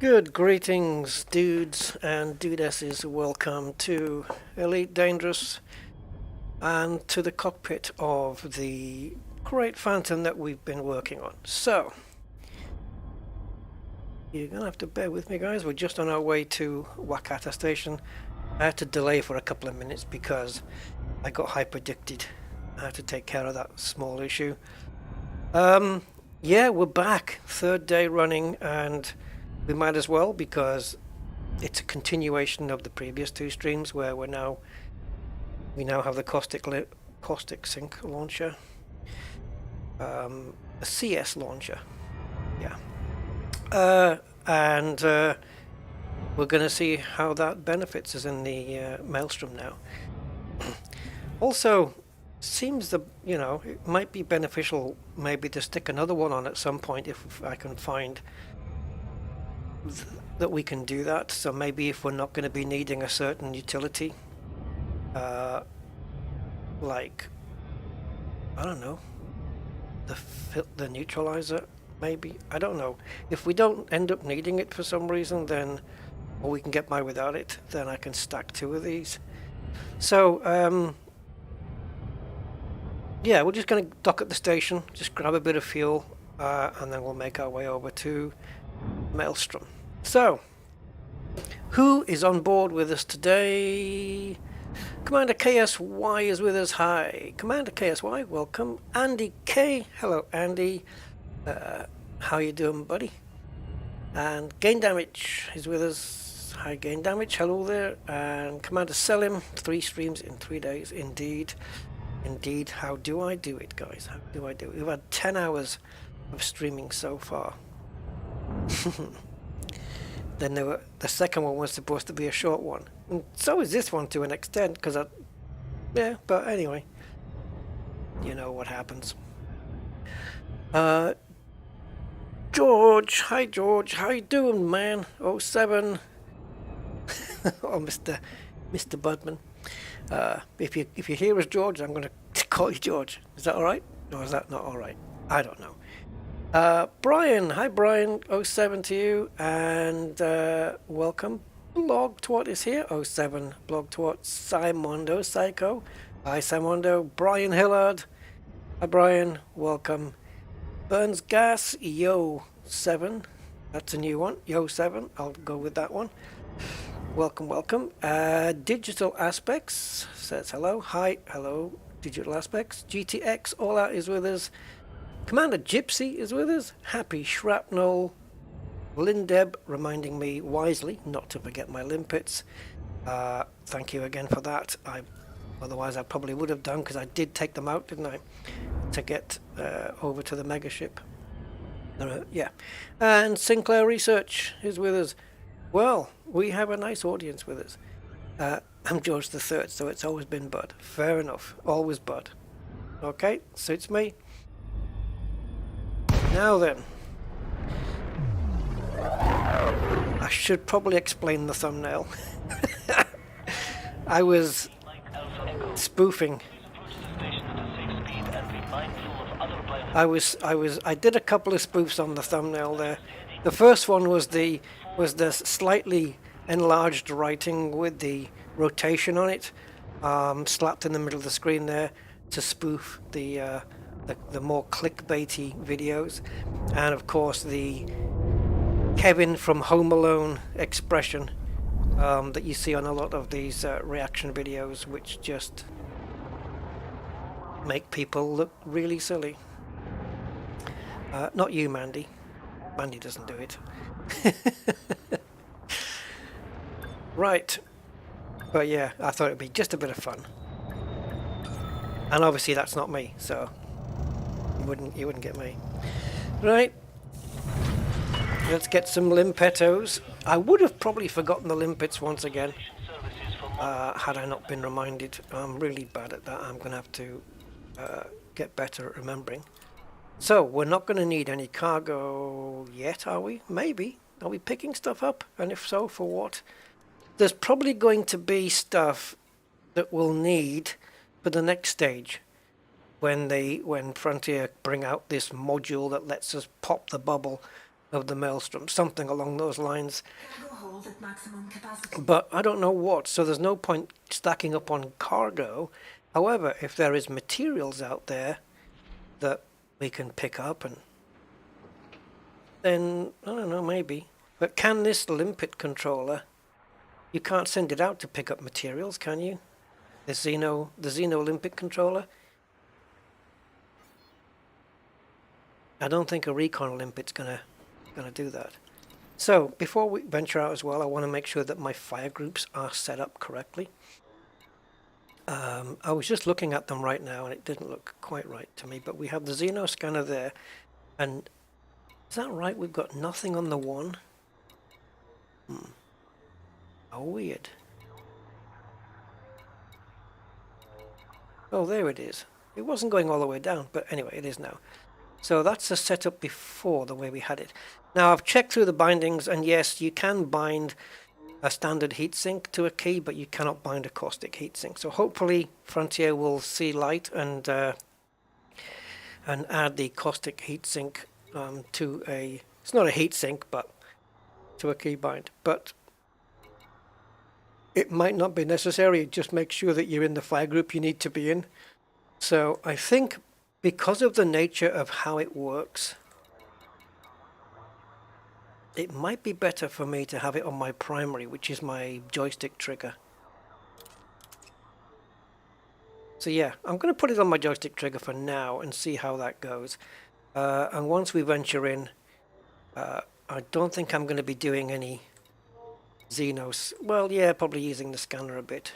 Good greetings, dudes and dudesses. Welcome to Elite Dangerous and to the cockpit of the Krait Phantom that we've been working on. So, you're going to have to bear with me, guys. We're just on our way to Wakata Station. I had to delay for a couple of minutes because I got hyper-addicted. I had to take care of that small issue. Yeah, we're back. Third day running, and we might as well because it's a continuation of the previous two streams where we now have the Caustic Sink launcher, a CS launcher, yeah, and we're going to see how that benefits us in the Maelstrom now. Also, seems that it might be beneficial maybe to stick another one on at some point if I can find that we can do that. So maybe if we're not going to be needing a certain utility, like I don't know, the neutralizer, maybe, I don't know. If we don't end up needing it for some reason, then, or we can get by without it, then I can stack two of these. So yeah, we're just going to dock at the station, just grab a bit of fuel, and then we'll make our way over to Maelstrom. So, who is on board with us today? Commander KSY is with us. Hi, Commander KSY, welcome. Andy K, hello Andy. How you doing, buddy? And Gain Damage is with us. Hi, Gain Damage, hello there. And Commander Selim, 3 streams in 3 days, indeed. Indeed, how do I do it, guys? How do I do it? We've had 10 hours of streaming so far. Then the second one was supposed to be a short one. And so is this one to an extent, because yeah, but anyway. You know what happens. George, hi George, how you doing, man? 07. Oh, Mr. Budman. If you hear us, George, I'm going to call you George. Is that all right? Or is that not all right? I don't know. Brian, hi Brian, 07 to you, and welcome. Blogtwat is here, 07 Blogtwat. Simondo Psycho, hi Simondo. Brian Hillard, hi Brian, welcome. Burns Gas, Yo 7, that's a new one, Yo 7, I'll go with that one. Welcome, welcome. Digital Aspects says hello. Hi, hello, Digital Aspects. GTX All Out is with us. Commander Gypsy is with us. Happy Shrapnel. Lindeb reminding me wisely not to forget my limpets. Thank you again for that. Otherwise I probably would have done, because I did take them out, didn't I? To get over to the megaship. Yeah. And Sinclair Research is with us. Well, we have a nice audience with us. I'm George the Third, so it's always been Bud. Fair enough. Always Bud. Okay, suits me. Now then. I should probably explain the thumbnail. I was spoofing. I did a couple of spoofs on the thumbnail there. The first one was the slightly enlarged writing with the rotation on it, slapped in the middle of the screen there to spoof the more clickbaity videos, and of course the Kevin from Home Alone expression that you see on a lot of these reaction videos, which just make people look really silly. Not you, Mandy. Mandy doesn't do it. Right, but yeah, I thought it'd be just a bit of fun, and obviously that's not me, so you wouldn't get me. Right, let's get some limpettos. I would have probably forgotten the limpets once again had I not been reminded. I'm really bad at that. I'm gonna have to get better at remembering. So we're not going to need any cargo yet, are we? Maybe. Are we picking stuff up? And if so, for what? There's probably going to be stuff that we'll need for the next stage when Frontier bring out this module that lets us pop the bubble of the Maelstrom, something along those lines. But I don't know what, so there's no point stacking up on cargo. However, if there is materials out there that we can pick up, and then, I don't know, maybe. But can this limpet controller, you can't send it out to pick up materials, can you? The Xeno limpet controller? I don't think a Recon limpet's gonna do that. So before we venture out as well, I want to make sure that my fire groups are set up correctly. I was just looking at them right now and it didn't look quite right to me, but we have the Xeno scanner there, and is that right? We've got nothing on the one. How weird. Oh, there it is. It wasn't going all the way down, but anyway, it is now. So that's the setup before, the way we had it. Now I've checked through the bindings, and yes, you can bind a standard heatsink to a key, but you cannot bind a caustic heatsink. So hopefully Frontier will see light and add the caustic heatsink to a. It's not a heatsink, but to a key bind. But it might not be necessary. Just make sure that you're in the fire group you need to be in. So I think because of the nature of how it works, it might be better for me to have it on my primary, which is my joystick trigger. So yeah, I'm going to put it on my joystick trigger for now and see how that goes. And once we venture in, I don't think I'm going to be doing any Xenos. Well, yeah, probably using the scanner a bit.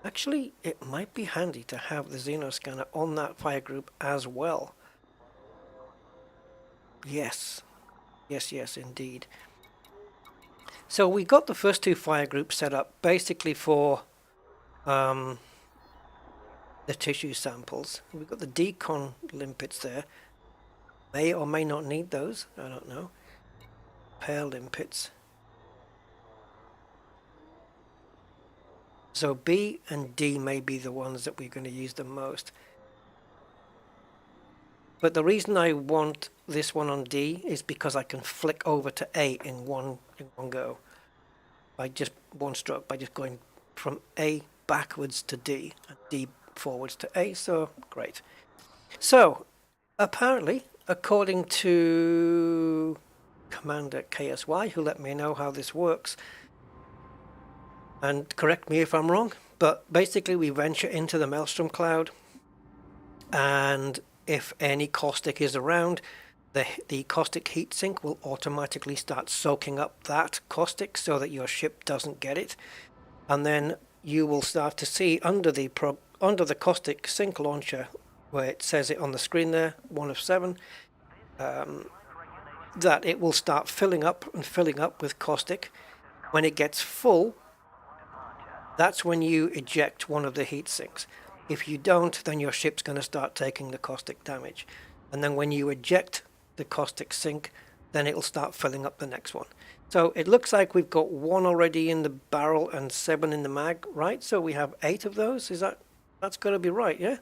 Actually, it might be handy to have the Xeno scanner on that fire group as well. Yes. Yes, indeed. So we got the first two fire groups set up basically for the tissue samples. We've got the decon limpets there. May or may not need those, I don't know. Pair limpets. So B and D may be the ones that we're going to use the most. But the reason I want this one on D is because I can flick over to A in one go. By just one stroke, by just going from A backwards to D and D forwards to A, so great. So apparently, according to Commander KSY, who let me know how this works, and correct me if I'm wrong, but basically we venture into the Maelstrom cloud, and if any caustic is around, the caustic heatsink will automatically start soaking up that caustic so that your ship doesn't get it, and then you will start to see under the caustic sink launcher, where it says it on the screen there, 1 of 7, that it will start filling up with caustic. When it gets full, that's when you eject one of the heat sinks. If you don't, then your ship's going to start taking the caustic damage. And then when you eject the caustic sink, then it'll start filling up the next one. So it looks like we've got 1 already in the barrel and 7 in the mag, right? So we have 8 of those. That's got to be right, yeah?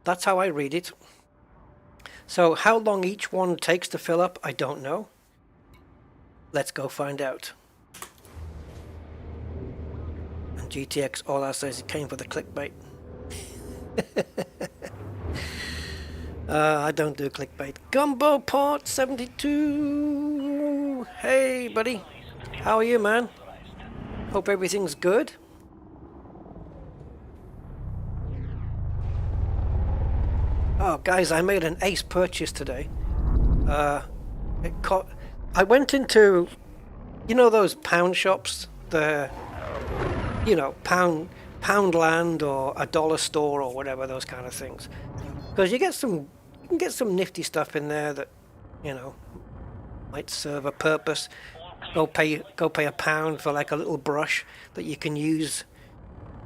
That's how I read it. So how long each one takes to fill up, I don't know. Let's go find out. And GTX all I says it came for the clickbait. I don't do clickbait. Gumbo Port 72. Hey buddy, how are you, man? Hope everything's good. Oh guys, I made an ace purchase today. I went into, you know, those pound shops, the, you know, Poundland or a dollar store or whatever, those kind of things. Because you can get some nifty stuff in there that, you know, might serve a purpose. Go pay a pound for like a little brush that you can use.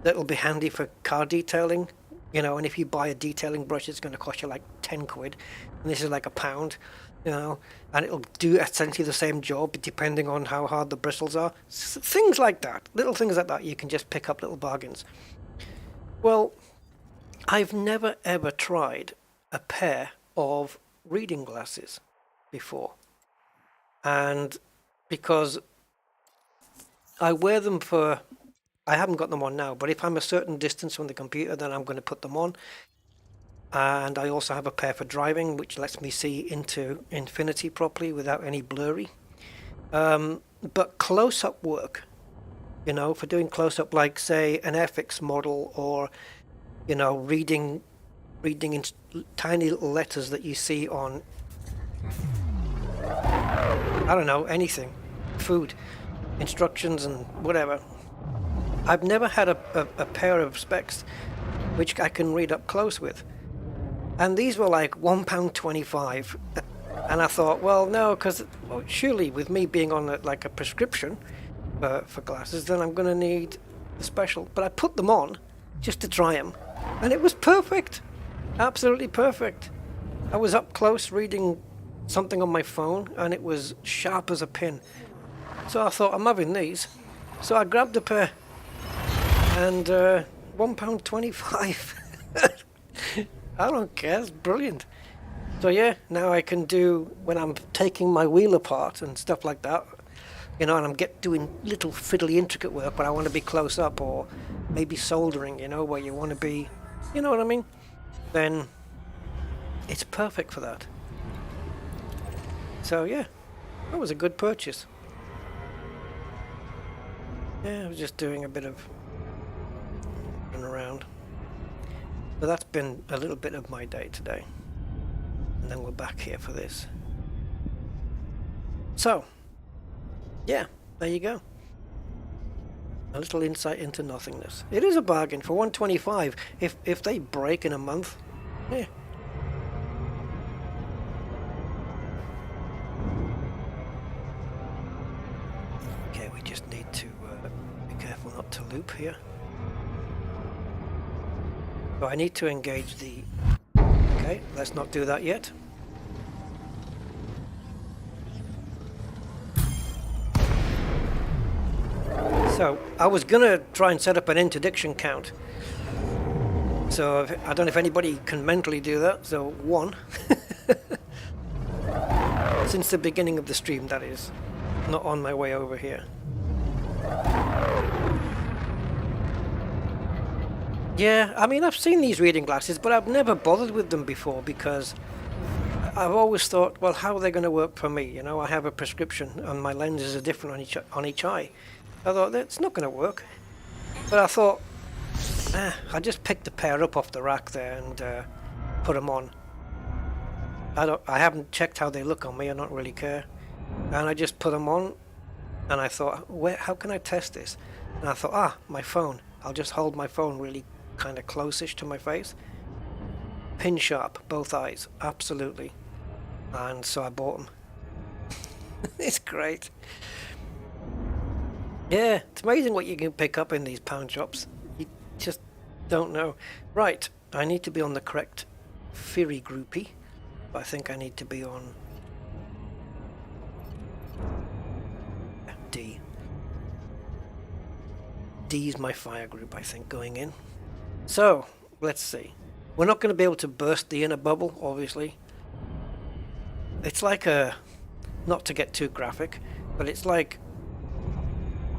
That'll be handy for car detailing. You know, and if you buy a detailing brush, it's going to cost you like 10 quid. And this is like a pound, you know, and it'll do essentially the same job depending on how hard the bristles are. Things like that, little things like that, you can just pick up little bargains. Well, I've never ever tried a pair of reading glasses. before. And because I wear them for, I haven't got them on now, but if I'm a certain distance from the computer, then I'm going to put them on. And I also have a pair for driving, which lets me see into infinity properly without any blurry. But close-up work, you know, for doing close-up, like say an FX model, or, you know, reading in tiny little letters that you see on, I don't know, anything, food, instructions and whatever. I've never had a pair of specs which I can read up close with. And these were like £1.25. And I thought, well, no, because surely with me being on like a prescription for glasses, then I'm going to need the special. But I put them on just to try them. And it was perfect. Absolutely perfect. I was up close reading something on my phone, and it was sharp as a pin. So I thought, I'm having these. So I grabbed a pair. And £1.25. I don't care, it's brilliant. So yeah, now I can do, when I'm taking my wheel apart and stuff like that, you know, and I'm doing little fiddly intricate work, but I want to be close up, or maybe soldering, you know, where you want to be, you know what I mean? Then it's perfect for that. So yeah, that was a good purchase. Yeah, I was just doing a bit of running around. So that's been a little bit of my day today. And then we're back here for this. So, yeah, there you go. A little insight into nothingness. It is a bargain for $125. If they break in a month, yeah. Okay, we just need to be careful not to loop here. So I need to engage the... Okay, let's not do that yet. So I was gonna try and set up an interdiction count. So I don't know if anybody can mentally do that. So 1. Since the beginning of the stream, that is. Not on my way over here. Yeah, I mean, I've seen these reading glasses, but I've never bothered with them before, because I've always thought, well, how are they going to work for me? You know, I have a prescription and my lenses are different on each eye. I thought, that's not going to work. But I thought, I just picked a pair up off the rack there and put them on. I haven't checked how they look on me, I don't really care. And I just put them on, and I thought, how can I test this? And I thought, my phone. I'll just hold my phone really kind of close-ish to my face. Pin sharp, both eyes, absolutely. And so I bought them. It's great. Yeah, it's amazing what you can pick up in these pound shops. You just don't know. Right, I need to be on the correct Fury groupie. I think I need to be on D. D's my fire group, I think, going in. So, let's see. We're not going to be able to burst the inner bubble, obviously. It's like a, not to get too graphic, but it's like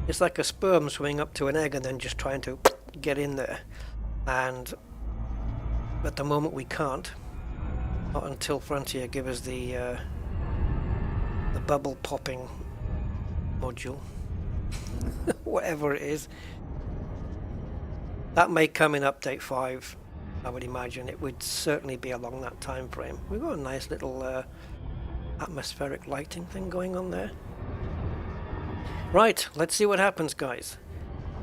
a sperm swimming up to an egg and then just trying to get in there. And at the moment we can't. Not until Frontier give us the bubble popping module. Whatever it is. That may come in update 5, I would imagine. It would certainly be along that time frame. We've got a nice little atmospheric lighting thing going on there. Right, let's see what happens, guys.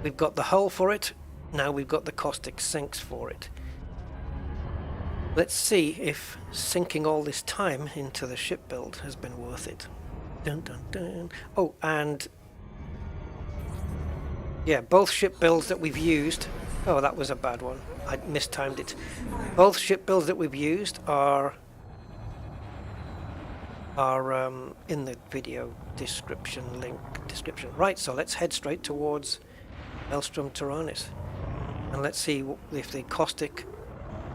We've got the hull for it. Now we've got the Caustic Sinks for it. Let's see if sinking all this time into the ship build has been worth it. Dun dun dun. Oh, and yeah, both ship builds that we've used. Oh, that was a bad one. I mistimed it. Both ship builds that we've used are in the video description description. Right, so let's head straight towards Maelstrom Tyrannus, and let's see if the Caustic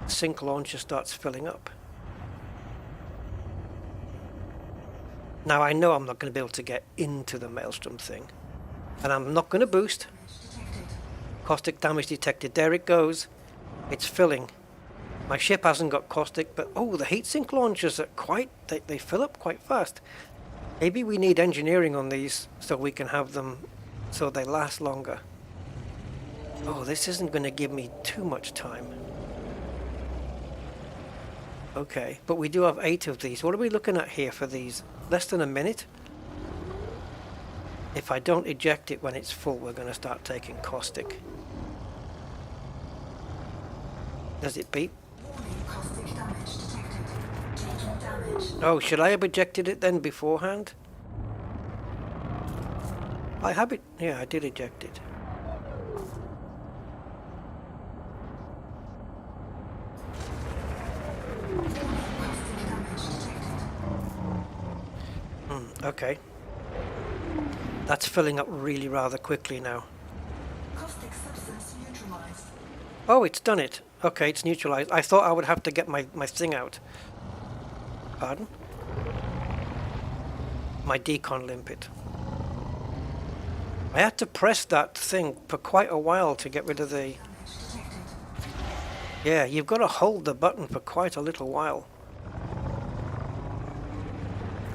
Sink launcher starts filling up. Now I know I'm not going to be able to get into the Maelstrom thing. And I'm not going to boost. Caustic damage detected. There it goes. It's filling. My ship hasn't got caustic, but oh, the heatsink launchers are they fill up quite fast. Maybe we need engineering on these so we can have them so they last longer. Oh, this isn't going to give me too much time. Okay, but we do have 8 of these. What are we looking at here for these? Less than a minute? If I don't eject it when it's full, we're going to start taking caustic. Does it beep? Oh, should I have ejected it then beforehand? I have it. Yeah, I did eject it. Okay. That's filling up really rather quickly now. Caustic substance neutralized. Oh, it's done it. Okay, it's neutralized. I thought I would have to get my thing out. Pardon? My decon limpet. I had to press that thing for quite a while to get rid of the... Yeah, you've got to hold the button for quite a little while.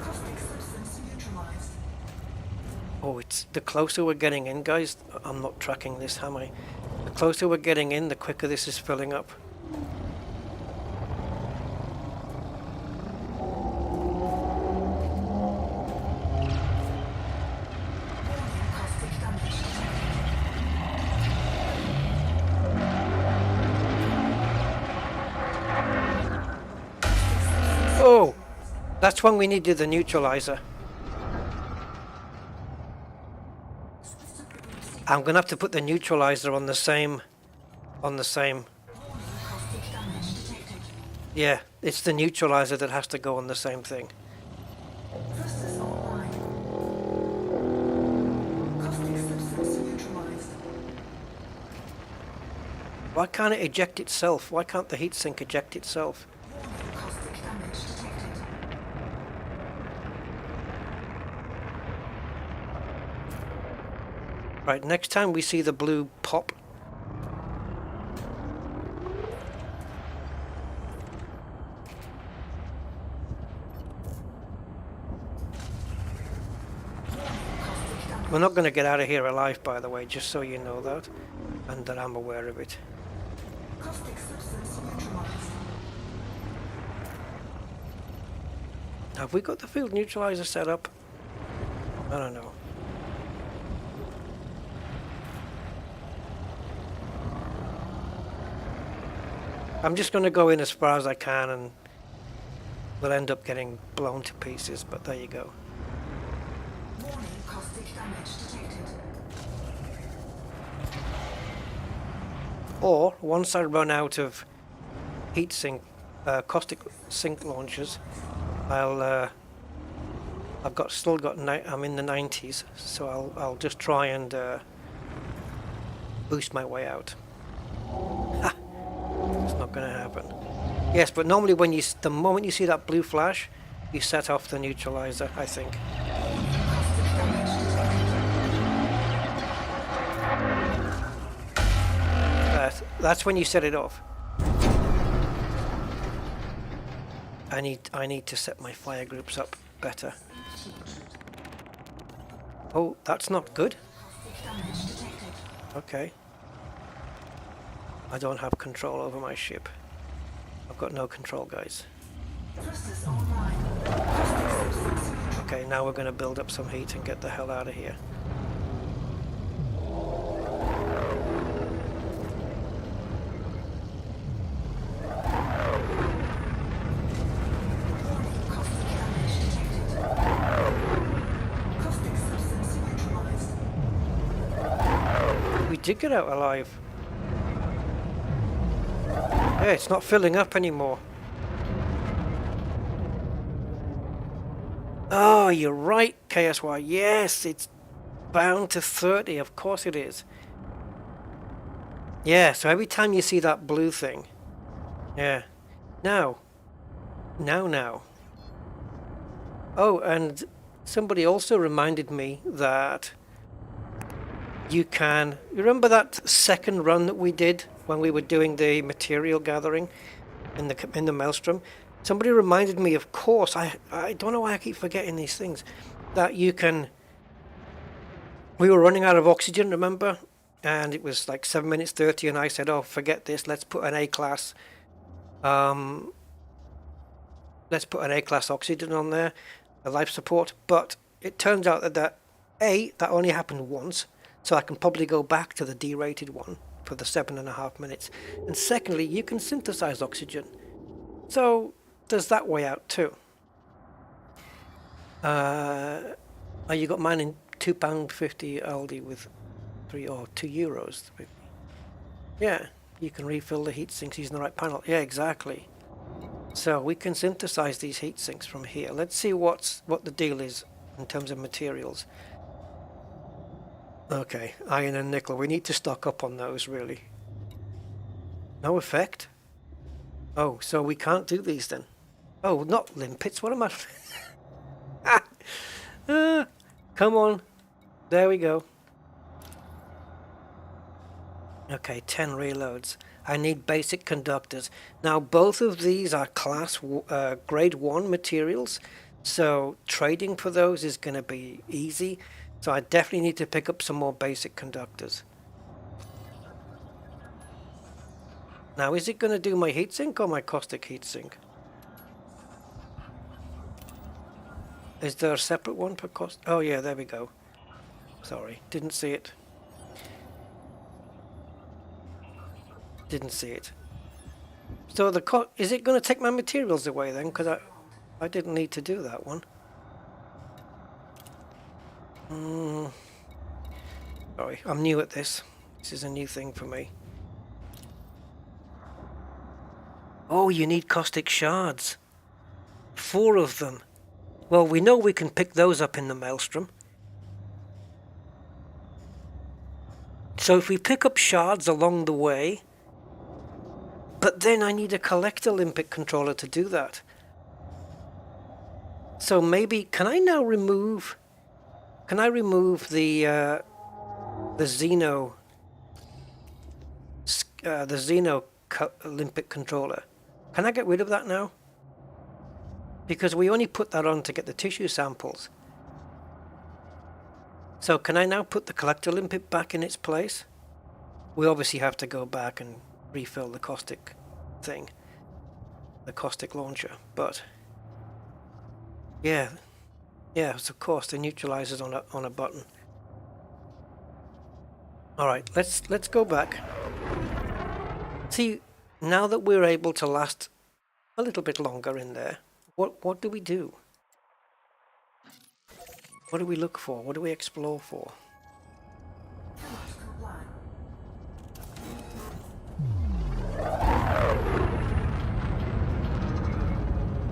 Caustic substance neutralized. Oh, it's the closer we're getting in, guys. I'm not tracking this, am I? The closer we're getting in, the quicker this is filling up. Oh, that's when we needed the neutralizer. I'm gonna have to put the neutralizer on the same. Yeah, it's the neutralizer that has to go on the same thing. Thrusters online. Caustic substance neutralized. Why can't it eject itself? Why can't the heatsink eject itself? Caustic damage detected. Right, next time we see the blue pop. We're not going to get out of here alive, by the way, just so you know that, and that I'm aware of it. Caustic substance neutralized. Have we got the field neutralizer set up? I don't know. I'm just going to go in as far as I can and we'll end up getting blown to pieces, but there you go. Warning, caustic damage detected. Or, once I run out of caustic sink launchers, I'm in the 90s, so I'll just try and boost my way out. Ha! It's not going to happen. Yes, but normally the moment you see that blue flash, you set off the neutralizer, I think. That's when you set it off. I need to set my fire groups up better. Oh, that's not good. Okay. I don't have control over my ship. I've got no control, guys. Okay, now we're going to build up some heat and get the hell out of here. We did get out alive. Yeah, it's not filling up anymore. Oh, you're right, KSY. Yes, it's bound to 30. Of course it is. Yeah, so every time you see that blue thing. Yeah. Now. Oh, and somebody also reminded me that you can, remember that second run that we did when we were doing the material gathering in the Maelstrom? Somebody reminded me, of course, I don't know why I keep forgetting these things, that you can, we were running out of oxygen, remember? And it was like 7 minutes 30 and I said, oh, forget this, let's put an A-class oxygen on there, a life support. But it turns out that that only happened once, so I can probably go back to the D-rated one for the 7.5 minutes. And secondly, you can synthesize oxygen, so there's that way out too. Oh, you got mine in £2.50 Aldi with €2. Yeah, you can refill the heat sinks using the right panel. Yeah, exactly. So we can synthesize these heat sinks from here. Let's see what the deal is in terms of materials. Okay, iron and nickel. We need to stock up on those, really. No effect? Oh, so we can't do these then. Oh, not limpets. What am I... come on. There we go. Okay, 10 reloads. I need basic conductors. Now, both of these are class grade 1 materials, so trading for those is going to be easy. So I definitely need to pick up some more basic conductors. Now, is it going to do my heatsink or my caustic heatsink? Is there a separate one for caustic? Oh yeah, there we go. Sorry, didn't see it. Didn't see it. So is it going to take my materials away then? Because I didn't need to do that one. Sorry, I'm new at this. This is a new thing for me. Oh, you need caustic shards. 4 of them. Well, we know we can pick those up in the Maelstrom. So if we pick up shards along the way, but then I need a collector limpet controller to do that. So maybe, can I remove the Xeno limpet controller? Can I get rid of that now? Because we only put that on to get the tissue samples. So can I now put the collector limpet back in its place? We obviously have to go back and refill the caustic thing, the caustic launcher, but yeah, of course the neutralizer's on a button. All right, let's go back. See, now that we're able to last a little bit longer in there, what do we do? What do we look for? What do we explore for?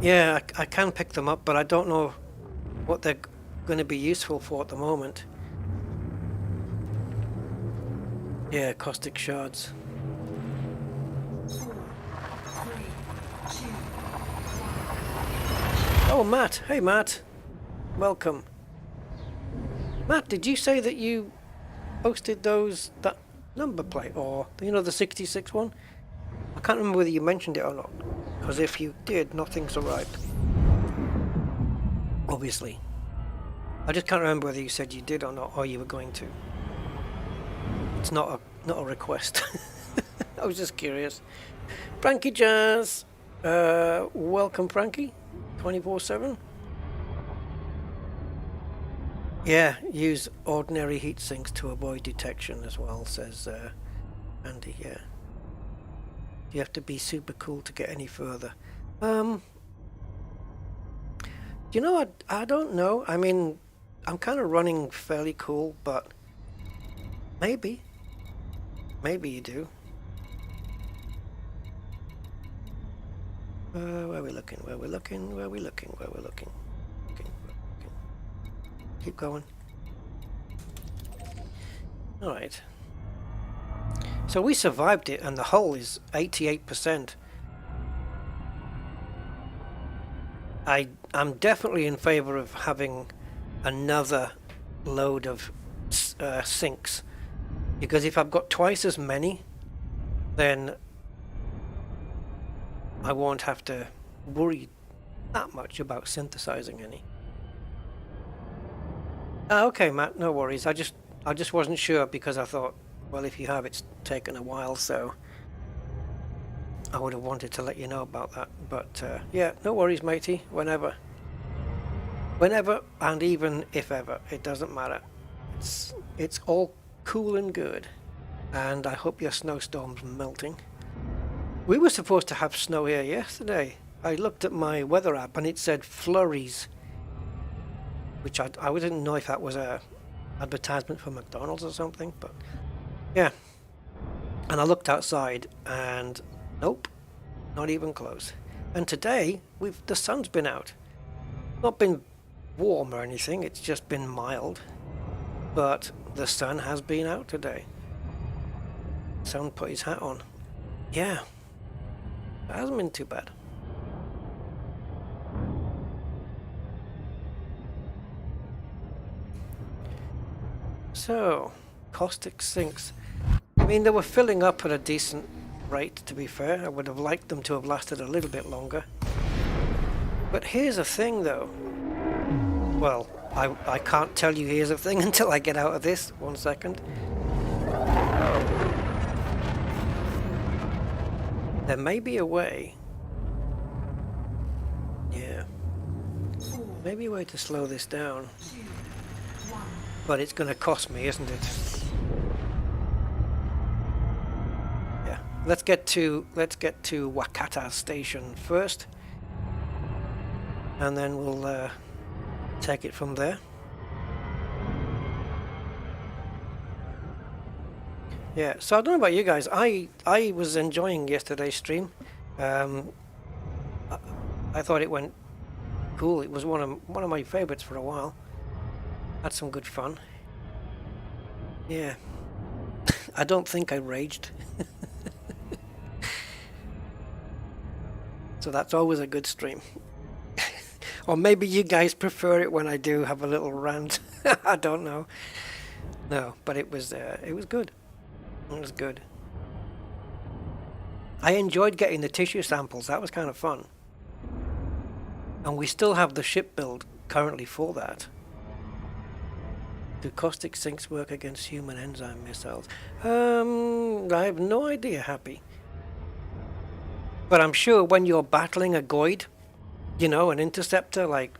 Yeah, I can pick them up, but I don't know what they're going to be useful for at the moment. Yeah, caustic shards. 4, 3, 2, 1. Oh, Matt. Hey, Matt. Welcome. Matt, did you say that you posted that number plate, or the 66 one? I can't remember whether you mentioned it or not, because if you did, nothing's arrived. Obviously. I just can't remember whether you said you did or not, or you were going to. It's not a request. I was just curious. Frankie Jazz, welcome Frankie, 24/7. Yeah, use ordinary heat sinks to avoid detection as well, says Andy. Yeah, you have to be super cool to get any further. I don't know. I mean, I'm kind of running fairly cool, but maybe you do. Where are we looking? Keep going. Alright. So we survived it, and the hull is 88%. I'm definitely in favor of having another load of sinks, because if I've got twice as many, then I won't have to worry that much about synthesizing any. Okay, Matt, no worries. I just wasn't sure, because I thought, well, if you have, it's taken a while, so I would have wanted to let you know about that. But yeah, no worries, matey. Whenever, and even if ever, it doesn't matter. It's all cool and good, and I hope your snowstorm's melting. We were supposed to have snow here yesterday. I looked at my weather app and it said flurries, which I didn't know if that was a advertisement for McDonald's or something, but yeah. And I looked outside and nope, not even close. And today the sun's been out. Not been warm or anything, it's just been mild, but the sun has been out today. Someone put his hat on. Yeah, it hasn't been too bad. So, Caustic Sinks. I mean, they were filling up at a decent rate, to be fair. I would have liked them to have lasted a little bit longer. But here's a thing, though. Well, I can't tell you here's a thing until I get out of this. 1 second. There may be a way. Yeah. Maybe a way to slow this down. But it's going to cost me, isn't it? Yeah. Let's get to Wakata Station first, and then we'll take it from there. Yeah. So I don't know about you guys. I was enjoying yesterday's stream. I thought it went cool. It was one of my favorites for a while. Had some good fun. Yeah. I don't think I raged. So that's always a good stream. Or maybe you guys prefer it when I do have a little rant. I don't know. No, but it was good. It was good. I enjoyed getting the tissue samples. That was kind of fun. And we still have the ship build currently for that. Do caustic sinks work against human enzyme missiles? I have no idea, Happy. But I'm sure when you're battling a Goid, you know, an interceptor, like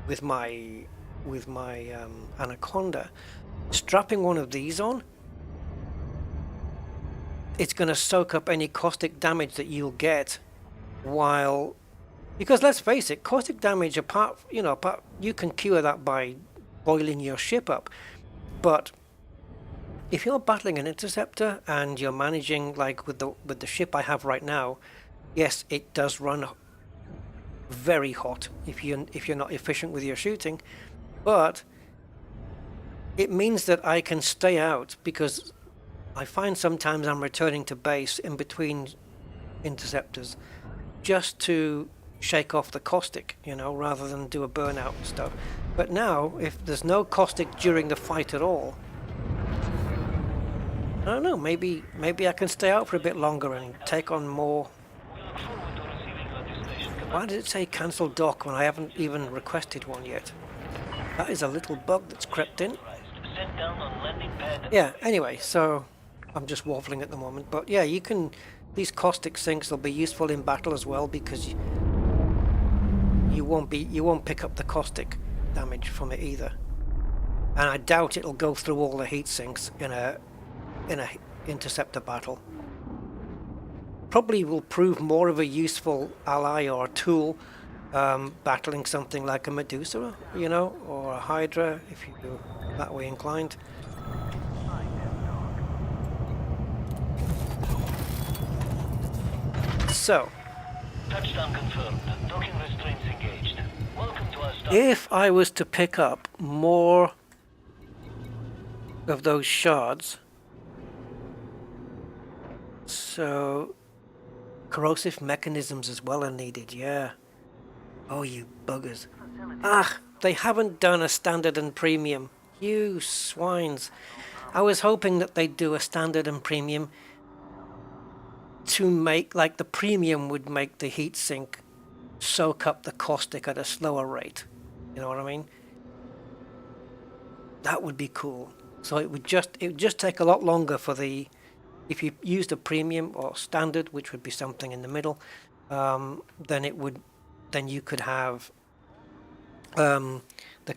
with my Anaconda, strapping one of these on, it's going to soak up any caustic damage that you'll get while... Because let's face it, caustic damage, you can cure that by boiling your ship up, but if you're battling an interceptor and you're managing, like with the ship I have right now, yes, it does run very hot if you're not efficient with your shooting, but it means that I can stay out, because I find sometimes I'm returning to base in between interceptors just to shake off the caustic, rather than do a burnout and stuff. But now, if there's no caustic during the fight at all, I don't know, maybe I can stay out for a bit longer and take on more. Why did it say cancel dock when I haven't even requested one yet? That is a little bug that's crept in. Yeah, anyway, so I'm just waffling at the moment, but yeah, these caustic sinks will be useful in battle as well, because you won't pick up the caustic damage from it either, and I doubt it'll go through all the heat sinks in a interceptor battle. Probably will prove more of a useful ally or tool battling something like a Medusa, or a Hydra, if you're that way inclined. So, touchdown confirmed. Docking restraints engaged. Welcome to our start. If I was to pick up more of those shards, so corrosive mechanisms as well are needed, yeah. Oh, you buggers. Ah, they haven't done a standard and premium. You swines. I was hoping that they'd do a standard and premium to make, like the premium would make the heatsink soak up the caustic at a slower rate. You know what I mean? That would be cool. So it would just take a lot longer for the, if you used a premium or standard, which would be something in the middle, then you could have the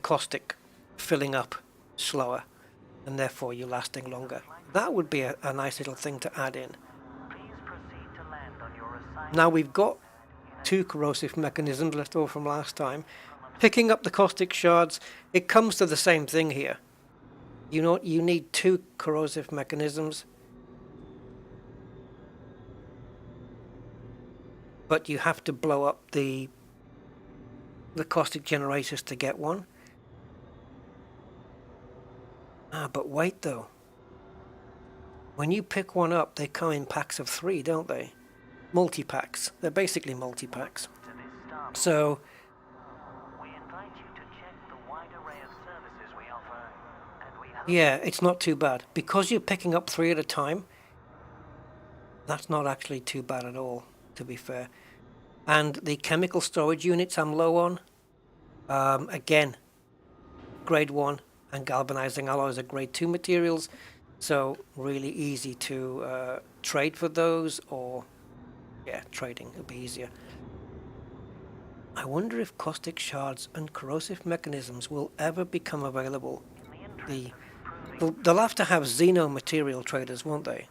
caustic filling up slower, and therefore you're lasting longer. That would be a nice little thing to add in. Now we've got 2 corrosive mechanisms left over from last time. Picking up the caustic shards, it comes to the same thing here. You need 2 corrosive mechanisms, but you have to blow up the caustic generators to get one. But wait though. When you pick one up, they come in packs of 3, don't they? Multi-packs. They're basically multi-packs. So yeah, it's not too bad. Because you're picking up 3 at a time, that's not actually too bad at all, to be fair. And the chemical storage units I'm low on, again, grade 1 and galvanizing alloys are grade 2 materials, so really easy to trade for those, or yeah, trading would be easier. I wonder if caustic shards and corrosive mechanisms will ever become available. They'll have to have xeno material traders, won't they?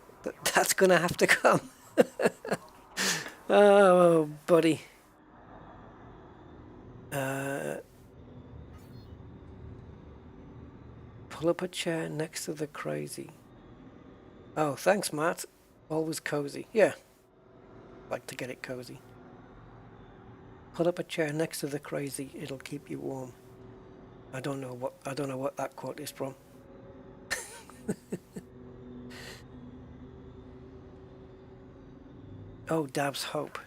That's gonna have to come. Oh, buddy. Pull up a chair next to the crazy. Oh, thanks, Matt. Always cozy. Yeah. Like to get it cozy. Pull up a chair next to the crazy. It'll keep you warm. I don't know what that quote is from. Oh, Dab's Hope.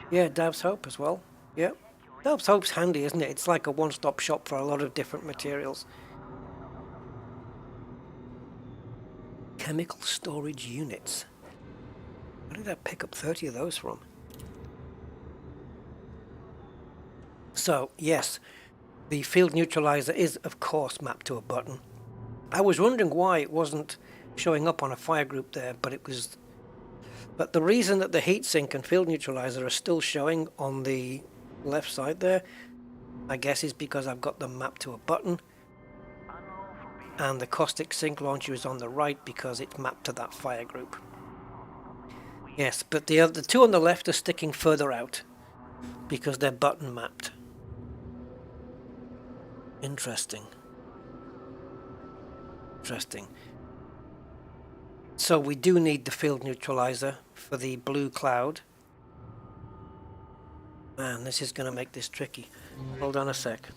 Yeah, Dab's Hope as well. Yeah. Dab's Hope's handy, isn't it? It's like a one-stop shop for a lot of different materials. Chemical storage units. Where did I pick up 30 of those from? So, yes, the field neutralizer is, of course, mapped to a button. I was wondering why it wasn't showing up on a fire group there, but it was. But the reason that the heatsink and field neutralizer are still showing on the left side there, I guess, is because I've got them mapped to a button, and the caustic sink launcher is on the right because it's mapped to that fire group. Yes, but the 2 on the left are sticking further out because they're button mapped. Interesting. So we do need the field neutralizer for the blue cloud. Man, this is going to make this tricky. Hold on a sec.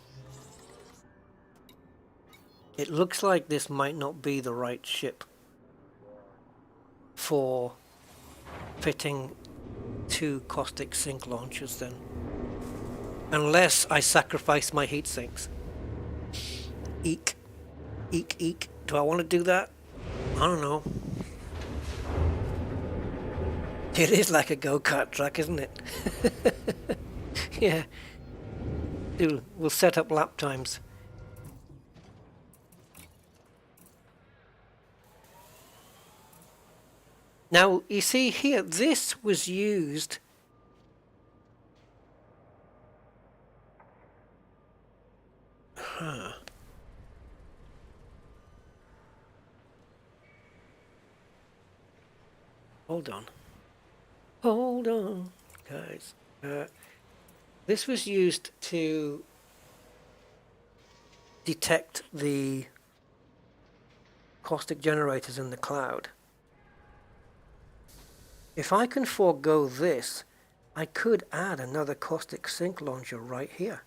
It looks like this might not be the right ship for fitting 2 caustic sink launchers then. Unless I sacrifice my heat sinks. Eek. Eek, eek. Do I want to do that? I don't know. It is like a go-kart track, isn't it? Yeah. Dude, we'll set up lap times. Now, you see here, this was used Hold on, guys. This was used to detect the caustic generators in the cloud. If I can forego this, I could add another caustic sink launcher right here.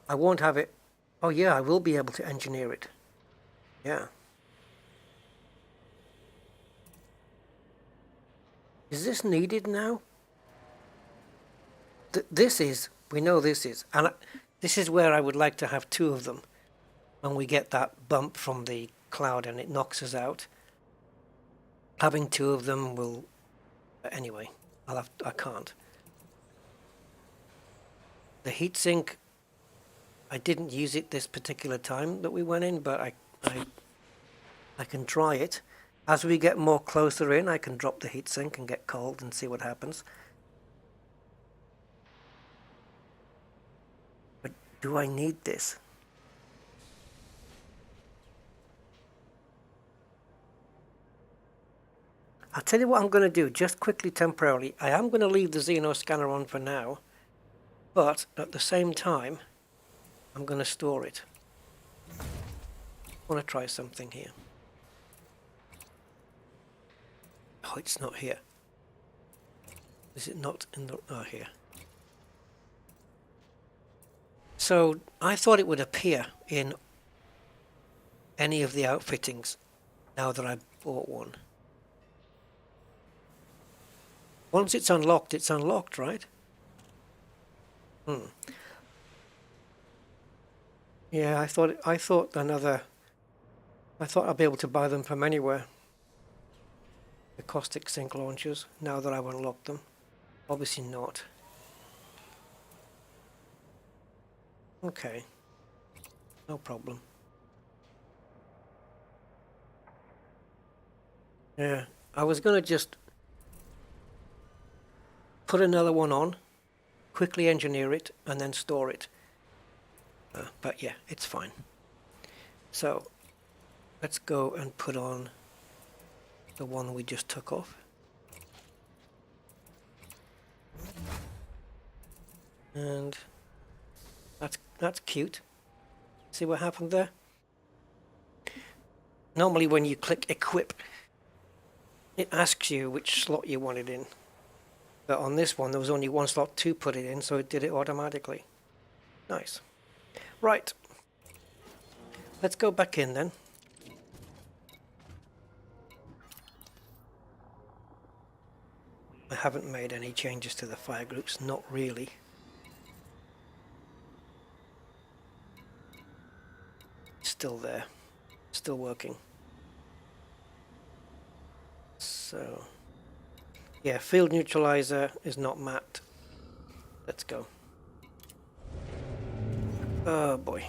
I won't have it. Oh yeah, I will be able to engineer it. Yeah. Is this needed now? This is, we know this is, and this is where I would like to have two of them when we get that bump from the cloud and it knocks us out. Having two of them will, anyway, I can't. The heatsink, I didn't use it this particular time that we went in, but I can try it. As we get more closer in, I can drop the heatsink and get cold and see what happens. But do I need this? I'll tell you what I'm going to do, just quickly, temporarily. I am going to leave the Xeno scanner on for now, but at the same time, I'm going to store it. I want to try something here. Oh, it's not here. Is it not in the... Oh, here. So, I thought it would appear in any of the outfittings now that I bought one. Once it's unlocked, right? Yeah, I thought I'd be able to buy them from anywhere. The Caustic Sink launchers, now that I've unlocked them. Obviously not. Okay. No problem. Yeah, I was gonna just put another one on, quickly engineer it, and then store it. But yeah, it's fine. So, let's go and put on the one we just took off. And that's cute. See what happened there? Normally when you click equip, it asks you which slot you want it in. But on this one there was only one slot to put it in, so it did it automatically. Nice. Right. Let's go back in then. I haven't made any changes to the fire groups, not really. Still there, still working. So, yeah, field neutralizer is not mapped. Let's go. Oh boy.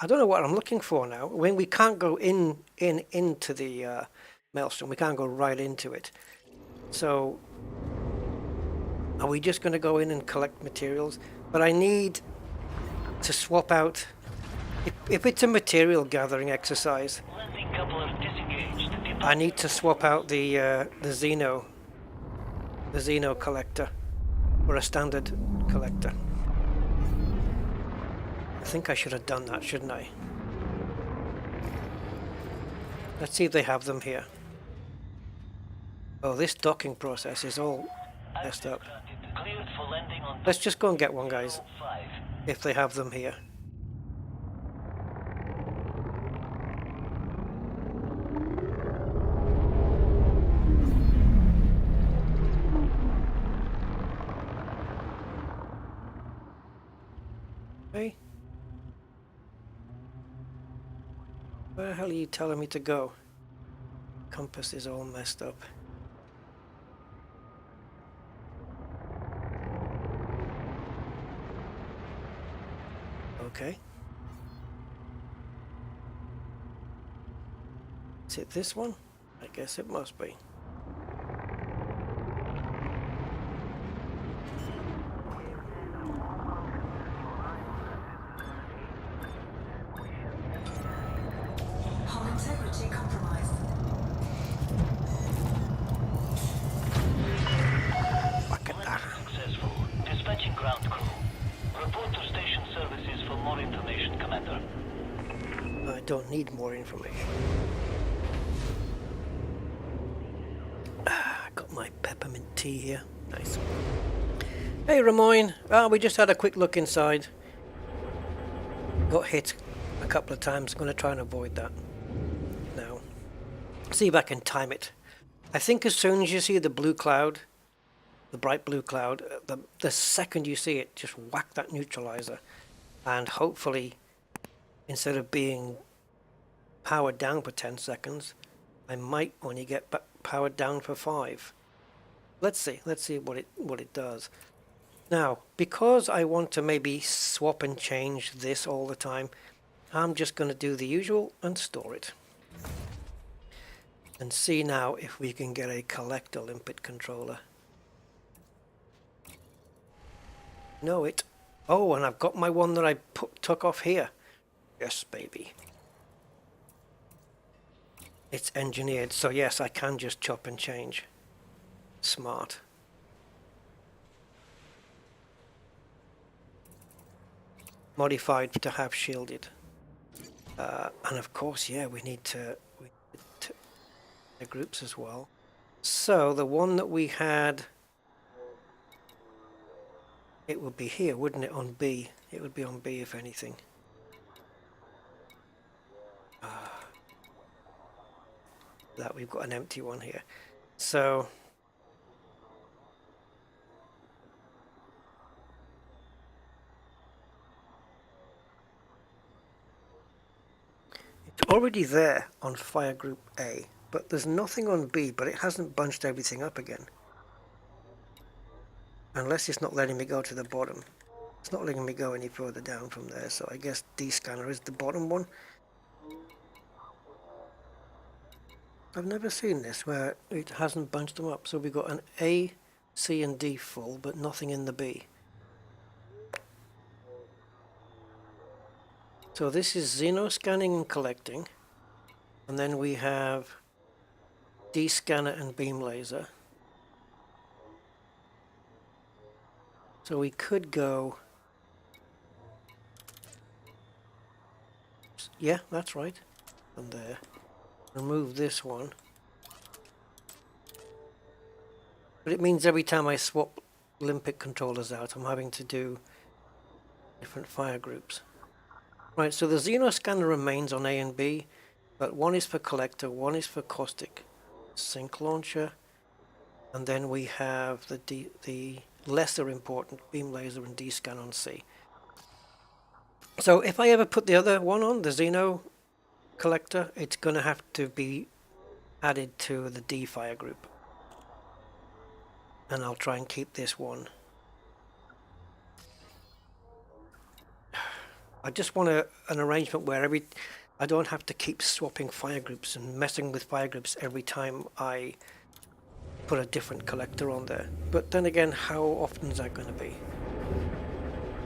I don't know what I'm looking for now. When we can't go into the Maelstrom, we can't go right into it. So, are we just going to go in and collect materials? But I need to swap out. If it's a material gathering exercise, I need to swap out the Xeno collector for a standard collector. I think I should have done that, shouldn't I? Let's see if they have them here. Oh, this docking process is all messed up. Let's just go and get one, guys, if they have them here. Okay. Where the hell are you telling me to go? Compass is all messed up. Okay. Is it this one? I guess it must be. Hull integrity compromised. Look at that. Successful. Dispatching ground crew. Report to station services for more information, Commander. I don't need more information. I got my peppermint tea here. Nice. Hey, Ramoyne. We just had a quick look inside. Got hit a couple of times. I'm going to try and avoid that now. See if I can time it I think as soon as you see the blue cloud, the bright blue cloud, the second you see it, just whack that neutralizer. And hopefully, instead of being powered down for 10 seconds, I might only get powered down for 5. Let's see what it does. Now, because I want to maybe swap and change this all the time, I'm just going to do the usual and store it. And see now if we can get a collector limpet controller. No, it. Oh, and I've got my one that I took off here. Yes, baby. It's engineered, so yes, I can just chop and change. Smart. Modified to have shielded. And of course, yeah, we need to the groups as well. So the one that we had, it would be here, wouldn't it, on B? It would be on B if anything. That we've got an empty one here. So it's already there on fire group A, but there's nothing on B, but it hasn't bunched everything up again. Unless it's not letting me go to the bottom. It's not letting me go any further down from there, so I guess D scanner is the bottom one. I've never seen this where it hasn't bunched them up. So we've got an A, C and D full, but nothing in the B. So this is Xeno scanning and collecting. And then we have D scanner and beam laser. So we could go... Yeah, that's right. And there. Remove this one. But it means every time I swap limpet controllers out, I'm having to do different fire groups. Right, so the Xeno scanner remains on A and B, but one is for collector, one is for caustic sink launcher, and then we have the lesser important beam laser and D scan on C. So if I ever put the other one on, the Xeno collector, it's going to have to be added to the D fire group. And I'll try and keep this one. I just want an arrangement where I don't have to keep swapping fire groups and messing with fire groups every time I put a different collector on there. But then again, how often is that going to be?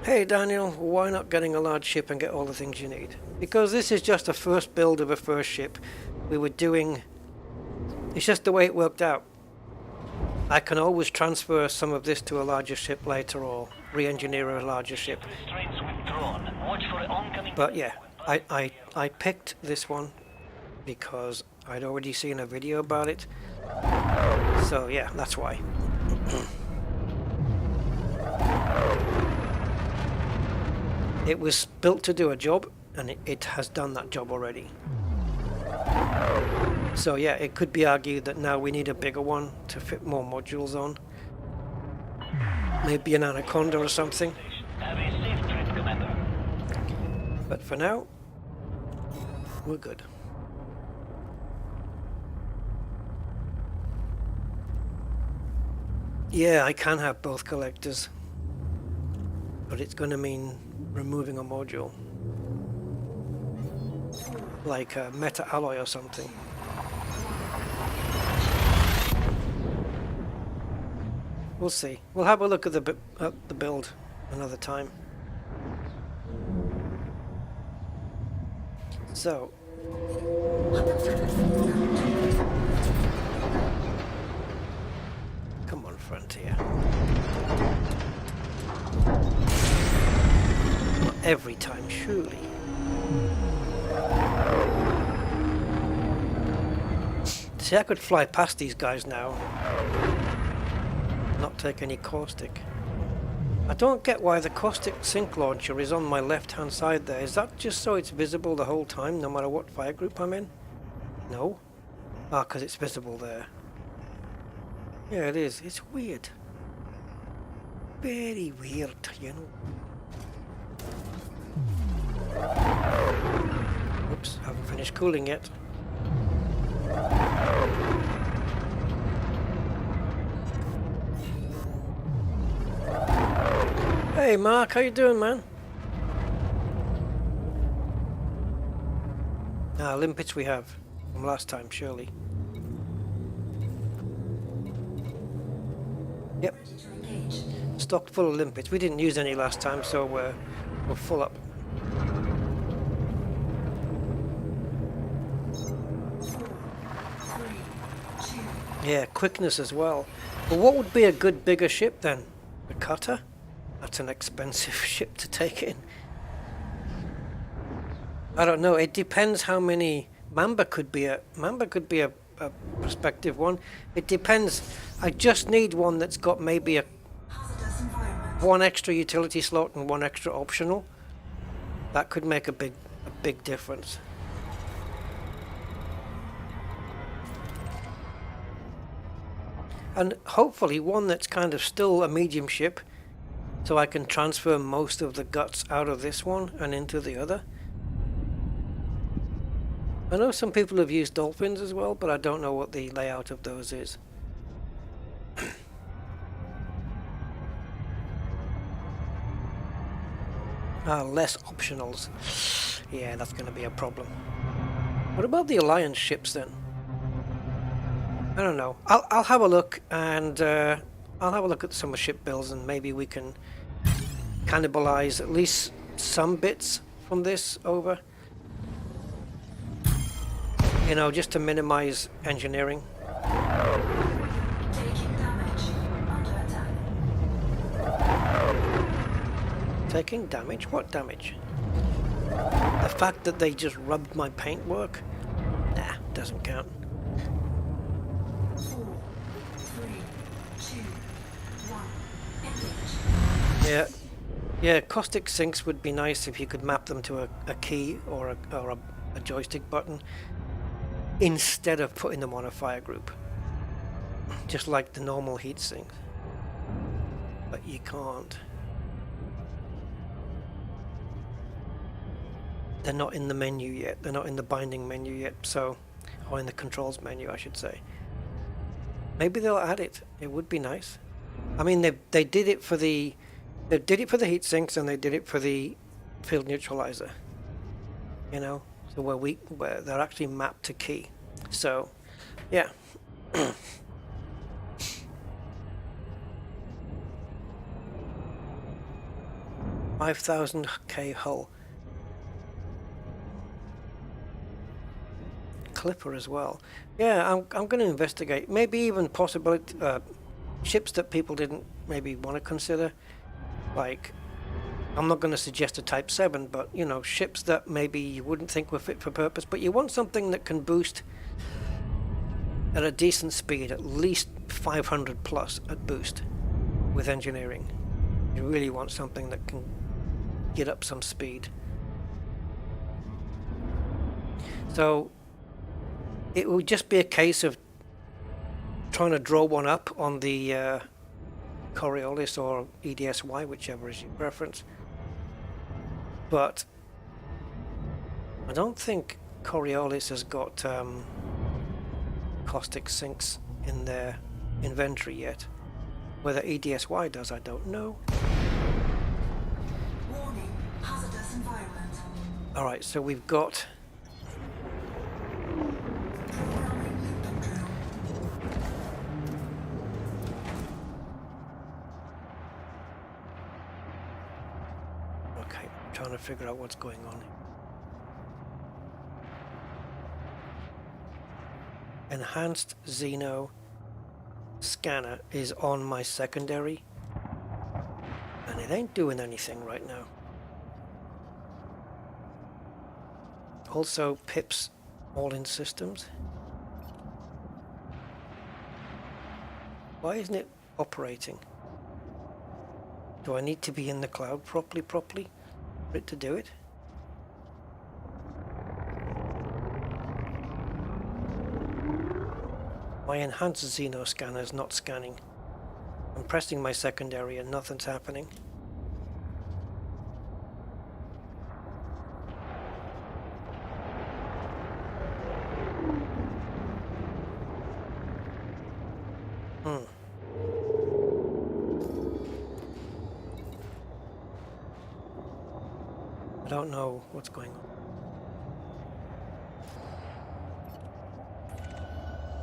Hey Daniel, why not getting a large ship and get all the things you need? Because this is just a first build of a first ship. We were doing... It's just the way it worked out. I can always transfer some of this to a larger ship later or re-engineer a larger ship. But yeah, I picked this one because I'd already seen a video about it. So yeah, that's why. It was built to do a job, and it has done that job already. So yeah, it could be argued that now we need a bigger one to fit more modules on. Maybe an Anaconda or something. But for now, we're good. Yeah, I can have both collectors, but it's going to mean removing a module, like a meta alloy or something. We'll see. We'll have a look at the build another time. So, come on, Frontier. Not every time, surely. See, I could fly past these guys now. Not take any caustic. I don't get why the caustic sink launcher is on my left hand side there. Is that just so it's visible the whole time, no matter what fire group I'm in? No? Ah, because it's visible there. Yeah, it is. It's weird. Very weird, you know. Oops, haven't finished cooling yet. Hey Mark, how you doing, man? Limpets we have from last time, surely. Yep. Stocked full of limpets. We didn't use any last time, so we're full up. 4, 3, 2. Yeah, quickness as well. But what would be a good bigger ship then? A cutter? That's an expensive ship to take in. I don't know. It depends how many. Mamba could be a prospective one. It depends. I just need one that's got maybe Hazardous environment. one extra utility slot and one extra optional. That could make a big difference. And hopefully one that's kind of still a medium ship, so I can transfer most of the guts out of this one and into the other. I know some people have used dolphins as well, but I don't know what the layout of those is. Less optionals. Yeah, that's going to be a problem. What about the Alliance ships then? I don't know. I'll have a look, and I'll have a look at some of the ship builds, and maybe we can cannibalize at least some bits from this over. You know, just to minimize engineering. Taking damage. Under attack. Taking damage? What damage? The fact that they just rubbed my paintwork? Nah, doesn't count. 4, 3, 2, 1. Engage. Yeah. Yeah, Caustic Sinks would be nice if you could map them to a key or a joystick button, instead of putting them on a fire group, just like the normal heat sinks. But you can't. They're not in the menu yet. They're not in the binding menu yet, so, or in the controls menu, I should say. Maybe they'll add it. It would be nice. I mean, they did it for the heat sinks, and they did it for the field neutralizer. You know. So where they're actually mapped to key. So, yeah. 5,000k hull. Clipper as well. Yeah, I'm going to investigate. Maybe even possibility ships that people didn't maybe want to consider. Like, I'm not going to suggest a Type 7, but, you know, ships that maybe you wouldn't think were fit for purpose, but you want something that can boost at a decent speed, at least 500 plus at boost with engineering. You really want something that can get up some speed. So it would just be a case of trying to draw one up on the Coriolis or EDSY, whichever is your preference. But I don't think Coriolis has got Caustic Sinks in their inventory yet. Whether EDSY does, I don't know. Warning. Hazardous environment. Alright, so we've got... Programming loop drill. Okay, trying to figure out what's going on. Enhanced Xeno scanner is on my secondary, and it ain't doing anything right now. Also, pips all in systems. Why isn't it operating? Do I need to be in the cloud properly for it to do it? My enhanced Xeno scanner is not scanning. I'm pressing my secondary and nothing's happening. I don't know what's going on.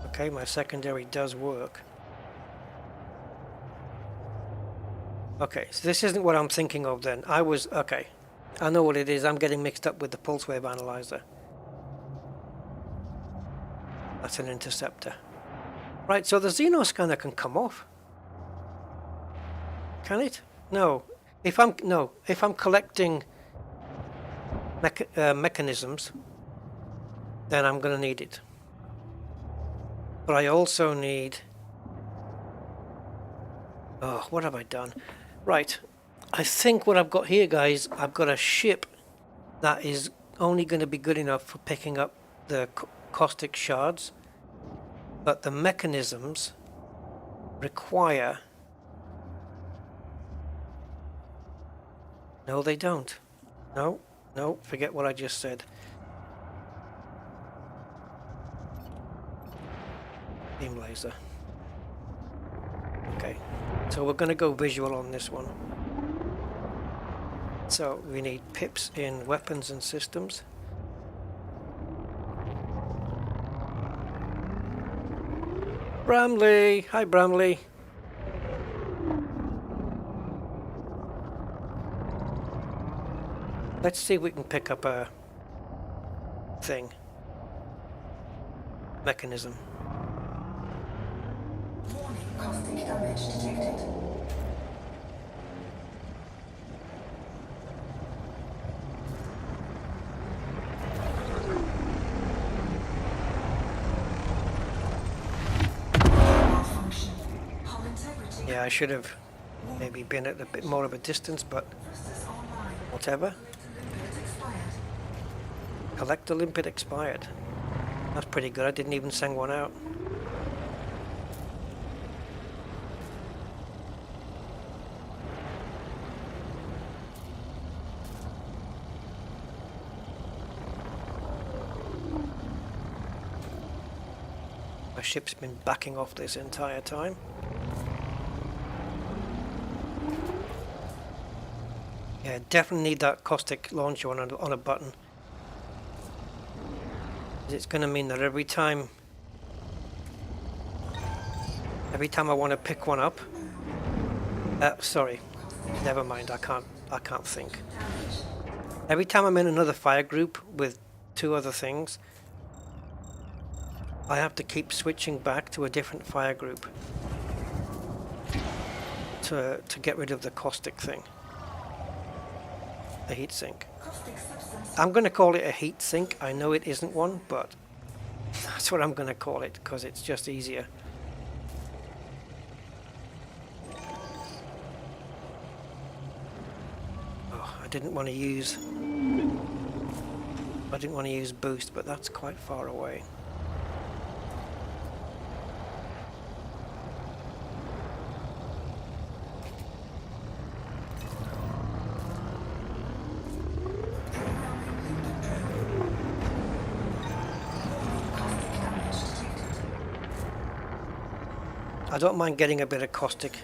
Okay, my secondary does work. Okay, so this isn't what I'm thinking of then. Okay. I know what it is. I'm getting mixed up with the pulse wave analyzer. That's an interceptor. Right, so the Xeno scanner can come off. Can it? No. If I'm collecting mechanisms, then I'm going to need it. But I also need... Oh, what have I done? Right, I think what I've got here, guys, I've got a ship that is only going to be good enough for picking up the caustic shards, but the mechanisms require... No, they don't. No, forget what I just said. Beam laser. Okay, so we're going to go visual on this one. So we need pips in weapons and systems. Bramley! Hi, Bramley! Let's see if we can pick up a thing. Mechanism. Warning, caustic damage detected. Malfunction. Hull integrity. Yeah, I should have maybe been at a bit more of a distance, but Thrusters online. whatever. Limpet expired. Collector limpet expired. That's pretty good. I didn't even send one out. My ship's been backing off this entire time. Yeah, definitely need that caustic launcher on a button. It's going to mean that every time I want to pick one up, sorry, never mind. I can't think. Every time I'm in another fire group with two other things, I have to keep switching back to a different fire group to get rid of the caustic thing, the heat sink. Caustic substance. I'm going to call it a heat sink. I know it isn't one, but that's what I'm going to call it because it's just easier. Oh, I didn't want to use boost, but that's quite far away. I don't mind getting a bit of caustic,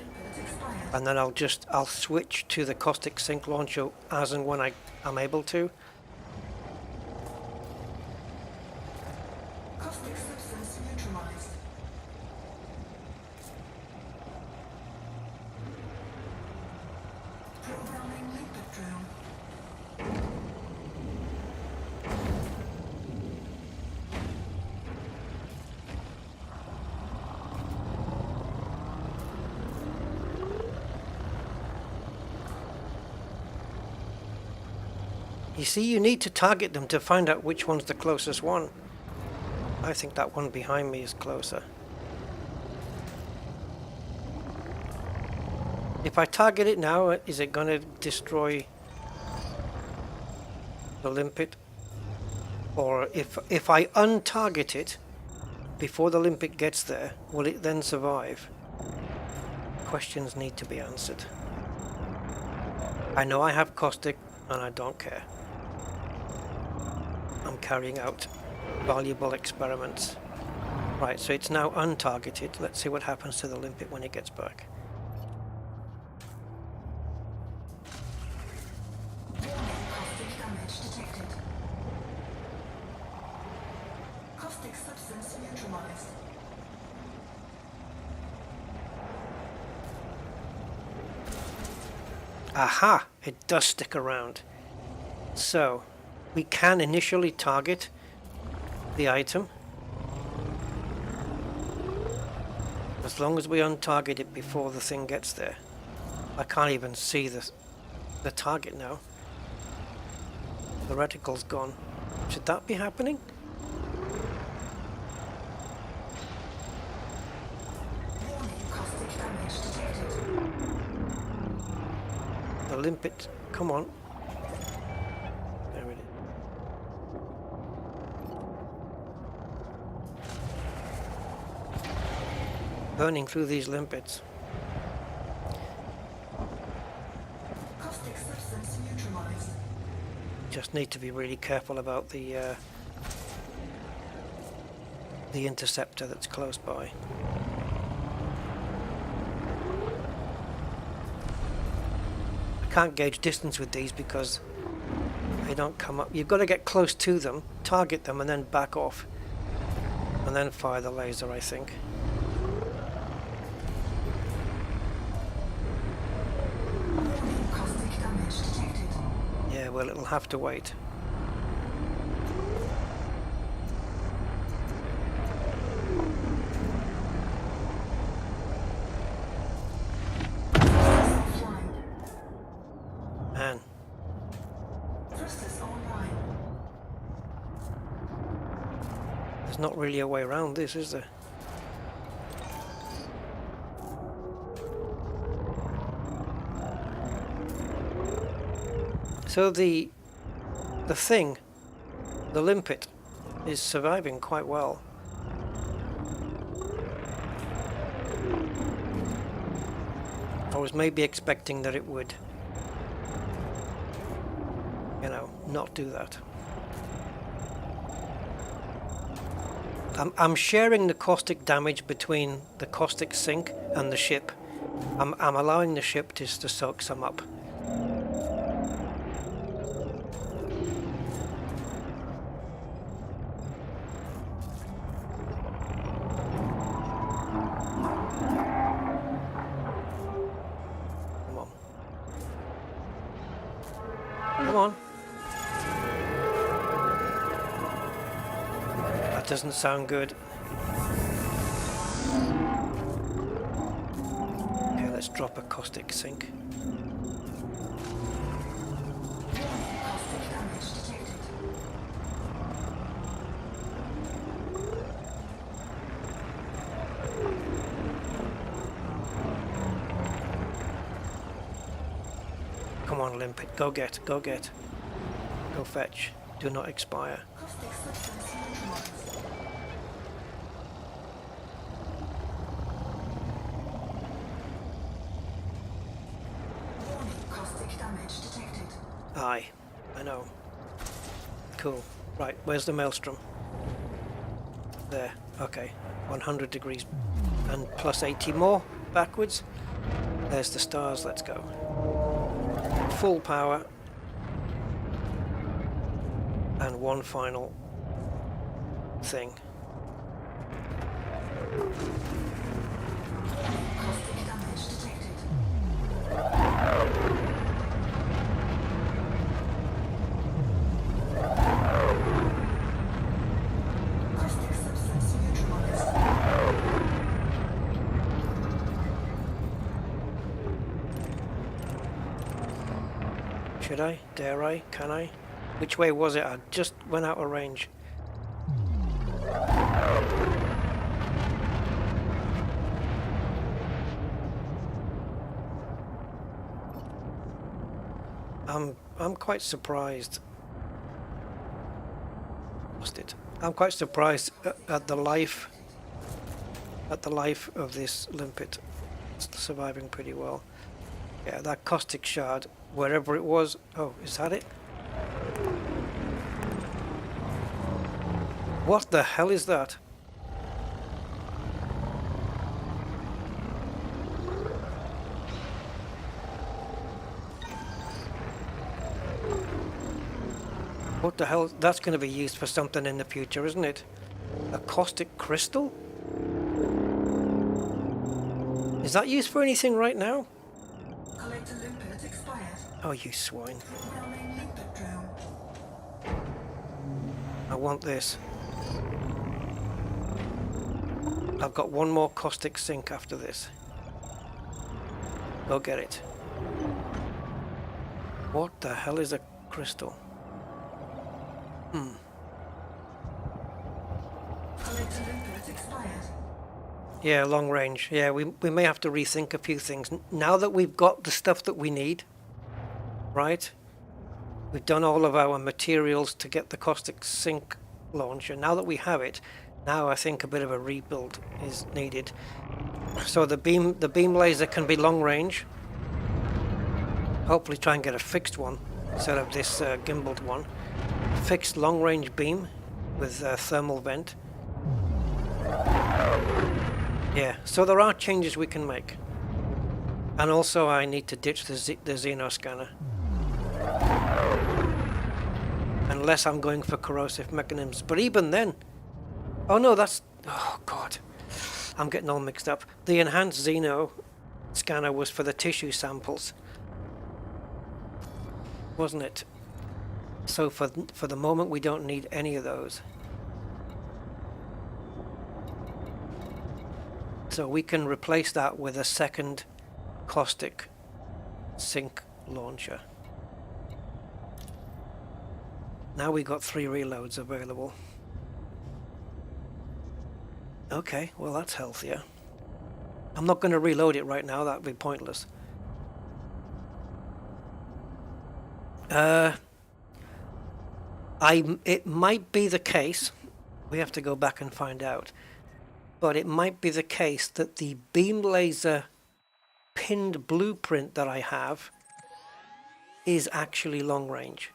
and then I'll switch to the caustic sink launcher as and when I'm able to. Caustic substance neutralized. Programming limpet drill. You see, you need to target them to find out which one's the closest one. I think that one behind me is closer. If I target it now, is it going to destroy the limpet? Or if I untarget it, before the limpet gets there, will it then survive? Questions need to be answered. I know I have caustic and I don't care. I'm carrying out valuable experiments. Right, so it's now untargeted. Let's see what happens to the limpet when it gets back. Caustic damage detected. Caustic substance neutralized. Aha! It does stick around. So, we can initially target the item as long as we untarget it before the thing gets there. I can't even see the target now. The reticle's gone. Should that be happening? Warning, caustic damage detected. The limpet, come on. There it is. Burning through these limpets. Caustic substance neutralized. Just need to be really careful about the interceptor that's close by. I can't gauge distance with these because they don't come up. You've got to get close to them, target them, and then back off, and then fire the laser, I think. Warning, caustic damage detected. Yeah, well, it'll have to wait. Offline. Man, Thrusters online. there's not really a way around this, is there? So the thing, the limpet, is surviving quite well. I was maybe expecting that it would, you know, not do that. I'm sharing the caustic damage between the caustic sink and the ship. I'm allowing the ship to soak some up. Come on. Come on. That doesn't sound good. Okay, let's drop a caustic sink. Caustic damage detected. Come on, limpet. Go get. Go get. Go fetch. Do not expire. Caustic substance neutralized. Warning, caustic damage detected. Aye, I know. Cool. Right, where's the Maelstrom? There. Okay. 100 degrees and plus 80 more backwards. There's the stars. Let's go. Full power. And one final thing. Caustic damage detected. Caustic substance neutralized. Should I? Dare I? Can I? Which way was it? I just went out of range. I'm quite surprised. Lost it. I'm quite surprised at the life at the life of this limpet. It's surviving pretty well. Yeah, that caustic shard, wherever it was. Oh, is that it? What the hell is that? What the hell? That's going to be used for something in the future, isn't it? A caustic crystal? Is that used for anything right now? Collector limpet expired. Oh, you swine. Programming limpet drone. I want this. I've got one more caustic sink after this. Go get it. What the hell is a crystal? Collector limpet expired. Yeah, long range. Yeah, we may have to rethink a few things. Now that we've got the stuff that we need, right? We've done all of our materials to get the caustic sink launcher. Now that we have it, now I think a bit of a rebuild is needed. So the beam laser can be long range. Hopefully try and get a fixed one instead of this gimbaled one. Fixed long range beam with thermal vent. Yeah, so there are changes we can make. And also I need to ditch the Xeno scanner. Unless I'm going for corrosive mechanisms. But even then... Oh no, that's... Oh god. I'm getting all mixed up. The enhanced Xeno scanner was for the tissue samples. Wasn't it? So for the moment we don't need any of those. So we can replace that with a second caustic sink launcher. Now we got 3 reloads available. Okay, well that's healthier. I'm not going to reload it right now, that would be pointless. It might be the case, we have to go back and find out, but it might be the case that the beam laser pinned blueprint that I have is actually long range.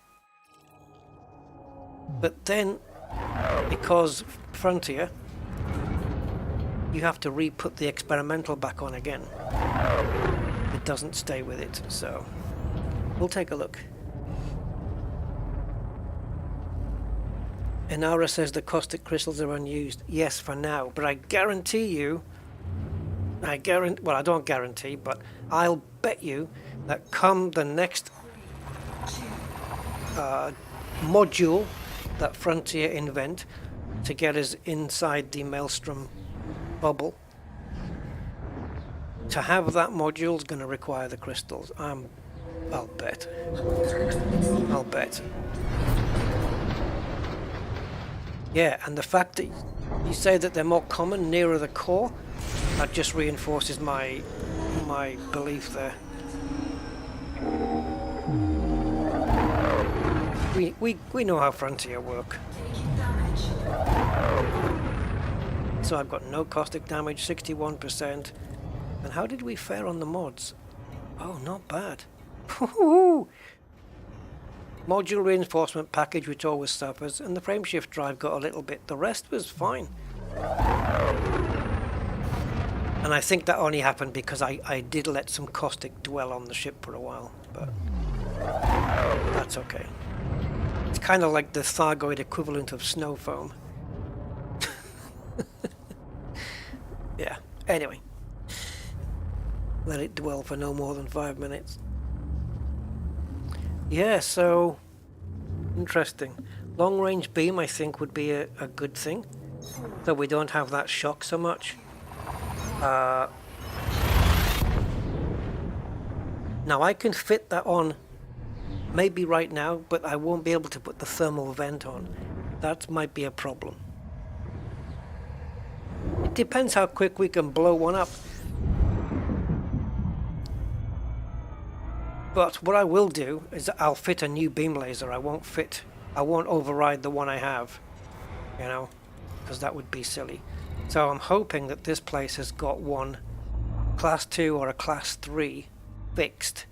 But then, because Frontier, you have to re-put the experimental back on again. It doesn't stay with it, so we'll take a look. Inara says the caustic crystals are unused. Yes, for now, but I guarantee you, well, I don't guarantee, but I'll bet you that come the next module that Frontier invent to get us inside the Maelstrom bubble, to have that module is going to require the crystals. I'll bet. I'll bet. Yeah, and the fact that you say that they're more common nearer the core, that just reinforces my belief there. We know how Frontier work. Taking damage. So I've got no caustic damage, 61%. And how did we fare on the mods? Oh, not bad. Module reinforcement package, which always suffers, and the frameshift drive got a little bit. The rest was fine. And I think that only happened because I did let some caustic dwell on the ship for a while, but that's okay. It's kind of like the Thargoid equivalent of snow foam. Yeah, anyway. Let it dwell for no more than 5 minutes. Yeah, so interesting. Long range beam I think would be a good thing, so we don't have that shock so much. Now I can fit that on maybe right now, but I won't be able to put the thermal vent on. That might be a problem. It depends how quick we can blow one up. But what I will do is I'll fit a new beam laser. I won't override the one I have, you know, because that would be silly. So I'm hoping that this place has got one class 2 or a class 3 fixed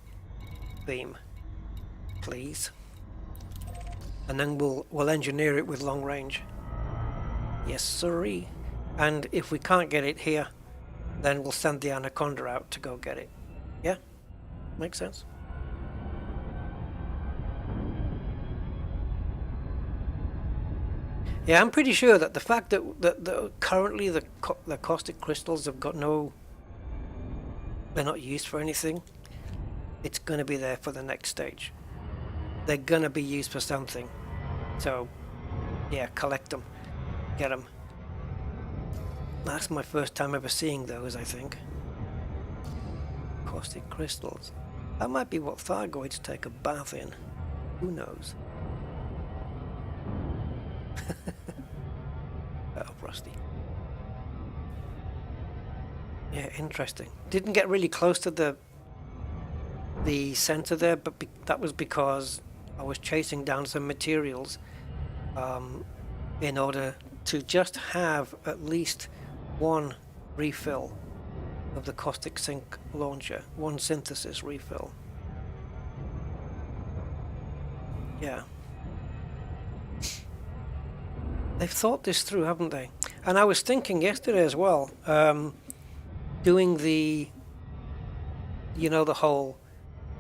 theme, please. And then we'll engineer it with long range. Yes, sirree. And if we can't get it here, then we'll send the Anaconda out to go get it. Yeah? Makes sense? Yeah, I'm pretty sure that the fact that currently the caustic crystals have got no... They're not used for anything. It's going to be there for the next stage. They're going to be used for something. So, yeah, collect them. Get them. That's my first time ever seeing those, I think. Caustic crystals. That might be what Thargoids take a bath in. Who knows? Oh, rusty. Yeah, interesting. Didn't get really close to the center there, but that was because I was chasing down some materials in order to just have at least one refill of the Caustic Sink launcher, one synthesis refill. Yeah. They've thought this through, haven't they? And I was thinking yesterday as well, doing the, you know, the whole,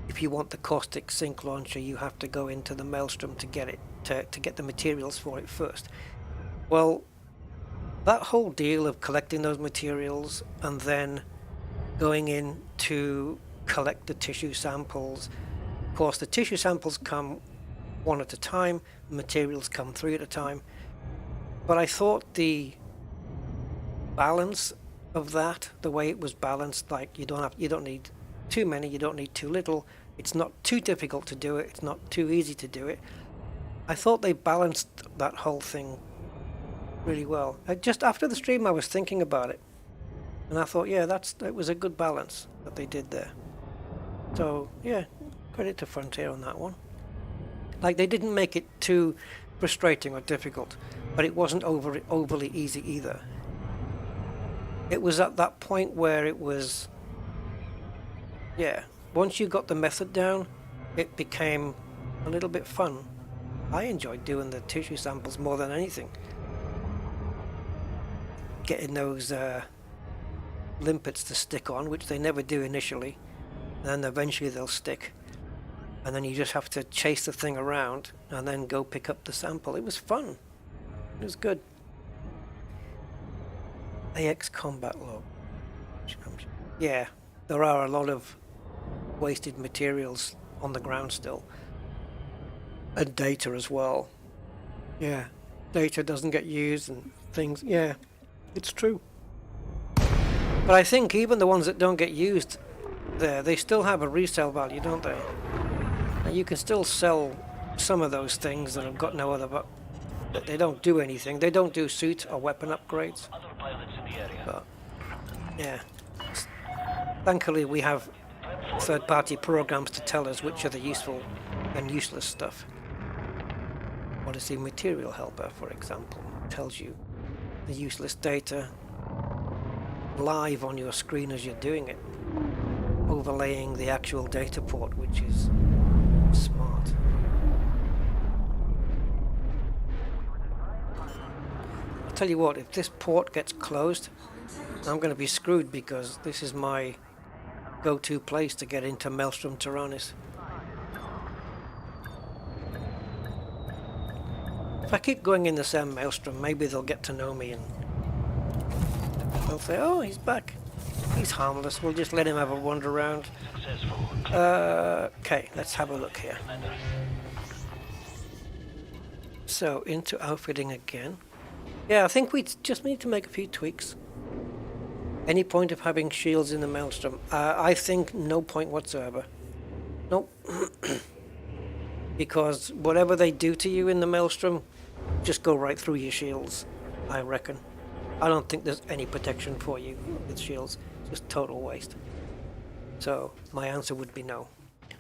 if you want the Caustic Sink launcher, you have to go into the Maelstrom to get it, to get the materials for it first. Well, that whole deal of collecting those materials and then going in to collect the tissue samples. Of course, the tissue samples come one at a time, materials come 3 at a time. But I thought the balance of that, the way it was balanced, like you don't need too many, you don't need too little. It's not too difficult to do it. It's not too easy to do it. I thought they balanced that whole thing really well. Just after the stream, I was thinking about it, and I thought, yeah, that was a good balance that they did there. So yeah, credit to Frontier on that one. Like, they didn't make it too frustrating or difficult, but it wasn't overly easy either. It was at that point where it was, yeah, once you got the method down, it became a little bit fun. I enjoyed doing the tissue samples more than anything. Getting those limpets to stick on, which they never do initially, and then eventually they'll stick. And then you just have to chase the thing around and then go pick up the sample. It was fun. It was good. AX combat log. Yeah, there are a lot of wasted materials on the ground still. And data as well. Yeah, data doesn't get used and things. Yeah, it's true. But I think even the ones that don't get used there, they still have a resale value, don't they? And you can still sell some of those things that have got no other, but they don't do anything. They don't do suit or weapon upgrades. Other pilots in the area. But yeah, thankfully we have third-party programs to tell us which are the useful and useless stuff. Odyssey Material Helper, for example, tells you the useless data live on your screen as you're doing it, overlaying the actual data port, which is smart. I'll tell you what, if this port gets closed, I'm going to be screwed, because this is my go-to place to get into Maelstrom Tyrannus. If I keep going in the same Maelstrom, maybe they'll get to know me and they'll say, oh, he's back. He's harmless, we'll just let him have a wander around. Successful. Okay, let's have a look here. So, into outfitting again. Yeah, I think we just need to make a few tweaks. Any point of having shields in the Maelstrom? I think no point whatsoever. Nope. Because whatever they do to you in the Maelstrom, just go right through your shields, I reckon. I don't think there's any protection for you with shields. It's just total waste. So my answer would be no.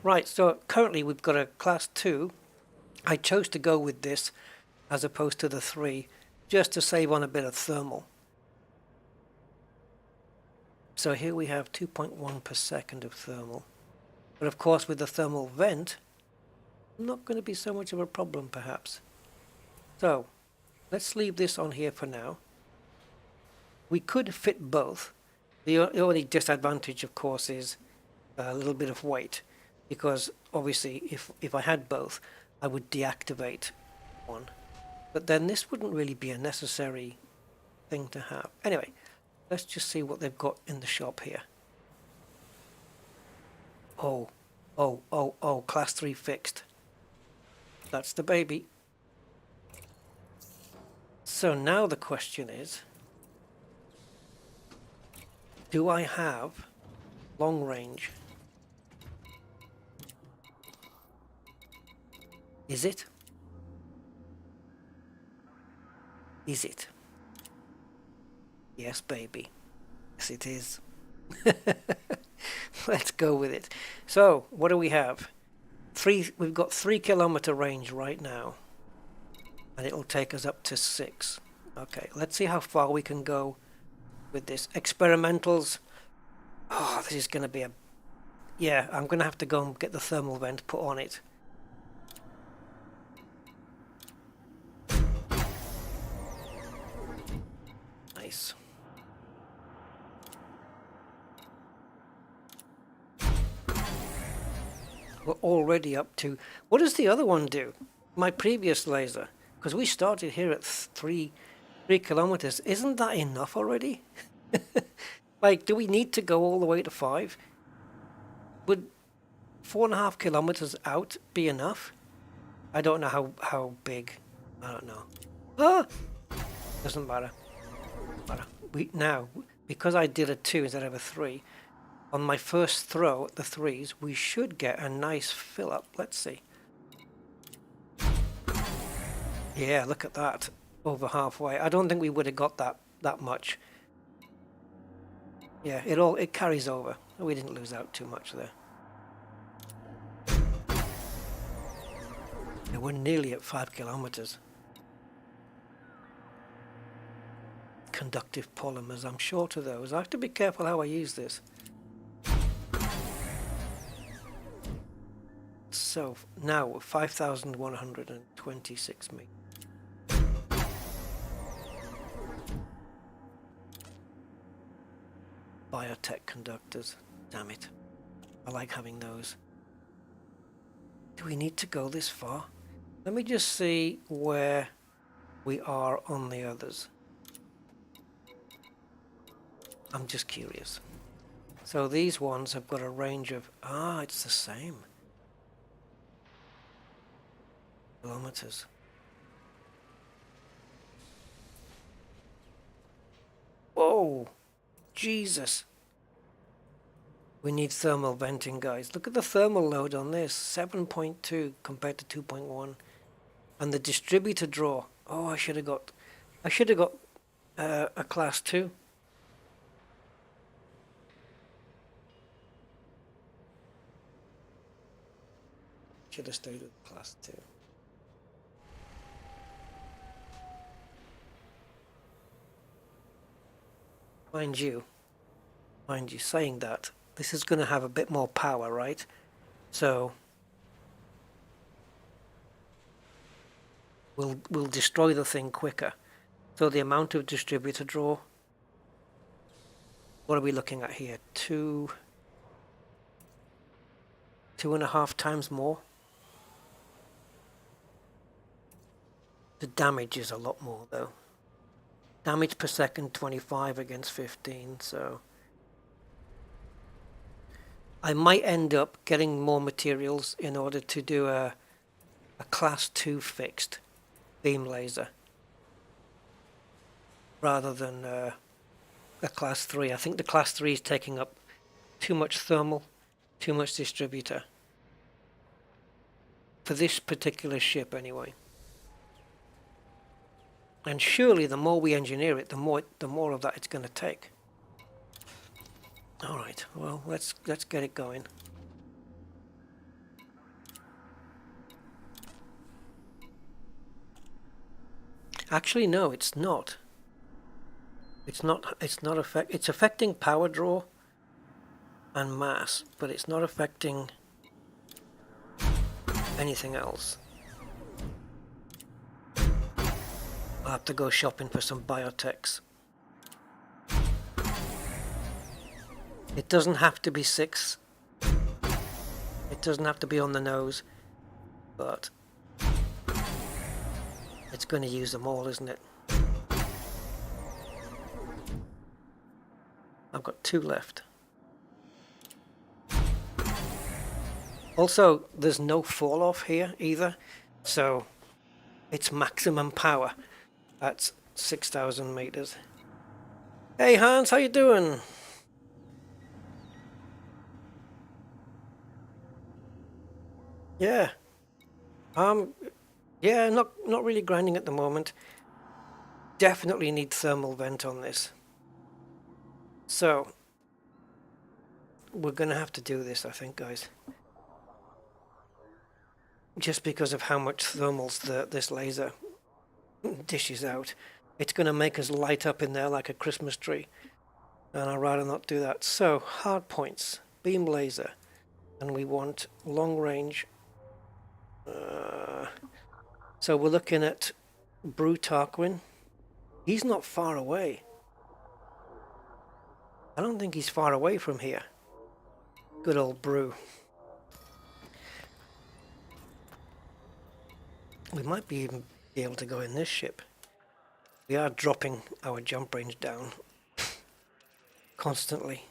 Right, so currently we've got a class 2. I chose to go with this as opposed to the 3, just to save on a bit of thermal. So here we have 2.1 per second of thermal. But of course with the thermal vent, not going to be so much of a problem perhaps. So let's leave this on here for now. We could fit both. The only disadvantage of course is a little bit of weight, because obviously if I had both I would deactivate one, but then this wouldn't really be a necessary thing to have. Anyway, let's just see what they've got in the shop here. Oh, class 3 fixed. That's the baby. So now the question is, do I have long range? Is it? Is it? Yes, baby. Yes, it is. Let's go with it. So, what do we have? We've got 3 kilometer range right now. And it'll take us up to 6. Okay, let's see how far we can go with this. Experimentals. Oh, this is going to be a... Yeah, I'm going to have to go and get the thermal vent put on it. Nice. We're already up to... What does the other one do? My previous laser. Because we started here at 3 kilometers. Isn't that enough already? Like, do we need to go all the way to 5? Would 4.5 kilometers out be enough? I don't know how big. I don't know. Ah! Doesn't matter. Now, because I did a 2 instead of a 3, on my first throw at the 3s, we should get a nice fill up. Let's see. Yeah, look at that. Over halfway. I don't think we would have got that much. Yeah, it carries over. We didn't lose out too much there. Yeah, we're nearly at 5 kilometers. Conductive polymers. I'm short of those. I have to be careful how I use this. So now 5,126 meters. Biotech conductors. Damn it. I like having those. Do we need to go this far? Let me just see where we are on the others. I'm just curious. So these ones have got a range of... Ah, it's the same. Kilometers. Whoa! Jesus! We need thermal venting, guys. Look at the thermal load on this. 7.2 compared to 2.1. And the distributor draw. Oh, I should have got a class 2. Should have stayed with class 2. Mind you, saying that, this is going to have a bit more power, right? So we'll destroy the thing quicker. So the amount of distributor draw, what are we looking at here? 2.5 times more. The damage is a lot more though. Damage per second 25 against 15, so I might end up getting more materials in order to do a class 2 fixed beam laser rather than a class 3. I think the class 3 is taking up too much thermal, too much distributor for this particular ship anyway. And surely the more we engineer it, the more of that it's going to take. All right, well, let's get it going. Actually, no, it's not. It's not it's affecting power draw and mass, but it's not affecting anything else. I'll have to go shopping for some biotechs. It doesn't have to be 6. It doesn't have to be on the nose, but it's going to use them all, isn't it? I've got 2 left. Also, there's no fall off here either, so it's maximum power at 6,000 meters. Hey Hans, how you doing? Yeah. Yeah, not really grinding at the moment. Definitely need thermal vent on this. So we're gonna have to do this, I think, guys. Just because of how much thermals this laser dishes out. It's gonna make us light up in there like a Christmas tree. And I'd rather not do that. So hard points, beam laser, and we want long range. So we're looking at Brew Tarquin. He's not far away. I don't think he's far away from here. Good old Brew. We might be even be able to go in this ship. We are dropping our jump range down constantly.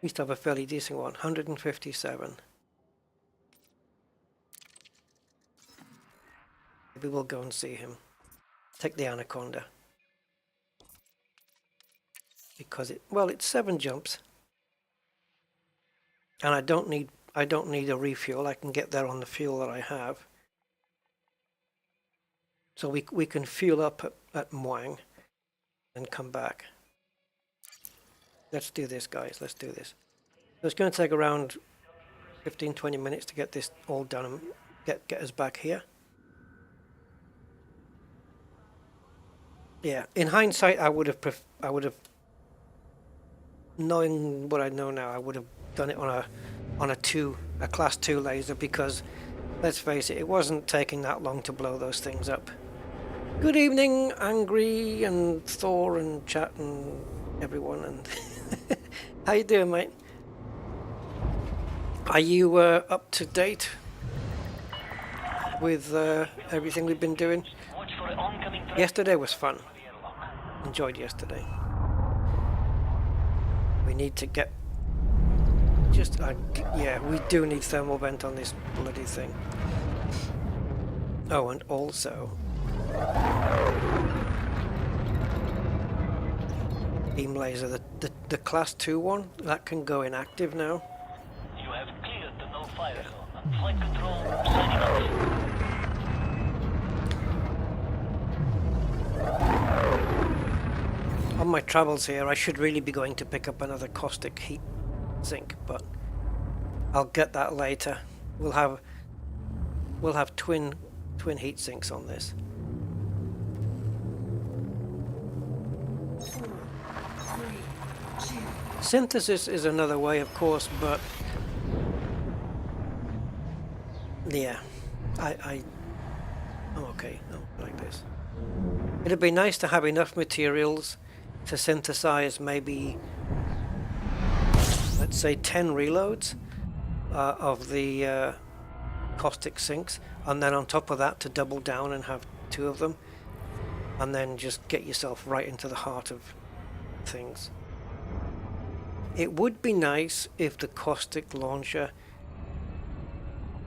We used to have a fairly decent one, 157. Maybe we'll go and see him. Take the Anaconda. Because it's 7 jumps. And I don't need a refuel. I can get there on the fuel that I have. So we can fuel up at Muang and come back. Let's do this, guys. Let's do this. So it's going to take around 15-20 minutes to get this all done and get us back here. Yeah, in hindsight, I would have, knowing what I know now, I would have done it on a class 2 laser, because let's face it, it wasn't taking that long to blow those things up. Good evening, Angry and Thor and chat and everyone, and how you doing, mate? Are you up to date with everything we've been doing? Yesterday was fun. Enjoyed yesterday. We need to get yeah, we do need thermal vent on this bloody thing. Oh, and also beam laser, the class 2 one, that can go inactive now. You have cleared the no-fire zone and flight control signing off. On my travels here, I should really be going to pick up another caustic heat sink, but I'll get that later. We'll have twin heat sinks on this. 4, 3, 2. Synthesis is another way, of course, but yeah, I'm okay. I'm like this. It'd be nice to have enough materials to synthesize maybe, let's say, 10 reloads of the Caustic Sinks, and then on top of that to double down and have 2 of them, and then just get yourself right into the heart of things. It would be nice if the caustic launcher,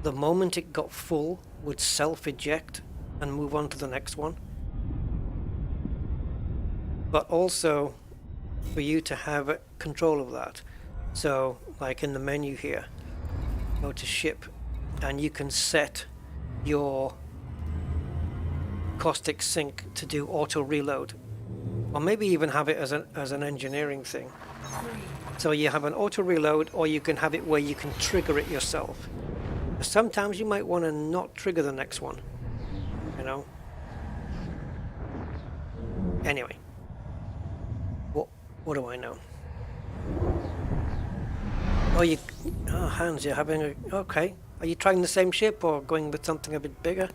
the moment it got full, would self-eject and move on to the next one. But also for you to have control of that. So like in the menu here, go to ship, and you can set your caustic sink to do auto reload, or maybe even have it as an engineering thing. So you have an auto reload, or you can have it where you can trigger it yourself. Sometimes you might want to not trigger the next one, you know. Anyway, What do I know? Oh, Hans, you're having a... Okay. Are you trying the same ship or going with something a bit bigger?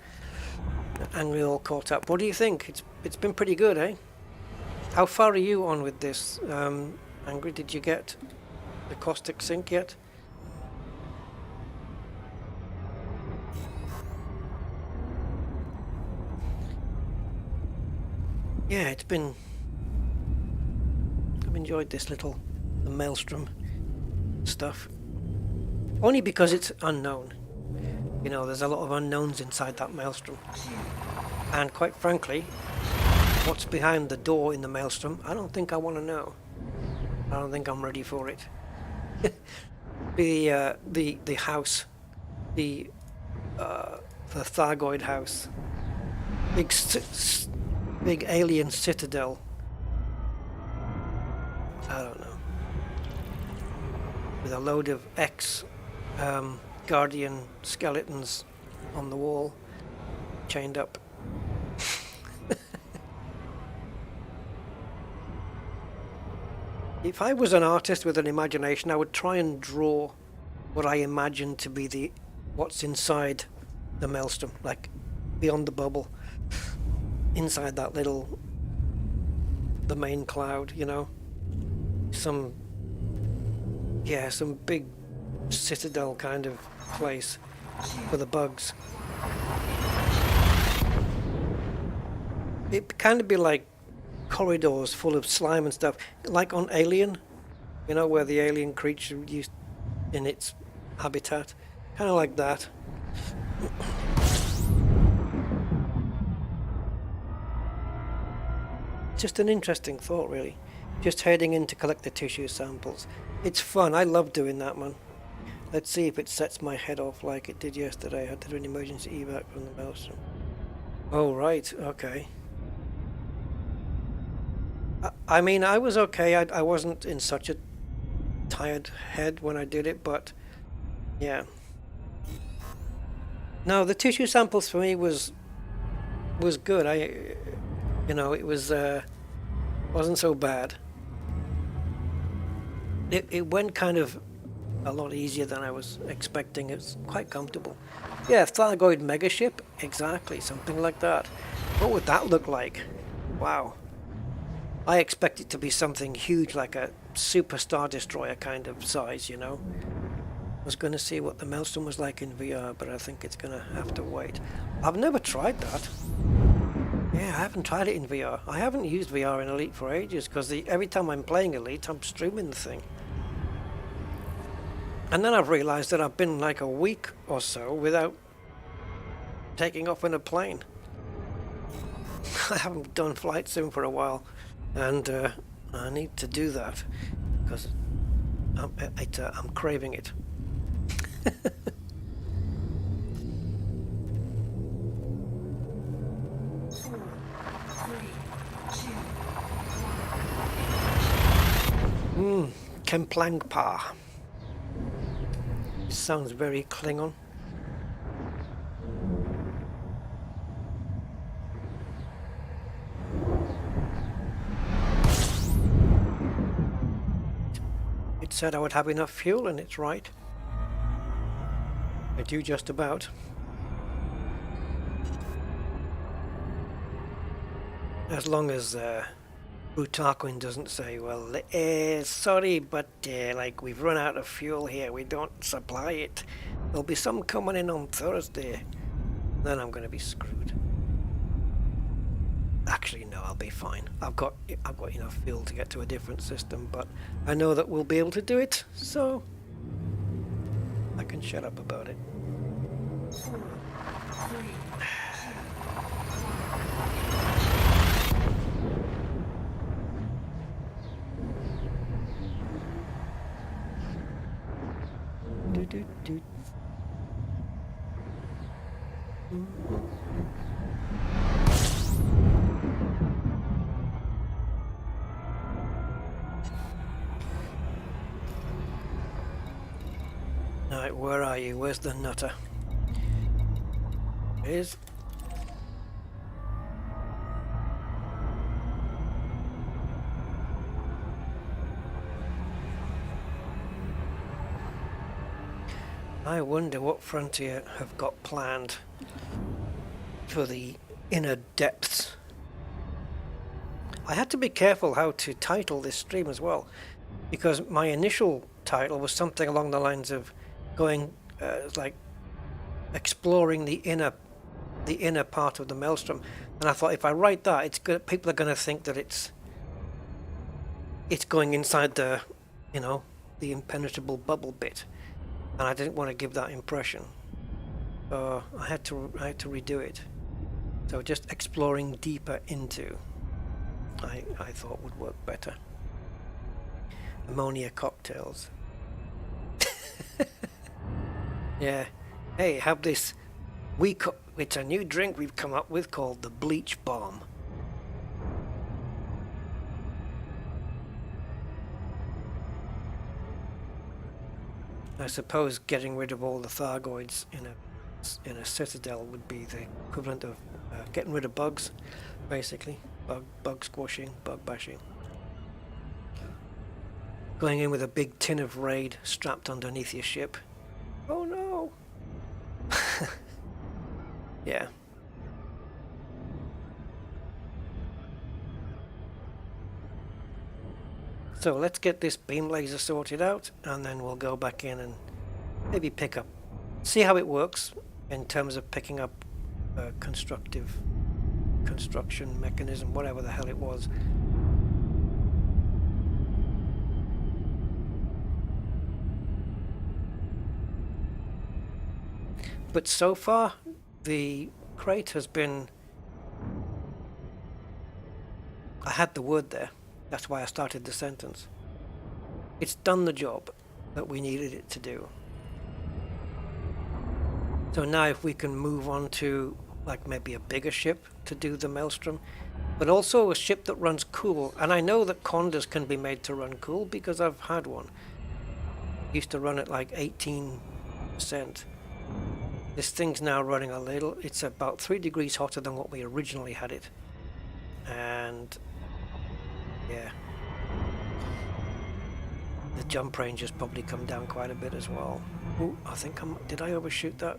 And we all caught up. What do you think? It's been pretty good, eh? How far are you on with this? Angry, did you get the Caustic Sink yet? Yeah, it's been... I've enjoyed this the Maelstrom stuff. Only because it's unknown. You know, there's a lot of unknowns inside that Maelstrom. And quite frankly, what's behind the door in the Maelstrom, I don't think I want to know. I don't think I'm ready for it. The house, the Thargoid house, big alien citadel. I don't know. With a load of Guardian skeletons on the wall, chained up. If I was an artist with an imagination, I would try and draw what I imagine to be what's inside the Maelstrom, like beyond the bubble, inside that the main cloud, you know, some big citadel kind of place for the bugs. It'd kind of be like corridors full of slime and stuff, like on Alien, you know, where the alien creature used in its habitat, kind of like that. Just an interesting thought, really. Just heading in to collect the tissue samples. It's fun. I love doing that, man. Let's see if it sets my head off like it did yesterday. I had to do an emergency evac from the Maelstrom. Oh, right. Okay. I mean, I was okay. I wasn't in such a tired head when I did it, but yeah. No, the tissue samples for me was good. It wasn't so bad. It went kind of a lot easier than I was expecting. It's quite comfortable. Yeah, Thargoid megaship, exactly, something like that. What would that look like? Wow. I expect it to be something huge, like a Super Star Destroyer kind of size, you know. I was going to see what the Maelstrom was like in VR, but I think it's going to have to wait. I've never tried that. Yeah, I haven't tried it in VR. I haven't used VR in Elite for ages, because every time I'm playing Elite, I'm streaming the thing. And then I've realised that I've been like a week or so without taking off in a plane. I haven't done flight sim for a while. And I need to do that because I'm craving it. Kemplangpa. Sounds very Klingon. It said I would have enough fuel, and it's right. I do just about. As long as Butarquin doesn't say, well, sorry, but like we've run out of fuel here, we don't supply it. There'll be some coming in on Thursday. Then I'm going to be screwed. Actually, no, I'll be fine. I've got enough fuel to get to a different system, but I know that we'll be able to do it, so I can shut up about it. 4, 3, 2. Alright, where are you? Where's the nutter? Is I wonder what Frontier have got planned for the inner depths. I had to be careful how to title this stream as well, because my initial title was something along the lines of going like exploring the inner part of the Maelstrom, and I thought if I write that, it's good. People are going to think that it's going inside the, you know, the impenetrable bubble bit, and I didn't want to give that impression. So I had to redo it. So just exploring deeper into, I thought would work better. Ammonia cocktails. Yeah. Hey, have this. It's a new drink we've come up with called the Bleach Bomb. I suppose getting rid of all the Thargoids in a citadel would be the equivalent of getting rid of bugs, basically. Bug squashing, bug bashing. Going in with a big tin of Raid strapped underneath your ship. Oh no! Yeah. So let's get this beam laser sorted out, and then we'll go back in and maybe pick up, see how it works in terms of picking up a construction mechanism, whatever the hell it was. But so far, the Krait has been... I had the word there. That's why I started the sentence. It's done the job that we needed it to do. So now if we can move on to like maybe a bigger ship to do the Maelstrom, but also a ship that runs cool. And I know that Condas can be made to run cool because I've had one. Used to run at like 18%. This thing's now running a little. It's about 3 degrees hotter than what we originally had it. And yeah, the jump range has probably come down quite a bit as well. Ooh, I think did I overshoot that?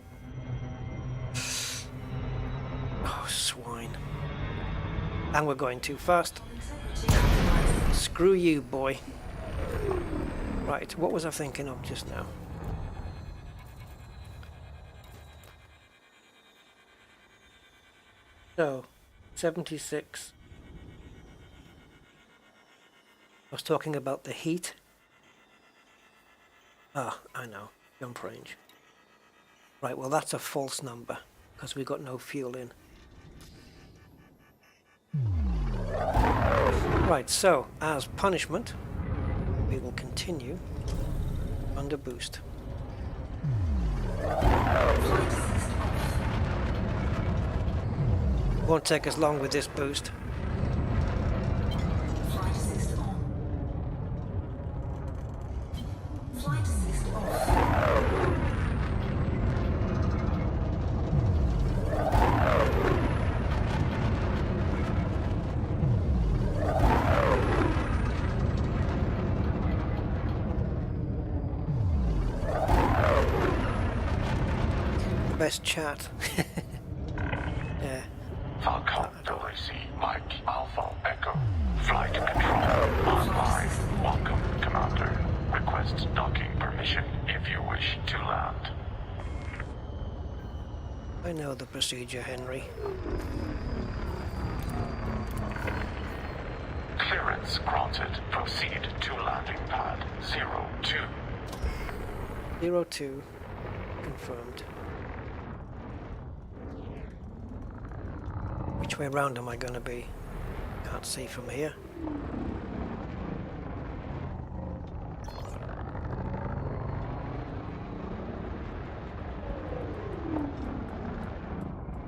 Oh, swine. And we're going too fast. Screw you, boy. Right, what was I thinking of just now? So, 76. I was talking about the heat. Ah, I know. Jump range. Right, well that's a false number because we got no fuel in. Right, so as punishment, we will continue under boost. Won't take us long with this boost. Flight assist on. Flight assist off. Best chat. Yeah. Falcon WC Mike Alpha Echo. Flight control online. Welcome, Commander. Request docking permission if you wish to land. I know the procedure, Henry. Clearance granted. Proceed to landing pad 02. 02. Confirmed. Which way round am I going to be? Can't see from here.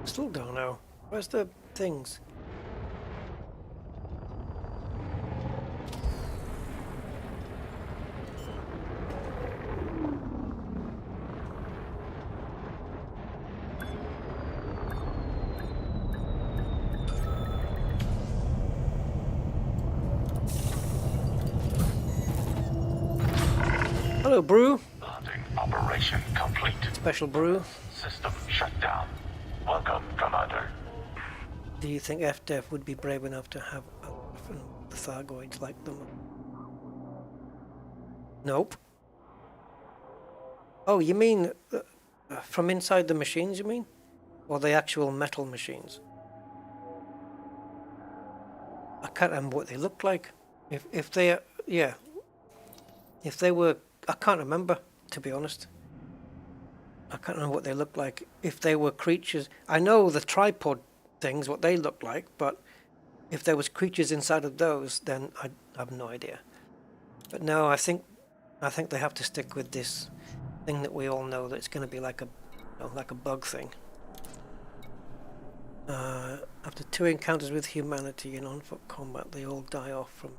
Still don't know. Where's the things? Hello, Brew. Landing Requesting operation complete. Special brew. System shut down. Welcome, Commander. Do you think FDev would be brave enough to have the Thargoids like them? Nope. Oh, you mean from inside the machines, you mean? Or the actual metal machines? I can't remember what they looked like. If they, yeah. If they were, I can't remember, to be honest. I can't remember what they looked like. If they were creatures, I know the tripod things, what they look like, but if there was creatures inside of those, then I have no idea. But no, I think they have to stick with this thing that we all know that it's going to be like a bug thing. After 2 encounters with humanity in on-foot combat, they all die off from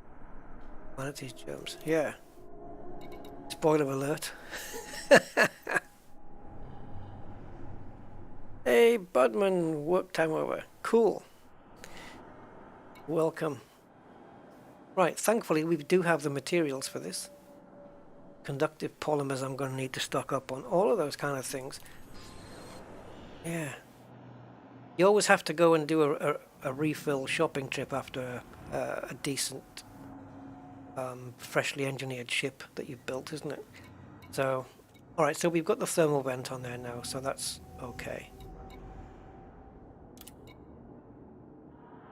humanity's germs. Yeah. Spoiler alert. Hey, Budman, work time over. Cool. Welcome. Right, thankfully we do have the materials for this. Conductive polymers I'm going to need to stock up on. All of those kind of things. Yeah. You always have to go and do a refill shopping trip after a decent, freshly engineered ship that you've built, isn't it? So, alright, so we've got the thermal vent on there now, so that's okay.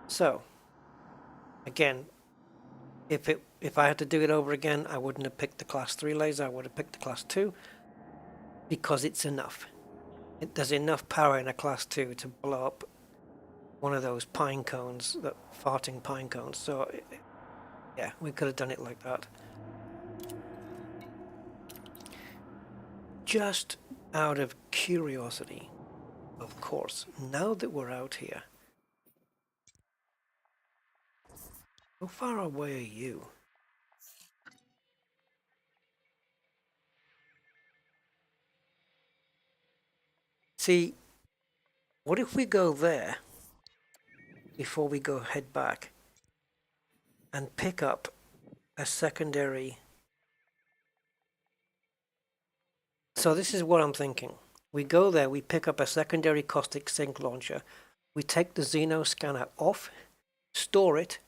So, again, if I had to do it over again, I wouldn't have picked the class 3 laser, I would have picked the class 2, because it's enough. There's enough power in a class 2 to blow up one of those pine cones, that farting pine cones. So, yeah, we could have done it like that. Just out of curiosity, of course, now that we're out here, how far away are you? See, what if we go there before we go head back and pick up a secondary? So this is what I'm thinking. We go there, we pick up a secondary Caustic Sink launcher, we take the Xeno scanner off, store it,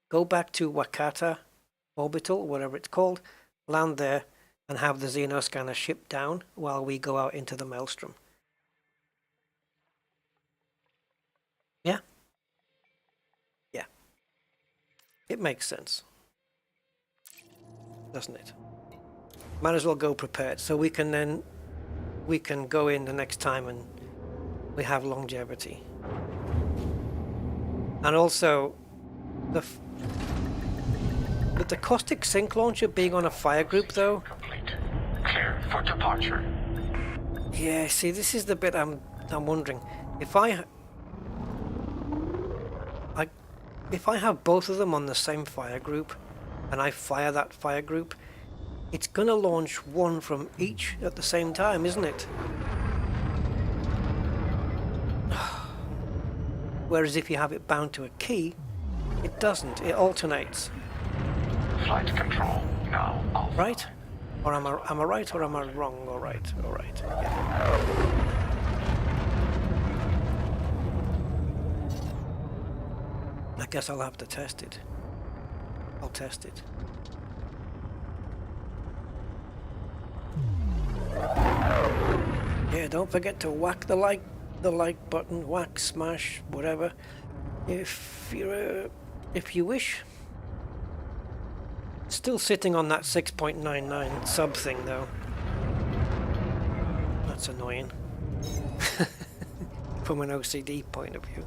go back to Wakata Orbital, whatever it's called, land there, and have the Xeno scanner shipped down while we go out into the Maelstrom. Yeah? Yeah. It makes sense. Doesn't it? Might as well go prepared, so we can go in the next time and we have longevity. And also, with the Caustic Sink launcher being on a fire group, though. Complete. Clear for departure. Yeah, see, this is the bit I'm wondering. If I have both of them on the same fire group, and I fire that fire group, it's gonna launch one from each at the same time, isn't it? Whereas if you have it bound to a key, it doesn't. It alternates. Flight control now Alpha. Right? Or am I right or am I wrong? All right. Yeah. I guess I'll have to test it. I'll test it. Yeah, don't forget to whack the like button, whack, smash, whatever, if you wish. Still sitting on that 6.99 sub thing though. That's annoying. From an OCD point of view.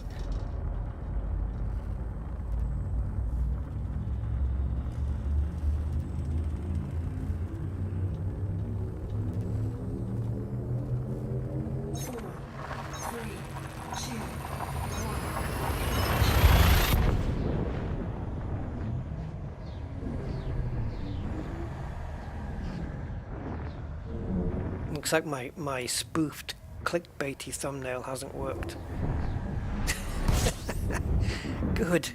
Looks like my spoofed clickbaity thumbnail hasn't worked. Good.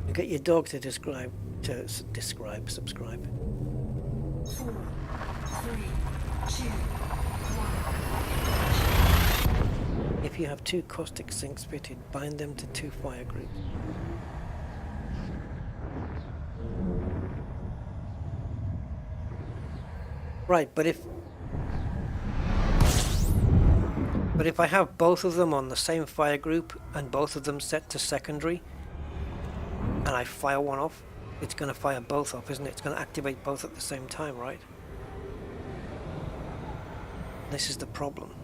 You get your dog to subscribe. 4, 3, 2, If you have 2 caustic sinks fitted, bind them to 2 fire groups. Right, but if I have both of them on the same fire group and both of them set to secondary, and I fire one off, it's going to fire both off, isn't it? It's going to activate both at the same time, right? This is the problem.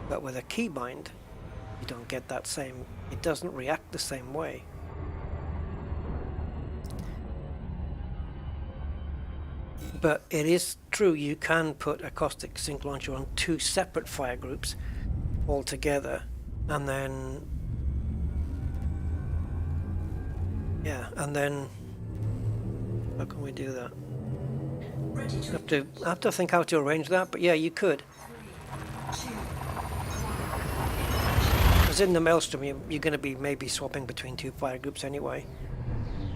But with a keybind, you don't get that same, it doesn't react the same way. But it is true, you can put a caustic sink launcher on 2 separate fire groups all together, and then how can we do that? I have to think how to arrange that, but yeah, you could. Because in the Maelstrom, you're going to be maybe swapping between 2 fire groups anyway.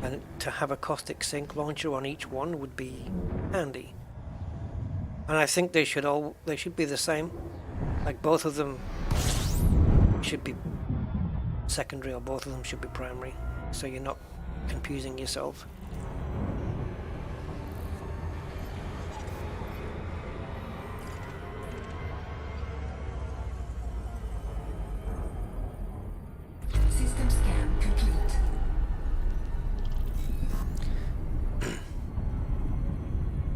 And to have a caustic sink launcher on each one would be handy. And I think they should be the same. Like both of them should be secondary or both of them should be primary. So you're not confusing yourself. System scan complete.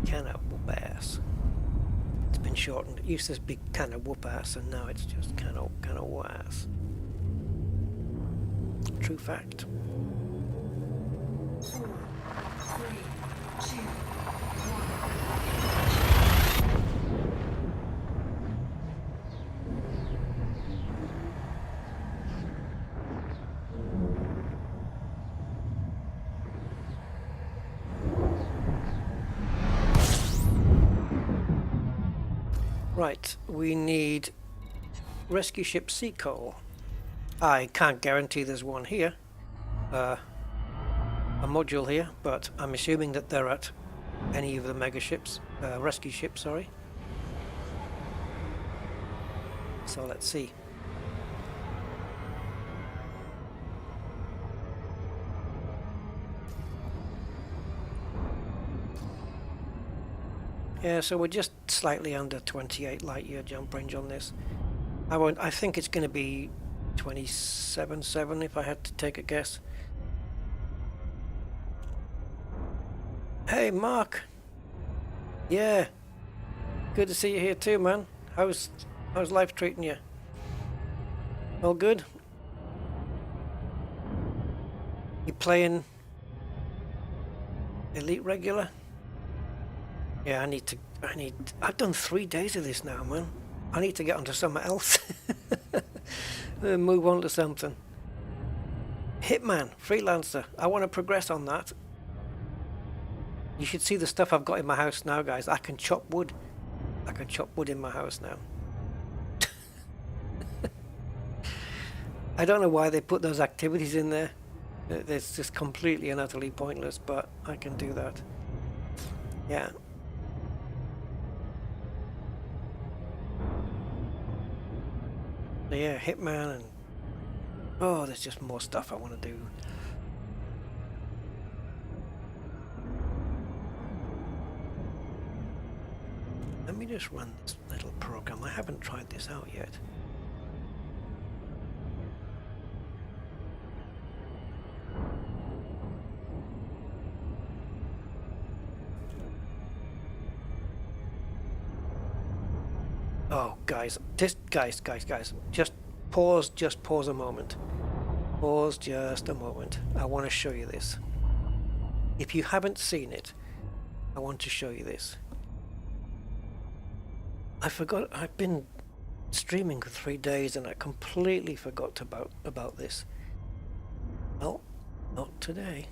Can of whoop ass. It's been shortened. It used to be can of whoop ass, and now it's just can of whoop ass. True fact. 4, 3, 2, Right, we need rescue ship sea coal. I can't guarantee there's one here, a module here, but I'm assuming that they're at any of the mega ships, rescue ships, sorry. So let's see. Yeah, so we're just slightly under 28 light year jump range on this. I think it's going to be 27.7 if I had to take a guess. Hey Mark. Yeah. Good to see you here too, man. How's life treating you? All good? You playing Elite regular? Yeah, I've done 3 days of this now, man. I need to get onto something else. Move on to something. Hitman, freelancer. I want to progress on that. You should see the stuff I've got in my house now, guys. I can chop wood. I can chop wood in my house now. I don't know why they put those activities in there. It's just completely and utterly pointless, but I can do that. Yeah. Yeah, Hitman, and oh, there's just more stuff I want to do. Let me just run this little program. I haven't tried this out yet. Oh, guys, just pause a moment. Pause just a moment. I want to show you this. If you haven't seen it, I want to show you this. I forgot, I've been streaming for 3 days and I completely forgot about this. Well, not today.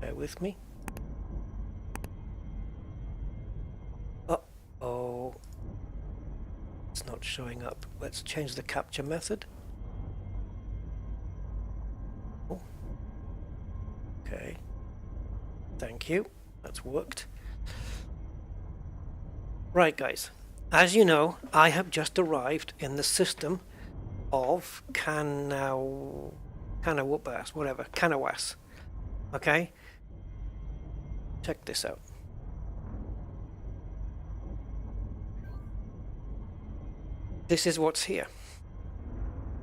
Bear with me. Uh-oh. It's not showing up. Let's change the capture method. Thank you. That's worked. Right, guys. As you know, I have just arrived in the system of Canawas. Okay? Check this out. This is what's here.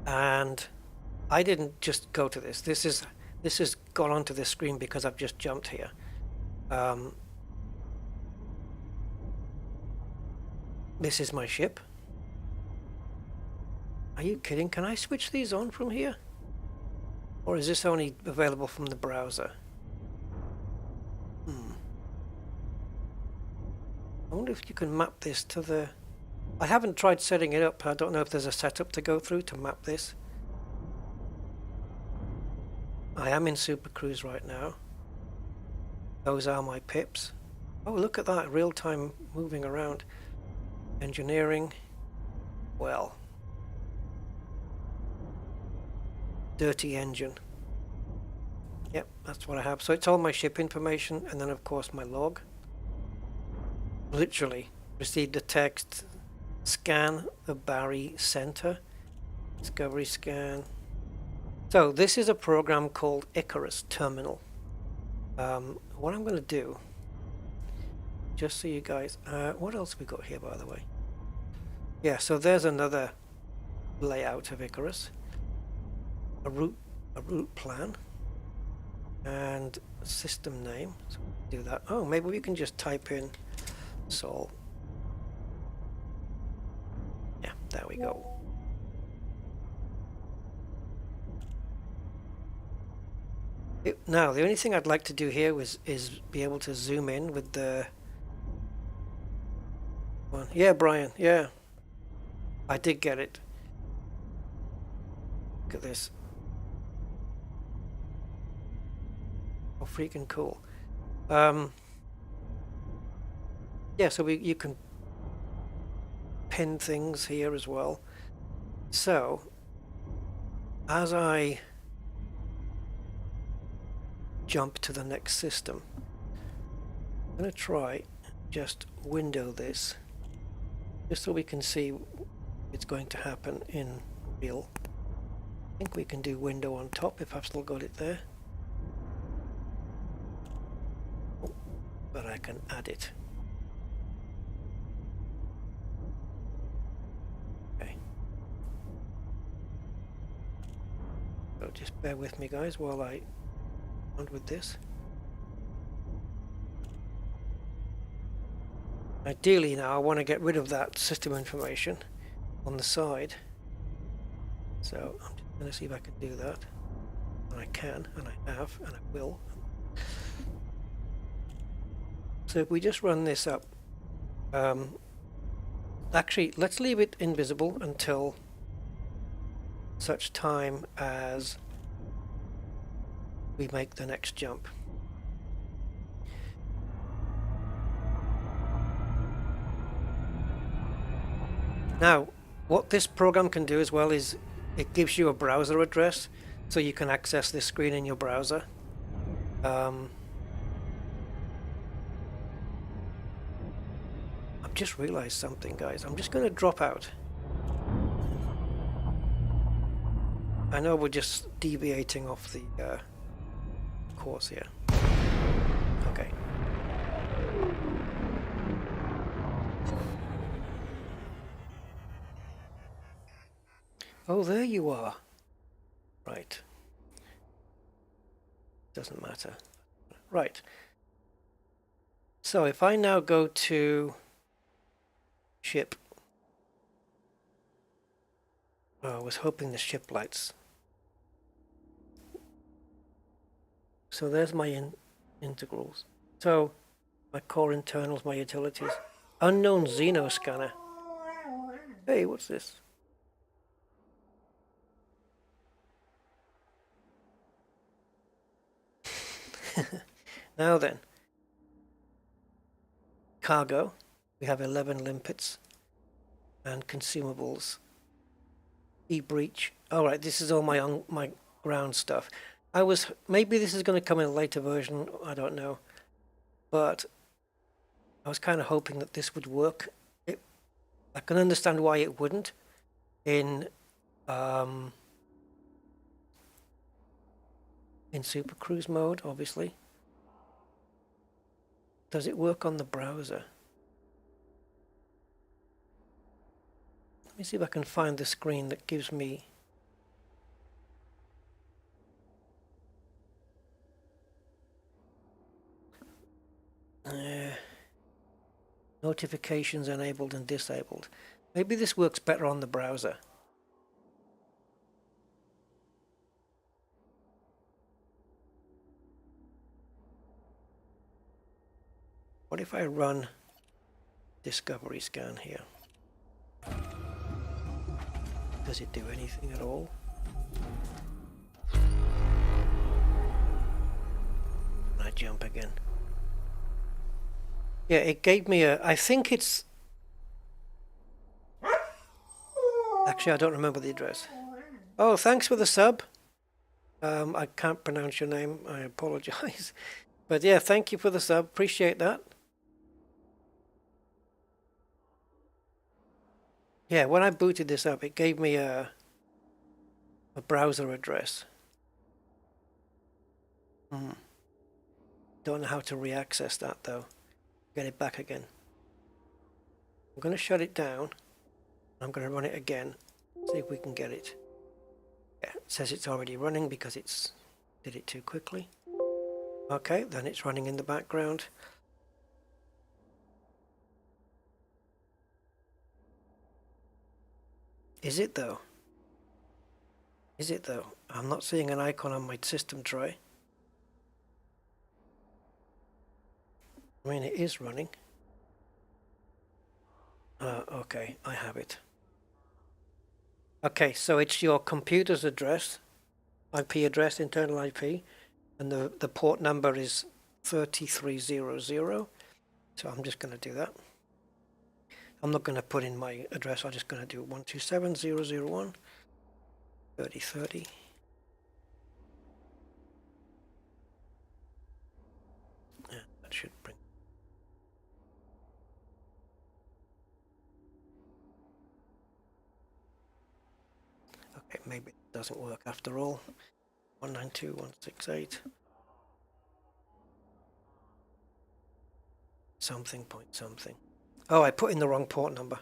And I didn't just go to this. This has gone onto this screen because I've just jumped here. This is my ship. Are you kidding? Can I switch these on from here? Or is this only available from the browser? I wonder if you can map this to the... I haven't tried setting it up. I don't know if there's a setup to go through to map this. I am in Super Cruise right now. Those are my pips. Oh, look at that, real time moving around. Engineering. Well. Dirty engine. Yep, that's what I have. So it's all my ship information, and then of course my log. Literally received a text. Scan the Barry Center. Discovery scan. So this is a program called Icarus Terminal. What I'm going to do, just so you guys, what else we got here, by the way? Yeah, so there's another layout of Icarus. A route plan and a system name. So we'll do that. Oh, maybe we can just type in Sol. Yeah, there we go. Now, the only thing I'd like to do here is be able to zoom in with the one. Yeah, Brian, yeah. I did get it. Look at this. Oh, freaking cool. Yeah, so you can pin things here as well. So, as I jump to the next system, I'm going to try just window this just so we can see it's going to happen in real. I think we can do window on top if I've still got it there. Oh, but I can add it. Okay. So just bear with me, guys, while I on with this. Ideally now I want to get rid of that system information on the side, so I'm just going to see if I can do that, and I can, and I have, and I will. So if we just run this up, actually let's leave it invisible until such time as we make the next jump. Now, what this program can do as well is it gives you a browser address, so you can access this screen in your browser. I've just realized something, guys. I'm just going to drop out. I know we're just deviating off the course here. Okay. Oh, there you are. Right. Doesn't matter. Right. So if I now go to ship. Oh, I was hoping the ship lights. So there's my integrals. So my core internals, my utilities. Unknown Xeno scanner. Hey, what's this? Now then. Cargo. We have 11 limpets. And consumables. E-breach. Alright, this is all my ground stuff. Maybe this is going to come in a later version, I don't know. but I was kind of hoping that this would work. I can understand why it wouldn't in Super Cruise mode, obviously. Does it work on the browser? Let me see if I can find the screen that gives me notifications enabled and disabled. Maybe this works better on the browser. What if I run Discovery Scan here? Does it do anything at all? I jump again. Yeah, it gave me a... I think it's... Actually, I don't remember the address. Oh, thanks for the sub. I can't pronounce your name. I apologize. But yeah, thank you for the sub. Appreciate that. Yeah, when I booted this up, it gave me a browser address. Don't know how to reaccess that though. Get it back again. I'm going to shut it down. I'm going to run it again. See if we can get it. Yeah, it says it's already running because it's did it too quickly. Okay, then it's running in the background. Is it though? Is it though? I'm not seeing an icon on my system tray. I mean, it is running. Okay, I have it. Okay, so it's your computer's address, IP address, internal IP, and the port number is 3300. So I'm just going to do that. I'm not going to put in my address, I'm just going to do 127.0.0.1 3030. Yeah, that should bring. Okay, maybe it doesn't work after all. 192.168. Something point something. Oh, I put in the wrong port number.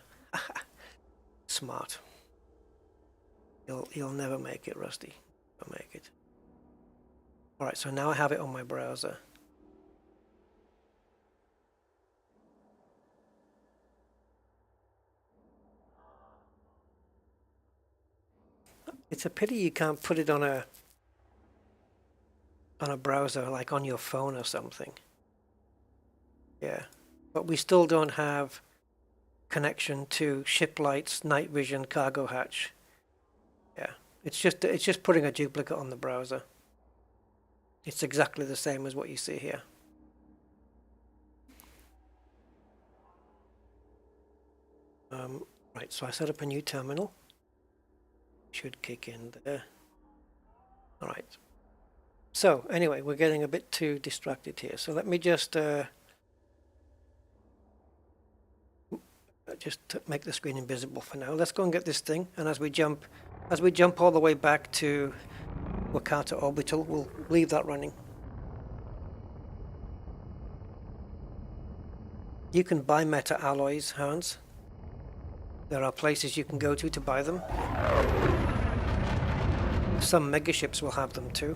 Smart. You'll never make it, Rusty. I'll make it. Alright, so now I have it on my browser. It's a pity you can't put it on a browser, like on your phone or something. Yeah, but we still don't have connection to ship lights, night vision, cargo hatch. Yeah, it's just putting a duplicate on the browser. It's exactly the same as what you see here. Right, so I set up a new terminal. Should kick in there. All right. So anyway, we're getting a bit too distracted here. So let me just make the screen invisible for now. Let's go and get this thing. And as we jump all the way back to Wakata Orbital, we'll leave that running. You can buy meta alloys, Hans. There are places you can go to buy them. Some megaships will have them too.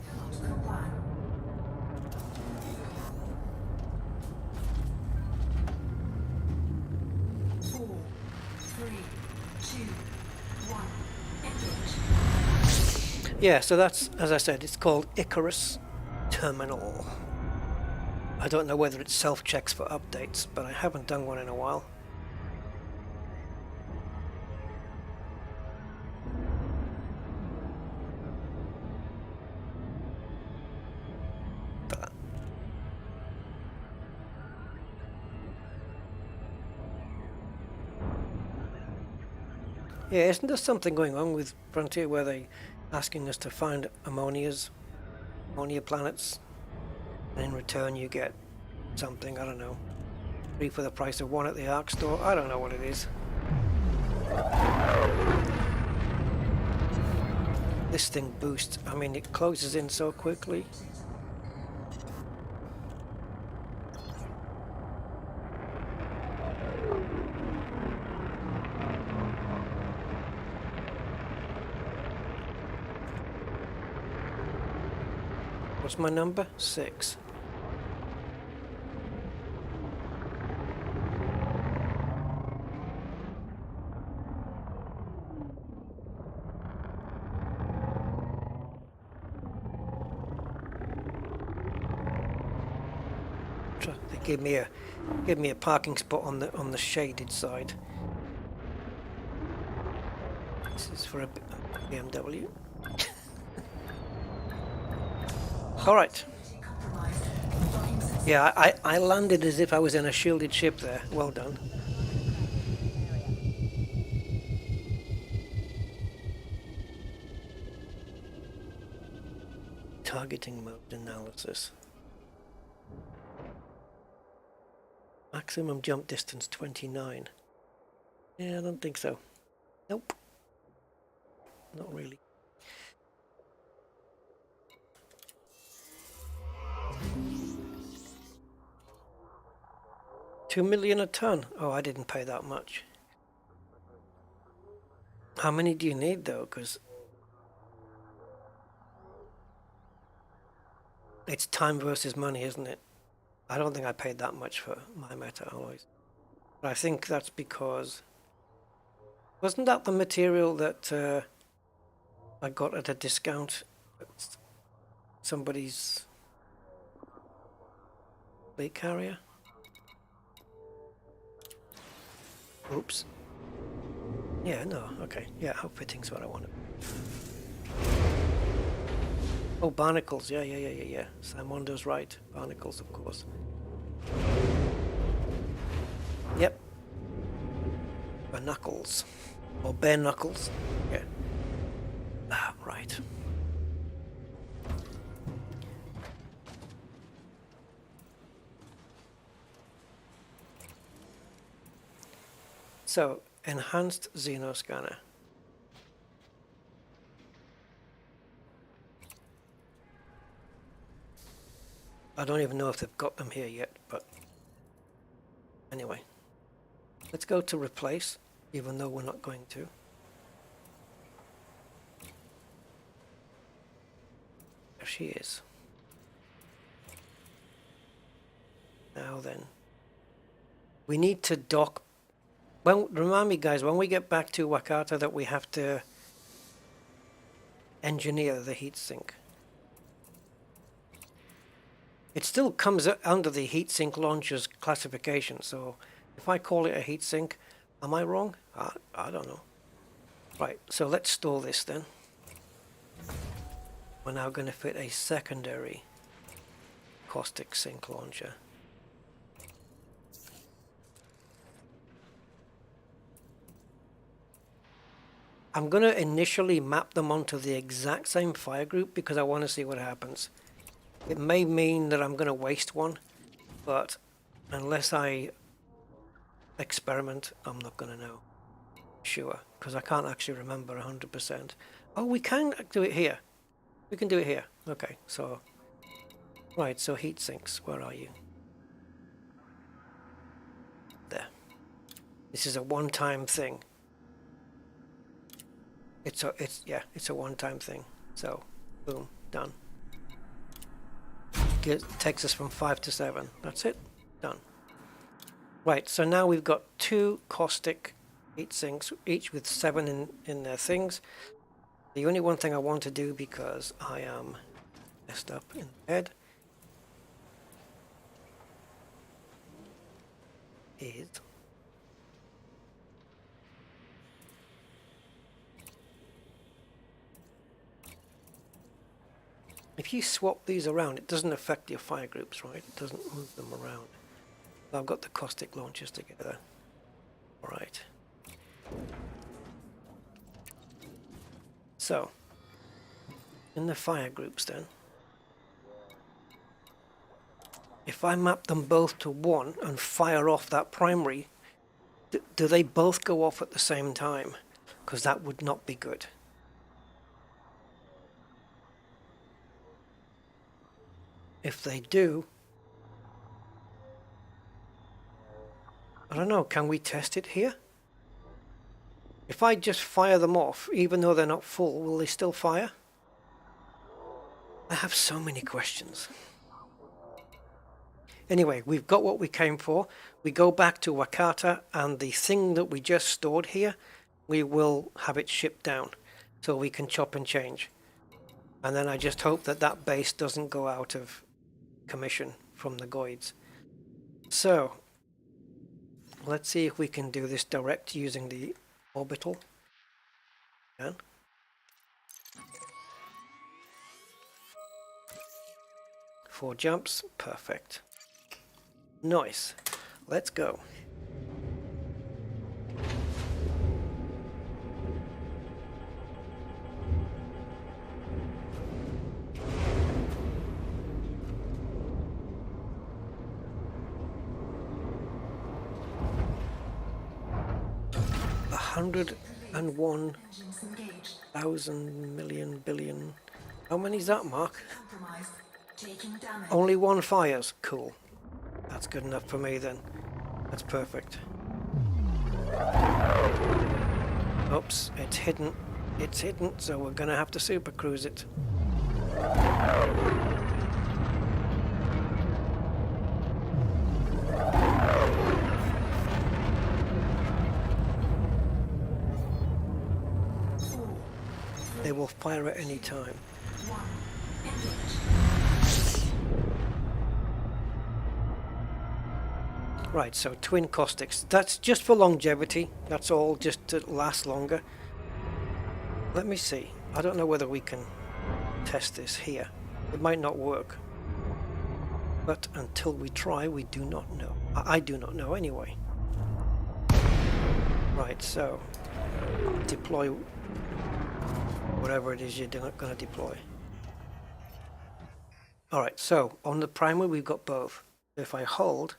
Yeah, so that's, as I said, it's called Icarus Terminal. I don't know whether it self-checks for updates, but I haven't done one in a while. Yeah, isn't there something going on with Frontier where they asking us to find ammonia planets, and in return you get something, I don't know. 3 for the price of 1 at the ARC store, I don't know what it is. This thing boosts, I mean it closes in so quickly. What's my number? 6. They give me a parking spot on the shaded side. This is for a BMW. All right. Yeah, I landed as if I was in a shielded ship there. Well done. Targeting mode analysis. Maximum jump distance 29. Yeah, I don't think so. Nope. Not really. $2 million a ton. Oh, I didn't pay that much. How many do you need though? Because it's time versus money, isn't it? I don't think I paid that much for my metal alloys. But I think that's because... Wasn't that the material that I got at a discount at somebody's fleet carrier? Oops. Yeah, no, okay. Yeah, outfitting's what I wanted. Oh, barnacles. Yeah. Simondo's right. Barnacles, of course. Yep. Knuckles. Or bare knuckles. Yeah. Ah, right. So, enhanced Xeno scanner. I don't even know if they've got them here yet, but anyway. Let's go to replace, even though we're not going to. There she is. Now then. We need to dock. Well, remind me guys, when we get back to Wakata that we have to engineer the heatsink. It still comes under the heatsink launcher's classification, so if I call it a heatsink, am I wrong? I don't know. Right, so let's store this then. We're now going to fit a secondary caustic sink launcher. I'm going to initially map them onto the exact same fire group because I want to see what happens. It may mean that I'm going to waste one, but unless I experiment, I'm not going to know. Sure, because I can't actually remember 100%. Oh, we can do it here. We can do it here. Okay, so... Right, so heat sinks. Where are you? There. This is a one-time thing. It's a one-time thing. So, boom, done. Takes us from 5 to 7. That's it. Done. Right, so now we've got 2 caustic heat sinks, each with 7 in their things. The only one thing I want to do, because I am messed up in the head, is if you swap these around, it doesn't affect your fire groups, right? It doesn't move them around. I've got the caustic launchers together. Alright. So, in the fire groups then, if I map them both to 1 and fire off that primary, do they both go off at the same time? Because that would not be good. If they do, I don't know, can we test it here? If I just fire them off, even though they're not full, will they still fire? I have so many questions. Anyway, we've got what we came for. We go back to Wakata, and the thing that we just stored here, we will have it shipped down so we can chop and change. And then I just hope that that base doesn't go out of commission from the Goids. So let's see if we can do this direct using the orbital. Again. 4 jumps, perfect. Nice. Let's go. Engines engaged. 101,000 million billion. How many is that, Mark? Compromised. Taking damage. Only 1 fires. Cool. That's good enough for me then. That's perfect. Oops, it's hidden. It's hidden, so we're gonna have to super cruise it. They will fire at any time. 1. Engage. Right, so twin caustics. That's just for longevity. That's all, just to last longer. Let me see. I don't know whether we can test this here. It might not work. But until we try, we do not know. I do not know anyway. Right, so deploy whatever it is you're going to deploy. Alright, so on the primary we've got both. If I hold,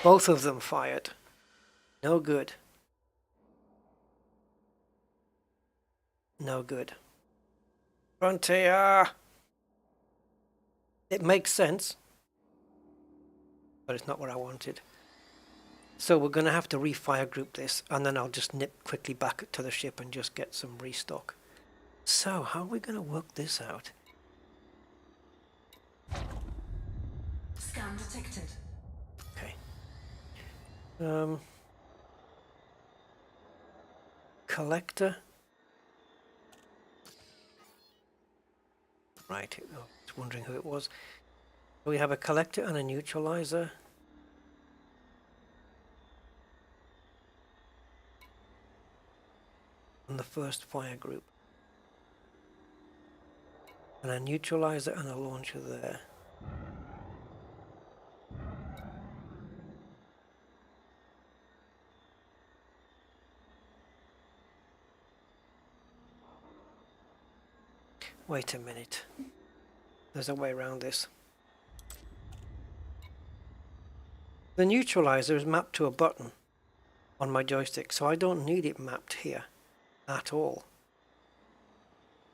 both of them fired. No good. No good. Frontier! It makes sense, but it's not what I wanted. So we're going to have to refire group this, and then I'll just nip quickly back to the ship and just get some restock. So how are we going to work this out? Scan detected. Okay. Collector. Right, I was wondering who it was. We have a collector and a neutralizer. On the first fire group. And a neutralizer and a launcher there. Wait a minute. There's a way around this. The neutralizer is mapped to a button on my joystick, so I don't need it mapped here at all.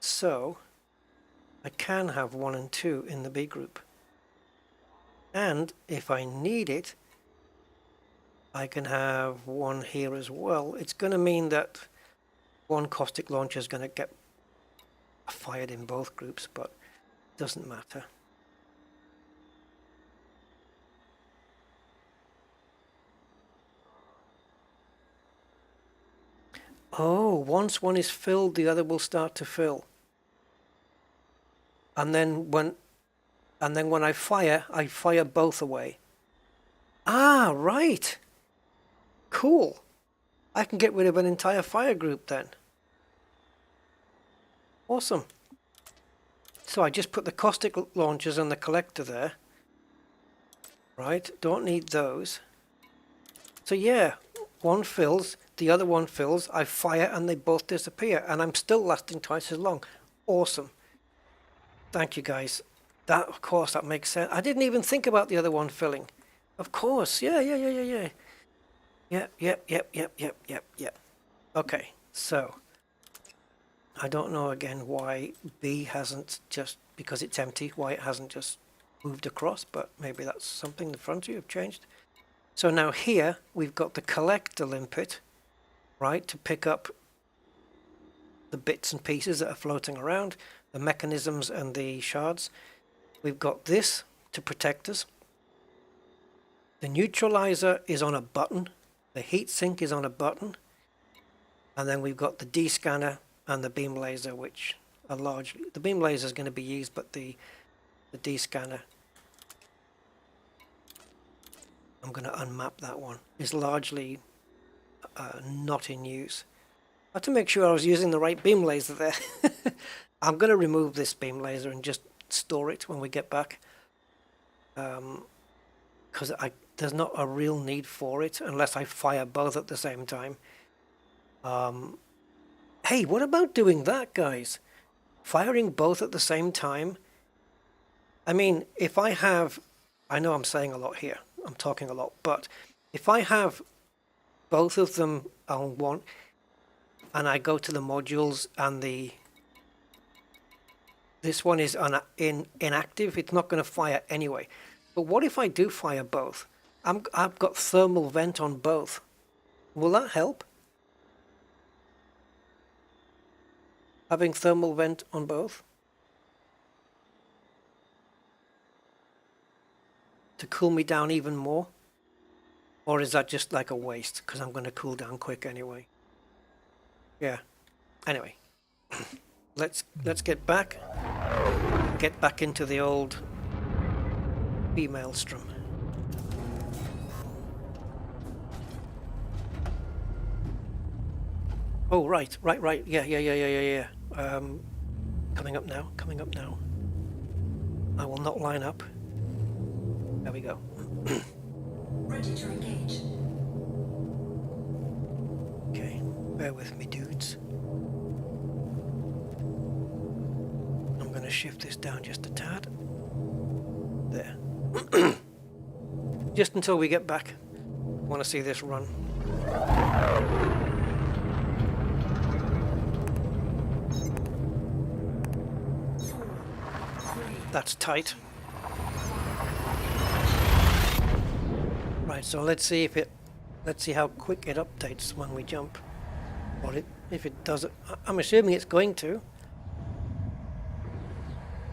So I can have 1 and 2 in the B group. And if I need it, I can have 1 here as well. It's going to mean that 1 caustic launcher is going to get fired in both groups, but it doesn't matter. Oh, once one is filled, the other will start to fill. And then when I fire both away. Ah, right. Cool. I can get rid of an entire fire group then. Awesome. So I just put the caustic launchers and the collector there. Right, don't need those. So yeah, one fills, the other one fills, I fire and they both disappear, and I'm still lasting twice as long. Awesome. Thank you guys. That, of course, that makes sense. I didn't even think about the other one filling. Of course, yeah. Yep. Okay, so I don't know again why B hasn't just, because it's empty, why it hasn't just moved across, but maybe that's something the front of you have changed. So now here we've got the collector limpet, right, to pick up the bits and pieces that are floating around, the mechanisms and the shards. We've got this to protect us. The neutralizer is on a button. The heatsink is on a button. And then we've got the D-scanner and the beam laser, which are largely... The beam laser is going to be used, but the D-scanner, I'm going to unmap that one, is largely not in use. I had to make sure I was using the right beam laser there. I'm going to remove this beam laser and just store it when we get back. Because there's not a real need for it unless I fire both at the same time. Hey, what about doing that, guys? Firing both at the same time? I mean, if I have... I know I'm saying a lot here. I'm talking a lot. But if I have both of them on one, and I go to the modules and this one is inactive, it's not going to fire anyway. But what if I do fire both? I've got thermal vent on both. Will that help? Having thermal vent on both? To cool me down even more? Or is that just like a waste? Because I'm going to cool down quick anyway. Yeah. Anyway. Let's get back. Get back into the old Maelstrom. Oh, right. Yeah. Coming up now. I will not line up. There we go. Ready to engage. Okay, bear with me, dudes. I'm going to shift this down just a tad. There. Just until we get back. I want to see this run. That's tight. Right, so let's see how quick it updates when we jump. Or if it does it. I'm assuming it's going to.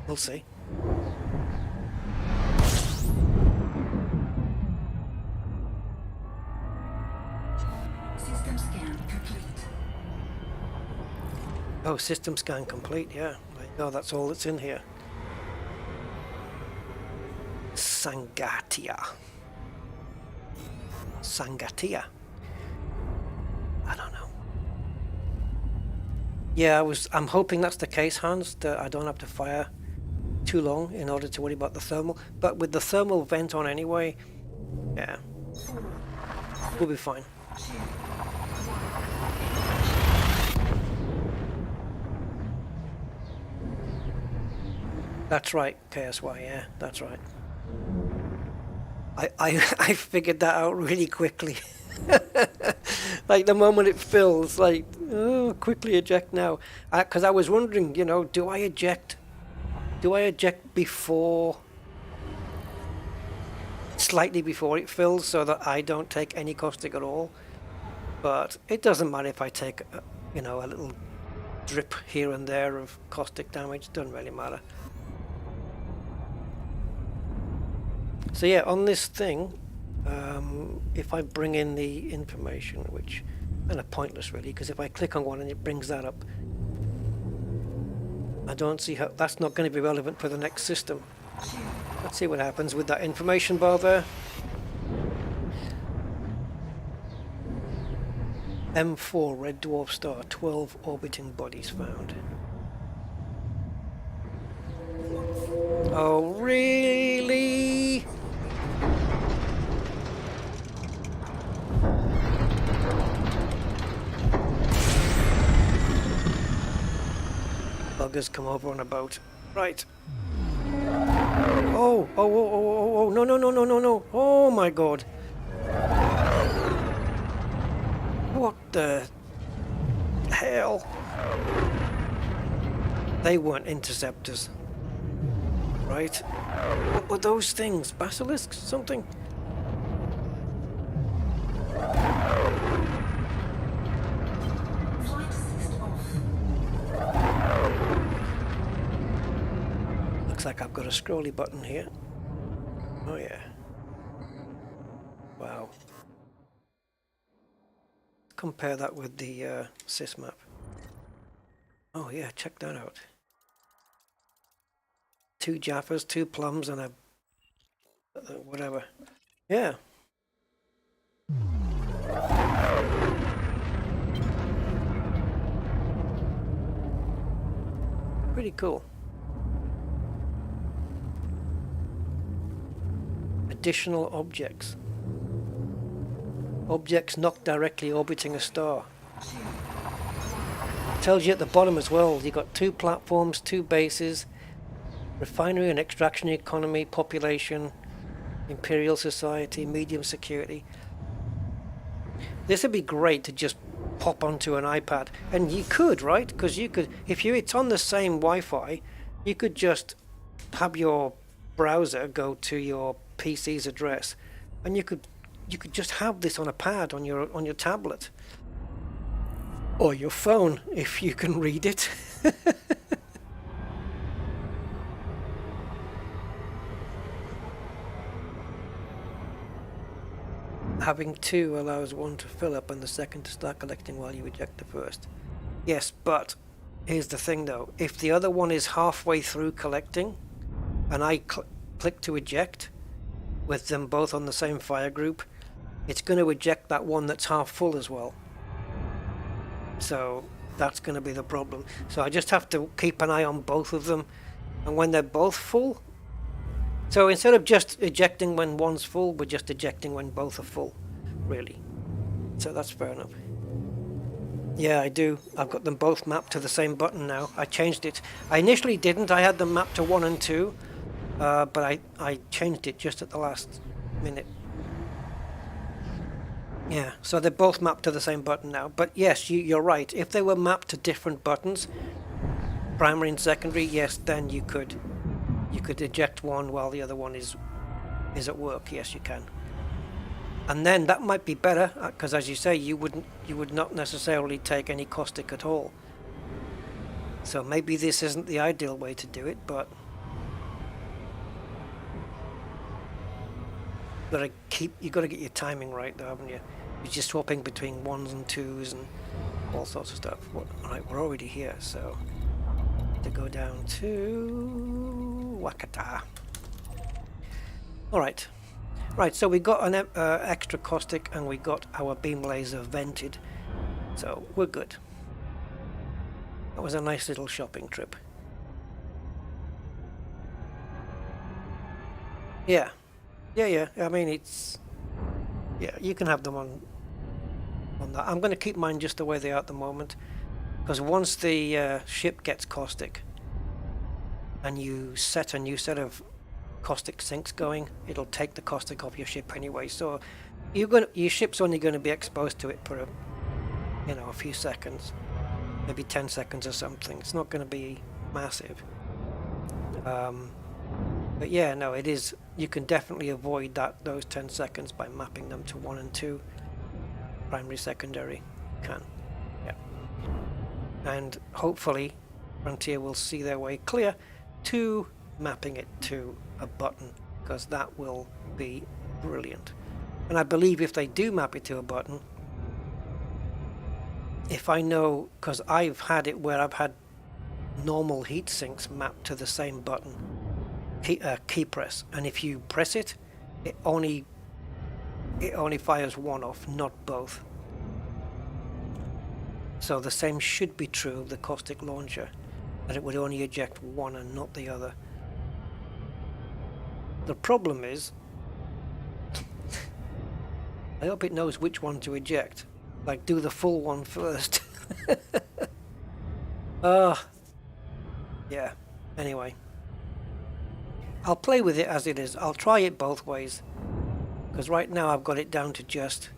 We'll see. System scan complete. Oh, system scan complete, yeah. No, that's all that's in here. Sangatia. I don't know. Yeah, I'm hoping that's the case, Hans, that I don't have to fire too long in order to worry about the thermal. But with the thermal vent on anyway, yeah, we'll be fine. That's right, KSY, yeah, that's right. I figured that out really quickly. Like the moment it fills, like, oh, quickly eject now. Because I was wondering, you know, do I eject before, slightly before it fills, so that I don't take any caustic at all? But it doesn't matter if I take, you know, a little drip here and there of caustic damage. Doesn't really matter. So yeah, on this thing, if I bring in the information, which kind of pointless really, because if I click on one and it brings that up, I don't see how that's not going to be relevant for the next system. Let's see what happens with that information bar there. M4 red dwarf star, 12 orbiting bodies found. Oh really? Buggers come over on a boat. Right. Oh, oh, oh, oh, oh, oh, no, no, no, no, no, no. Oh my god. What the hell? They weren't interceptors. Right? What were those things? Basilisks? Something? Flight assist off. Looks like I've got a scrolly button here. Oh yeah. Wow. Compare that with the sys map. Oh yeah, check that out. 2 Jaffas, 2 plums, and a whatever. Yeah. Pretty cool. Additional objects. Objects not directly orbiting a star. Tells you at the bottom as well, you've got 2 platforms, 2 bases, refinery and extraction economy, population, imperial society, medium security. This would be great to just pop onto an iPad, and you could, right? Because you could, if it's on the same Wi-Fi, you could just have your browser go to your PC's address, and you could just have this on a pad on your tablet or your phone if you can read it. Having 2 allows one to fill up and the second to start collecting while you eject the first. Yes, but here's the thing though. If the other one is halfway through collecting and I click to eject with them both on the same fire group, it's going to eject that one that's half full as well. So that's going to be the problem. So I just have to keep an eye on both of them, and when they're both full, so instead of just ejecting when one's full, we're just ejecting when both are full, really. So that's fair enough. Yeah, I do. I've got them both mapped to the same button now. I changed it. I initially didn't. I had them mapped to 1 and 2, but I changed it just at the last minute. Yeah, so they're both mapped to the same button now. But yes, you're right. If they were mapped to different buttons, primary and secondary, yes, then you could eject one while the other one is at work. Yes, you can. And then that might be better, because as you say, you would not necessarily take any caustic at all. So maybe this isn't the ideal way to do it, but you got to get your timing right, though, haven't you? You're just swapping between 1s and 2s and all sorts of stuff. Right, we're already here, so to go down to Wakata. All right. Right, so we got an extra caustic and we got our beam laser vented, so we're good. That was a nice little shopping trip. Yeah, I mean, you can have them on that. I'm going to keep mine just the way they are at the moment, because once the ship gets caustic and you set a new set of caustic sinks going, it'll take the caustic off your ship anyway, so your ship's only going to be exposed to it for a few seconds, maybe 10 seconds or something. It's not going to be massive, but yeah, no, it is. You can definitely avoid those 10 seconds by mapping them to 1 and 2, primary, secondary. Can, yeah, and hopefully Frontier will see their way clear to mapping it to a button, because that will be brilliant. And I believe if they do map it to a button, if I know, because I've had it where I've had normal heat sinks mapped to the same button, key press, and if you press it, it only fires one off, not both. So the same should be true of the caustic launcher, that it would only eject one and not the other. The problem is, I hope it knows which one to eject. Like, do the full one first. Yeah, anyway. I'll play with it as it is. I'll try it both ways, because right now I've got it down to just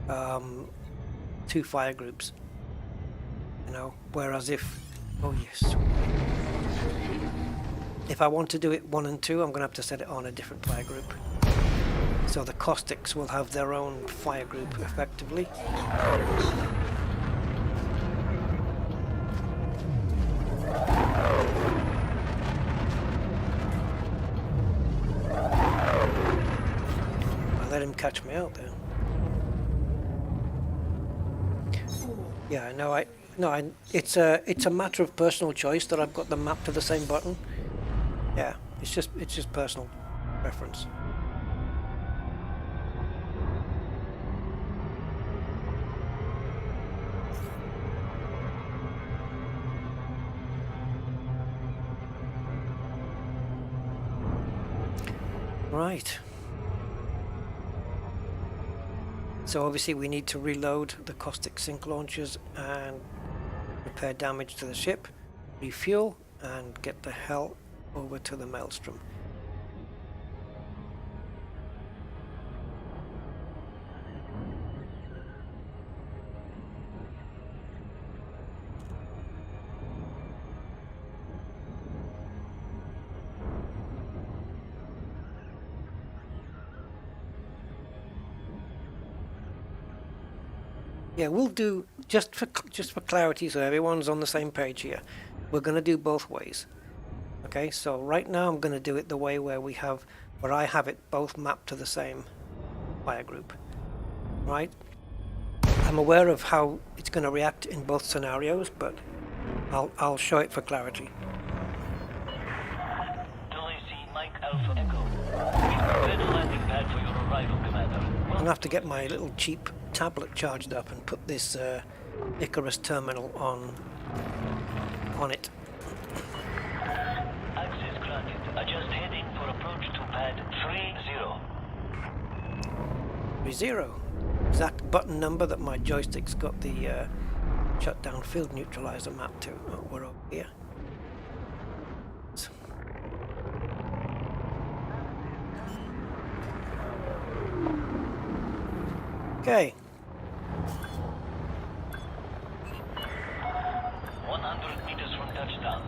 2 fire groups, you know, whereas if if I want to do it 1 and 2, I'm gonna have to set it on a different fire group, so the caustics will have their own fire group effectively. I let him catch me out there. Yeah, it's a matter of personal choice that I've got them mapped to the same button. Yeah, it's just personal preference. Right. So obviously we need to reload the Caustic Sink launchers and repair damage to the ship, refuel, and get the hell over to the Maelstrom. Yeah, we'll do, just for clarity, so everyone's on the same page here, we're going to do both ways. Okay, so right now I'm going to do it the way where I have it both mapped to the same fire group. Right? I'm aware of how it's going to react in both scenarios, but I'll show it for clarity. Mike Alpha Echo. Prepare the landing pad for your arrival, Commander. I'm going to have to get my little cheap tablet charged up and put this Icarus terminal on it. Access granted. Adjust heading for approach to pad 30. 30. Exact button number that my joystick's got the shutdown field neutralizer mapped to. Oh, we're over here. Okay. 100 meters from touchdown.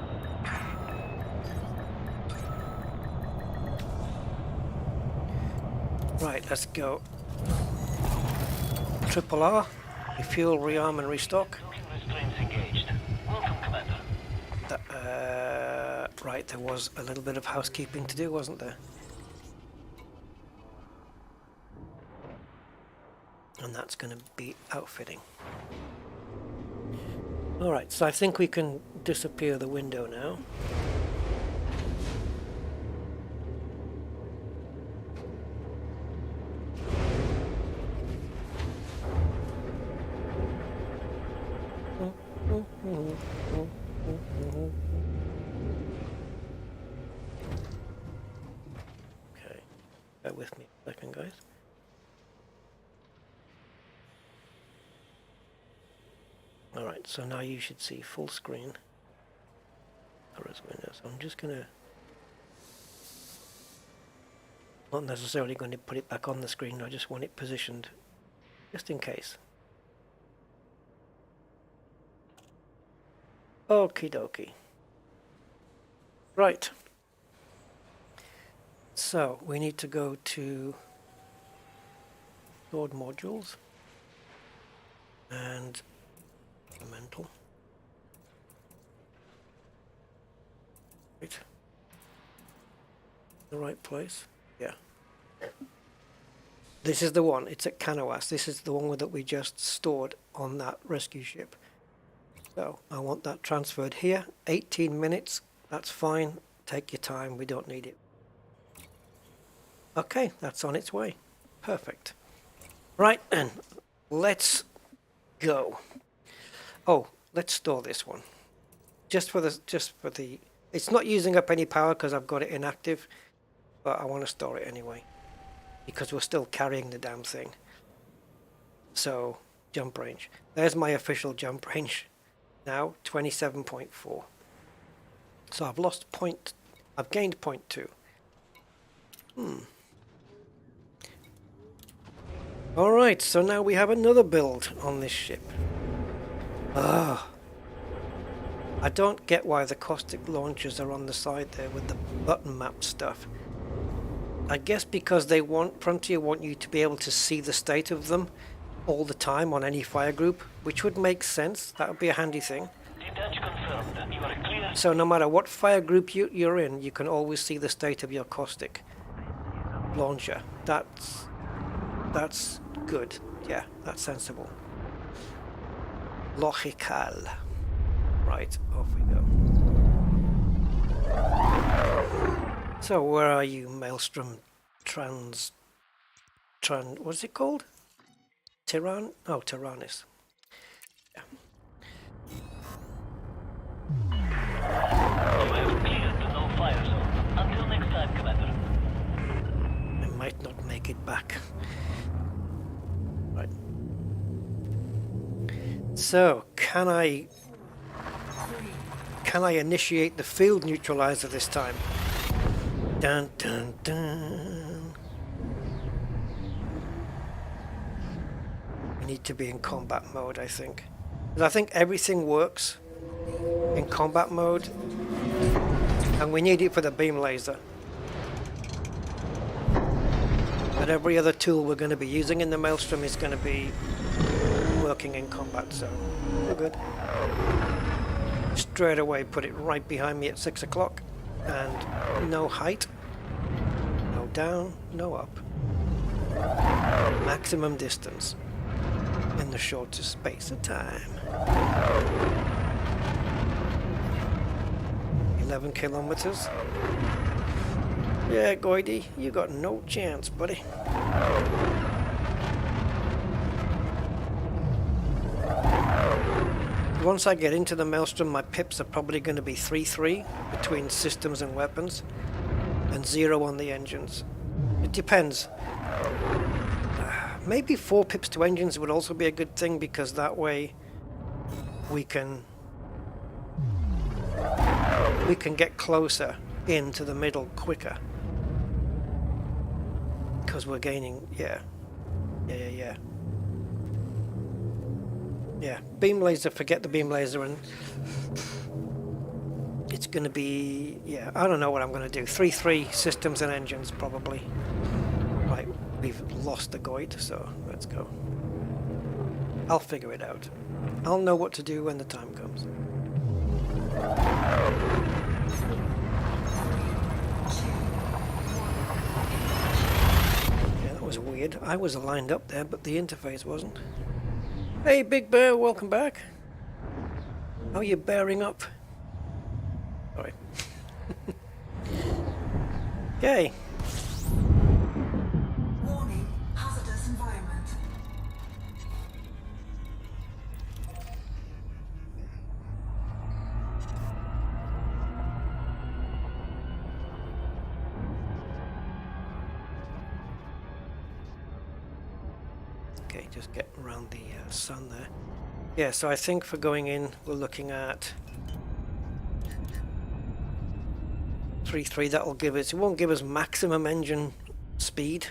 Right, let's go. Triple R, refuel, rearm, and restock. Looking restraints engaged. Welcome, Commander. Right, there was a little bit of housekeeping to do, wasn't there? And that's going to be outfitting. Alright, so I think we can disappear the window now. Okay, bear with me a second, guys. Alright, so now you should see full screen. Windows. I'm just gonna, not necessarily going to put it back on the screen, I just want it positioned just in case. Okie dokie. Right. So we need to go to stored modules and mental. Right. The right place? Yeah. This is the one. It's at Canoas. This is the one that we just stored on that rescue ship. So I want that transferred here. 18 minutes. That's fine. Take your time. We don't need it. Okay, that's on its way. Perfect. Right, and let's go. Oh, let's store this one. Just for the. It's not using up any power because I've got it inactive, but I want to store it anyway because we're still carrying the damn thing. So jump range. There's my official jump range. Now 27.4. So I've gained 0.2. Alright, so now we have another build on this ship. Ah. I don't get why the caustic launchers are on the side there with the button map stuff. I guess because they want, Frontier want you to be able to see the state of them all the time on any fire group, which would make sense. That would be a handy thing. Detach confirmed. You are clear. So no matter what fire group you're in, you can always see the state of your caustic launcher. That's good. Yeah, that's sensible. Logical. Right, off we go. So where are you, Maelstrom? What's it called? Tyran? Oh, Tyrannus. Yeah. You have cleared the no-fire zone. Until next time, Commander. I might not make it back. Right. So, can I initiate the field neutralizer this time? Dun dun dun. We need to be in combat mode, I think. 'Cause I think everything works in combat mode, and we need it for the beam laser. But every other tool we're going to be using in the Maelstrom is going to be working in combat, so we're good. Straight away put it right behind me at 6 o'clock, and no height, no down, no up. Maximum distance in the shortest space of time. 11 kilometers. Yeah, Goidy, you got no chance, buddy. Once I get into the Maelstrom, my pips are probably going to be 3-3 between systems and weapons, and 0 on the engines. It depends. Maybe 4 pips to engines would also be a good thing, because that way we can get closer into the middle quicker. Because we're gaining, yeah, beam laser, forget the beam laser, and it's going to be, yeah, I don't know what I'm going to do. 3-3 systems and engines, probably. Right, we've lost the Goid, so let's go. I'll figure it out. I'll know what to do when the time comes. Yeah, that was weird. I was lined up there, but the interface wasn't. Hey, Big Bear, welcome back. How are you bearing up? Sorry. Okay. Warning, hazardous environment. Okay, just getting around the sun there. Yeah, so I think for going in, we're looking at 3-3. That'll give us, it won't give us maximum engine speed,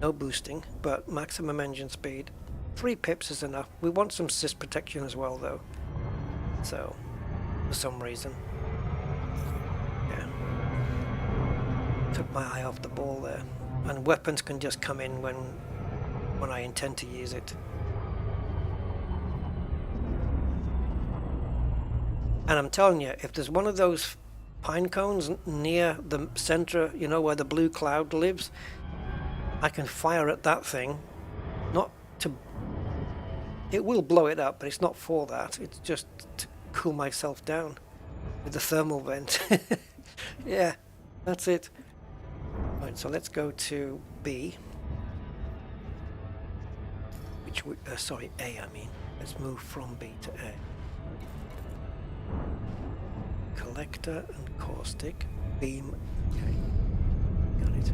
no boosting, but maximum engine speed. 3 pips is enough. We want some sys protection as well, though. So, for some reason. Yeah. Took my eye off the ball there. And weapons can just come in when I intend to use it. And I'm telling you, if there's one of those pine cones near the center, you know, where the blue cloud lives, I can fire at that thing. Not to... It will blow it up, but it's not for that. It's just to cool myself down with the thermal vent. Yeah, that's it. Right, so let's go to B. Which we, sorry, A, I mean. Let's move from B to A. Collector and caustic. Beam. Okay. Got it.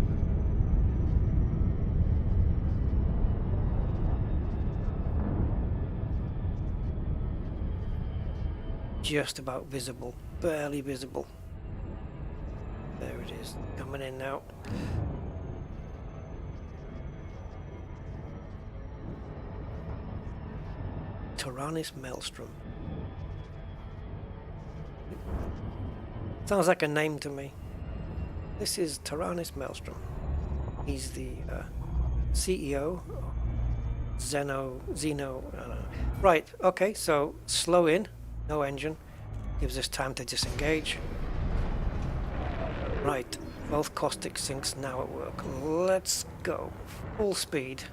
Just about visible. Barely visible. There it is. Coming in now. Taranis Maelstrom. Sounds like a name to me. This is Taranis Maelstrom. He's the CEO of Zeno, I don't know. Right, okay, so slow in, no engine. Gives us time to disengage. Right, both caustic sinks now at work. Let's go. Full speed.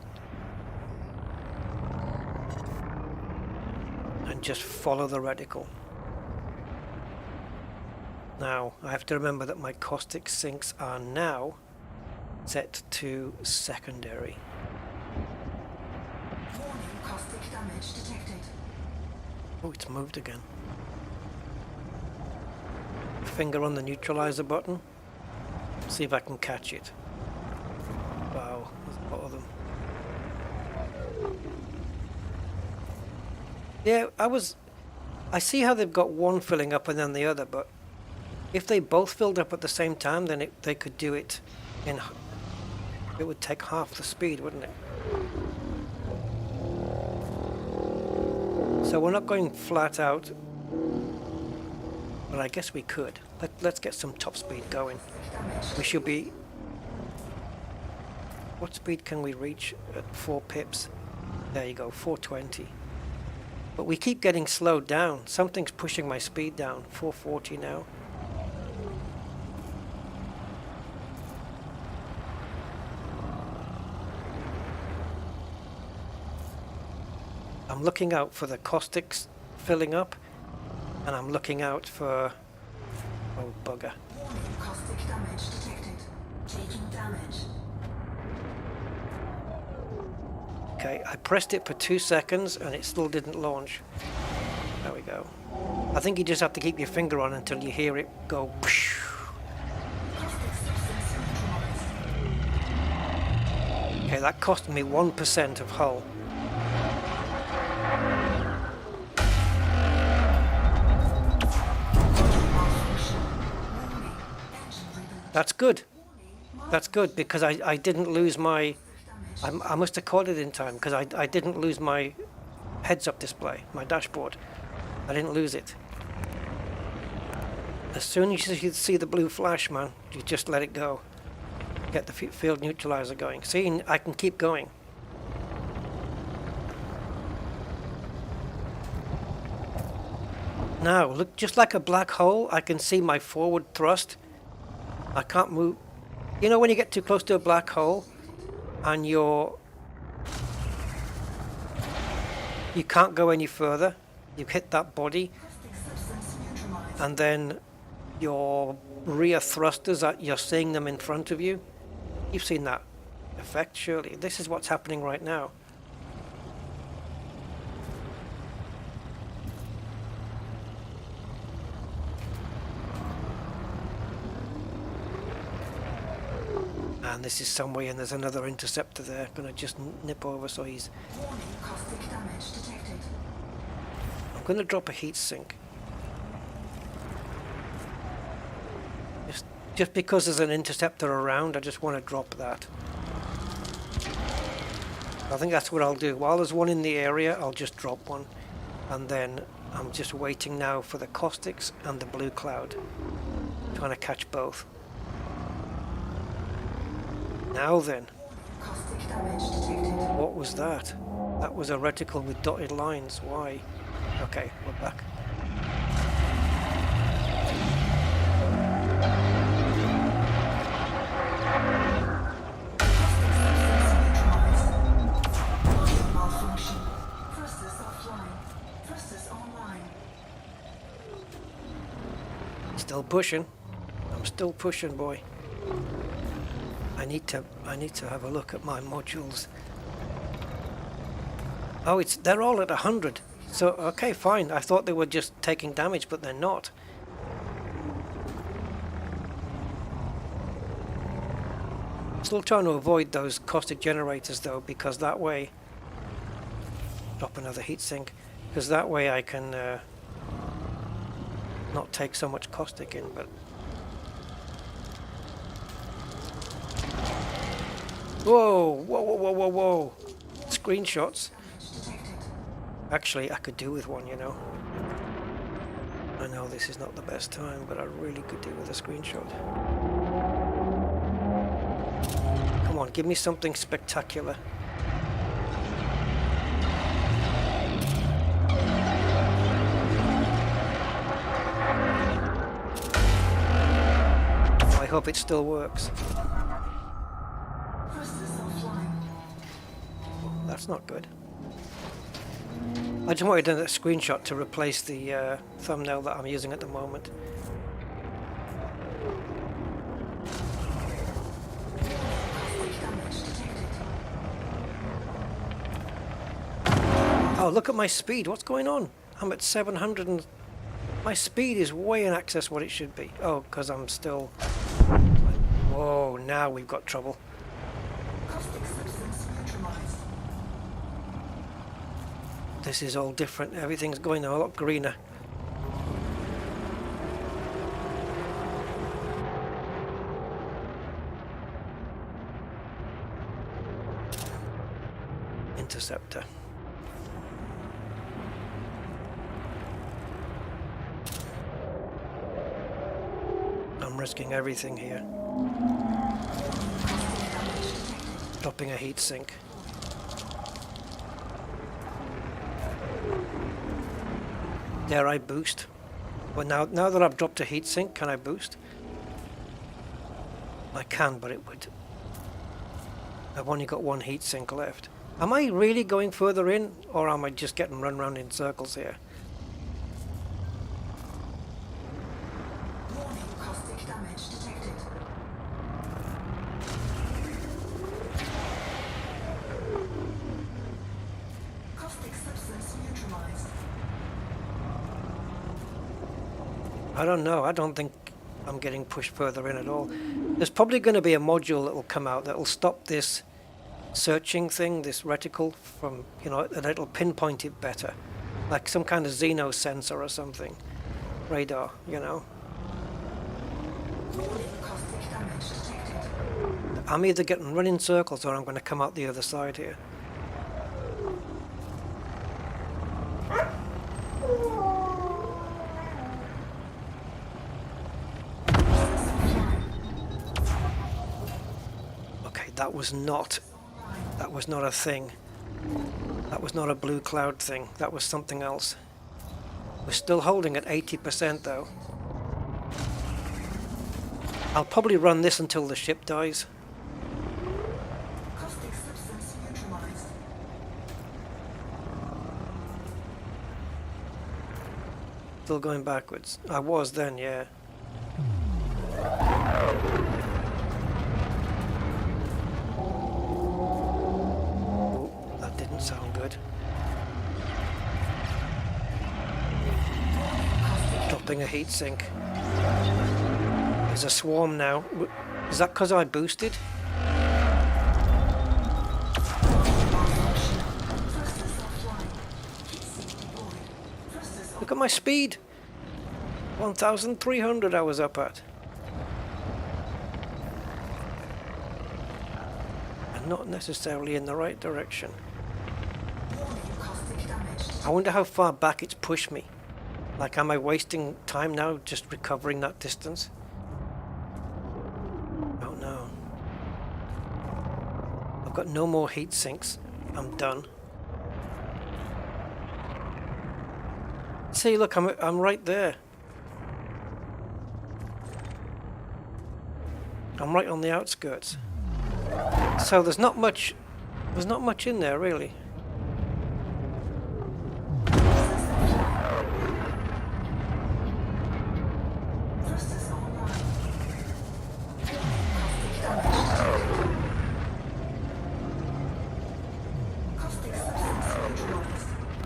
And just follow the reticle. Now, I have to remember that my caustic sinks are now set to secondary. Warning, caustic damage detected. Oh, it's moved again. Finger on the neutralizer button. See if I can catch it. Wow, there's a lot of them. Yeah, I see how they've got one filling up and then the other, but if they both filled up at the same time, then they could do it in... It would take half the speed, wouldn't it? So we're not going flat out, but I guess we could. Let's get some top speed going. We should be... What speed can we reach at 4 pips? There you go, 420. But we keep getting slowed down. Something's pushing my speed down. 440 now. I'm looking out for the caustics filling up, and I'm looking out for... Oh, bugger. Warning, caustic damage detected. Taking damage. Okay, I pressed it for 2 seconds and it still didn't launch. There we go. I think you just have to keep your finger on until you hear it go. Caustic substance neutralized. Okay, that cost me 1% of hull. That's good. That's good because I didn't lose my... I must have caught it in time because I didn't lose my heads-up display, my dashboard. I didn't lose it. As soon as you see the blue flash, man, you just let it go. Get the field neutralizer going. See, I can keep going. Now, look, just like a black hole, I can see my forward thrust. I can't move. You know when you get too close to a black hole and you can't go any further, you hit that body, and then your rear thrusters, you're seeing them in front of you. You've seen that effect, surely. This is what's happening right now. And this is somewhere, and there's another interceptor there. Gonna just nip over so he's... Warning, caustic damage detected. I'm gonna drop a heat sink. Just because there's an interceptor around, I just want to drop that. I think that's what I'll do. While there's one in the area, I'll just drop one. And then I'm just waiting now for the caustics and the blue cloud. Trying to catch both. Now then, Caustic damage detected. what was that? That was a reticle with dotted lines. Why? Okay, we're back. Malfunction. Thrusters offline. Thrusters online. Still pushing. I'm still pushing, boy. I need to have a look at my modules. Oh, they're all at 100. So okay, fine. I thought they were just taking damage, but they're not. Still trying to avoid those caustic generators though, because that way... Drop another heatsink, because that way I can not take so much caustic in, but... Whoa, whoa, whoa, whoa, whoa, whoa. Screenshots. Actually, I could do with one, you know. I know this is not the best time, but I really could do with a screenshot. Come on, give me something spectacular. I hope it still works. That's not good. I just wanted a screenshot to replace the thumbnail that I'm using at the moment. Oh, look at my speed. What's going on? I'm at 700 and... My speed is way in excess what it should be. Oh, because I'm still... Whoa, now we've got trouble. This is all different. Everything's going a lot greener. Interceptor. I'm risking everything here. Dropping a heatsink. Dare I boost? Well, now that I've dropped a heatsink, can I boost? I can, but it would... I've only got one heatsink left. Am I really going further in, or am I just getting run around in circles here? Warning, caustic damage detected. Caustic substance neutralized. I don't know. I don't think I'm getting pushed further in at all. There's probably going to be a module that will come out that will stop this searching thing, this reticle, from, you know, and it'll pinpoint it better. Like some kind of Xeno sensor or something. Radar, you know. Warning, caustic damage detected. I'm either getting run in circles or I'm going to come out the other side here. That was not a thing. That was not a blue cloud thing. That was something else. We're still holding at 80% though. I'll probably run this until the ship dies. Caustic substance neutralized. Still going backwards. I was then, yeah. Sound good. Dropping a heatsink. There's a swarm now. Is that because I boosted? Look at my speed. 1,300 I was up at. And not necessarily in the right direction. I wonder how far back it's pushed me. Like, am I wasting time now just recovering that distance? Oh no. I've got no more heat sinks. I'm done. See, look, I'm right there. I'm right on the outskirts. So there's not much in there really.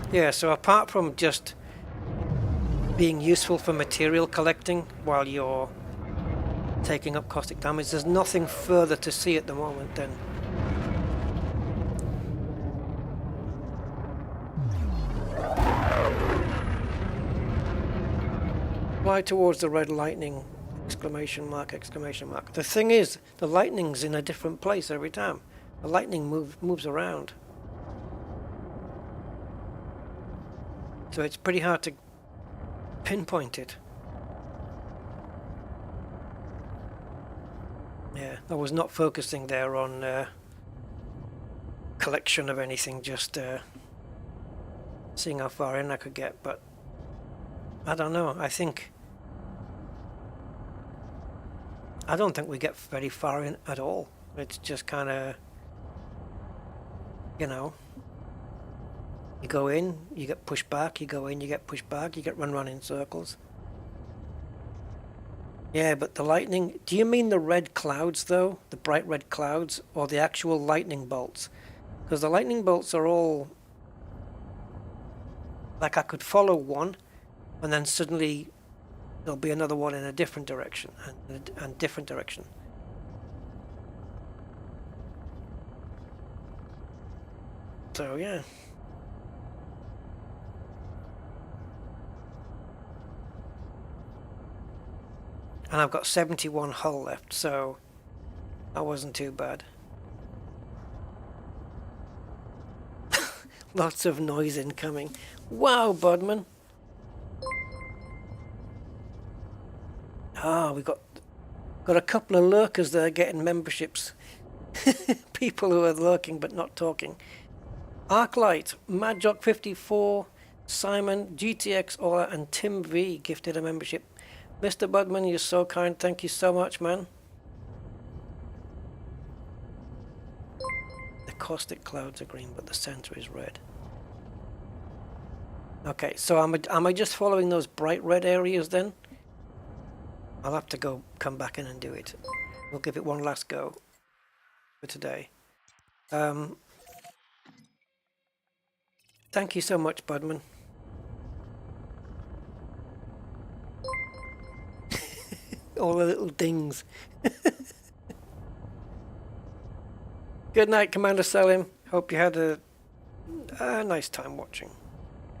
Yeah, so apart from just being useful for material collecting while you're taking up caustic damage, there's nothing further to see at the moment then. Fly towards the red lightning, exclamation mark, exclamation mark. The thing is, the lightning's in a different place every time. The lightning moves around. So it's pretty hard to pinpoint it. Yeah, I was not focusing there on collection of anything, just seeing how far in I could get, but I don't know. I don't think we get very far in at all. It's just kind of, you know, you go in, you get pushed back, you go in, you get pushed back, you get run in circles. Yeah, but the lightning, do you mean the red clouds though? The bright red clouds, or the actual lightning bolts? Because the lightning bolts are all, like I could follow one, and then suddenly there'll be another one in a different direction, and different direction. So yeah. And I've got 71 hull left, so that wasn't too bad. Lots of noise incoming. Wow, Budman. Ah, we got a couple of lurkers there getting memberships. People who are lurking but not talking. Arclight, Madjock54, Simon, GTX Ola, and Tim V gifted a membership. Mr. Budman, you're so kind. Thank you so much, man. The caustic clouds are green, but the center is red. Okay, so am I just following those bright red areas then? I'll have to come back in and do it. We'll give it one last go for today. Thank you so much, Budman. All the little dings. Good night, Commander Selim. Hope you had a nice time watching.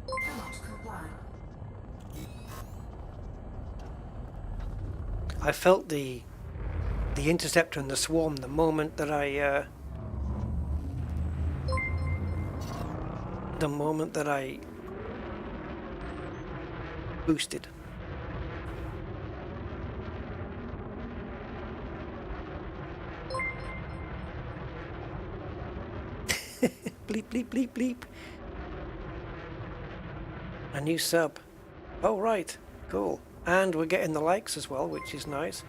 Cannot comply. I felt the interceptor and the swarm the moment that I boosted. Bleep, bleep, bleep, bleep. A new sub. Oh, right. Cool. And we're getting the likes as well, which is nice.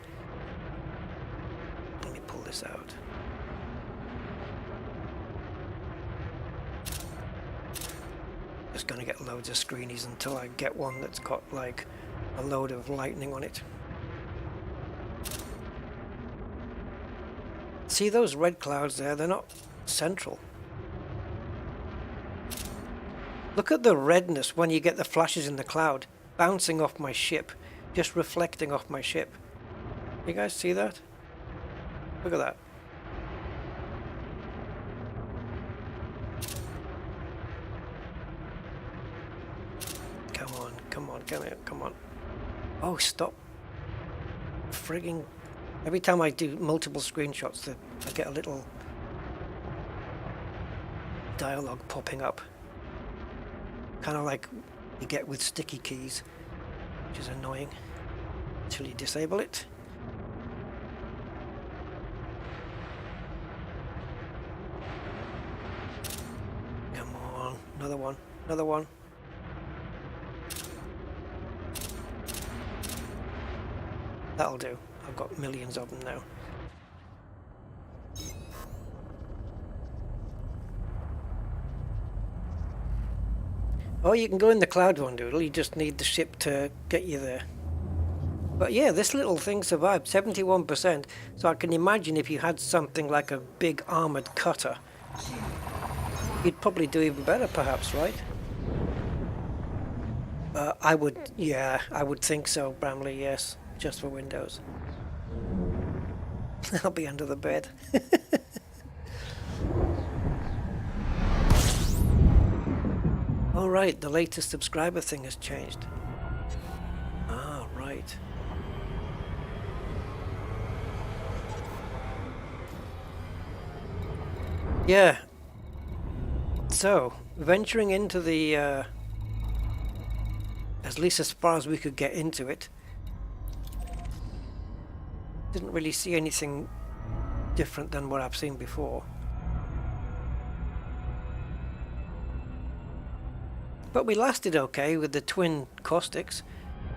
Let me pull this out. Just gonna get loads of screenies until I get one that's got like a load of lightning on it. See those red clouds there? They're not central. Look at the redness when you get the flashes in the cloud bouncing off my ship, just reflecting off my ship. You guys see that? Look at that. Come on, come on, come here, come on. Oh, stop. Frigging. Every time I do multiple screenshots, I get a little dialogue popping up. Kind of like you get with sticky keys, which is annoying until you disable it. Come on, another one, another one. That'll do. I've got millions of them now. Oh, you can go in the cloud one, Doodle. You just need the ship to get you there. But yeah, this little thing survived 71%. So I can imagine if you had something like a big armored cutter, you'd probably do even better, perhaps, right? I would think so, Bramley, yes. Just for Windows. I'll be under the bed. All right, the latest subscriber thing has changed. Ah, right. Yeah. So, venturing into the at least as far as we could get into it. Didn't really see anything different than what I've seen before. But we lasted okay with the twin caustics.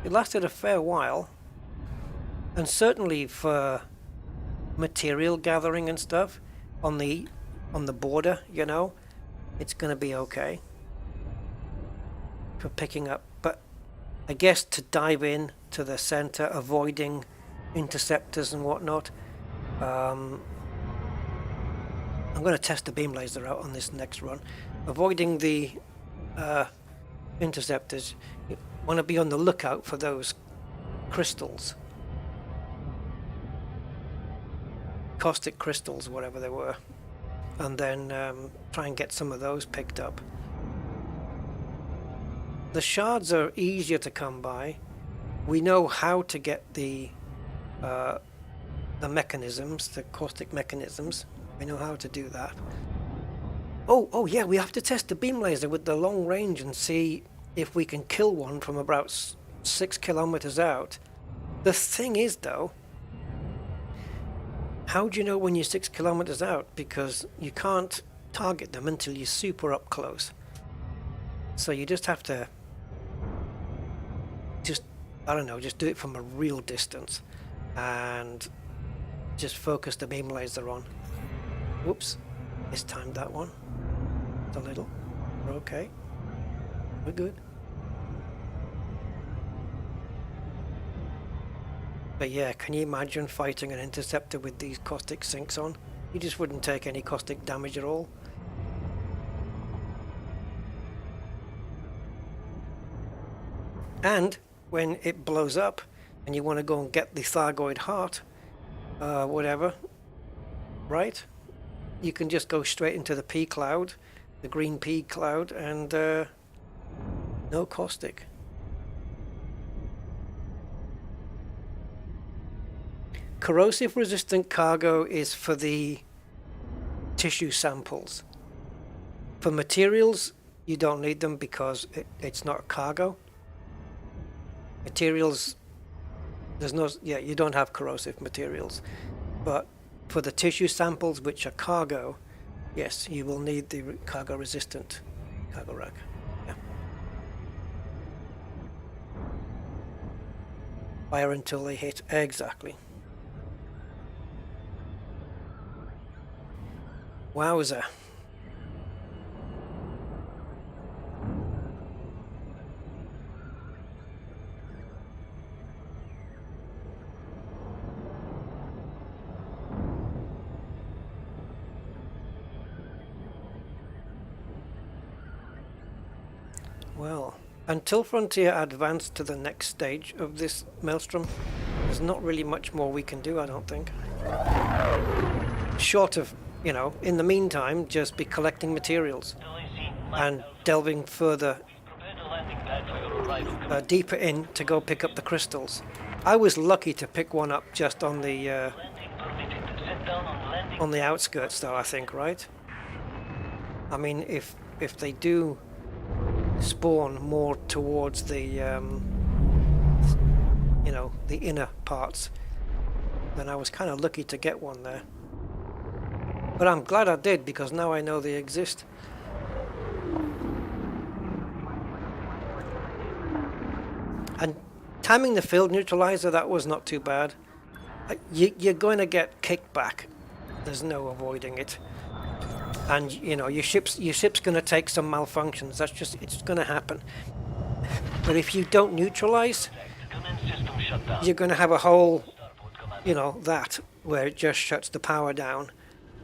It lasted a fair while. And certainly for material gathering and stuff on the border, you know, it's going to be okay for picking up. But I guess to dive in to the center, avoiding interceptors and whatnot, I'm going to test the beam laser out on this next run. Avoiding the interceptors, you want to be on the lookout for those crystals, caustic crystals, whatever they were, and then try and get some of those picked up. The shards are easier to come by. We know how to get the mechanisms, the caustic mechanisms. We know how to do that. Oh yeah, we have to test the beam laser with the long range and see if we can kill one from about 6 kilometers out. The thing is though, how do you know when you're 6 kilometers out? Because you can't target them until you're super up close. So you just have to I don't know, just do it from a real distance and just focus the beam laser on. Whoops, mistimed that one a little. We're okay, we're good. But yeah, can you imagine fighting an interceptor with these caustic sinks on? You just wouldn't take any caustic damage at all. And when it blows up and you want to go and get the Thargoid heart, whatever, right? You can just go straight into the P cloud, the green P cloud, and no caustic. Corrosive resistant cargo is for the tissue samples. For materials, you don't need them because it's not cargo. Materials, you don't have corrosive materials. But for the tissue samples, which are cargo, yes, you will need the cargo resistant cargo rack. Yeah. Fire until they hit. Exactly. Wowza. Well, until Frontier advance to the next stage of this Maelstrom, there's not really much more we can do, I don't think. Short of, you know, in the meantime, just be collecting materials and delving further, deeper in to go pick up the crystals. I was lucky to pick one up just on the outskirts, though, I think, right? I mean, if they do spawn more towards the, you know, the inner parts, then I was kind of lucky to get one there. But I'm glad I did, because now I know they exist. And timing the field neutralizer, that was not too bad. You're going to get kickback. There's no avoiding it. And you know, your ship's going to take some malfunctions. That's just, it's going to happen. But if you don't neutralize, you're going to have a whole, you know, that where it just shuts the power down,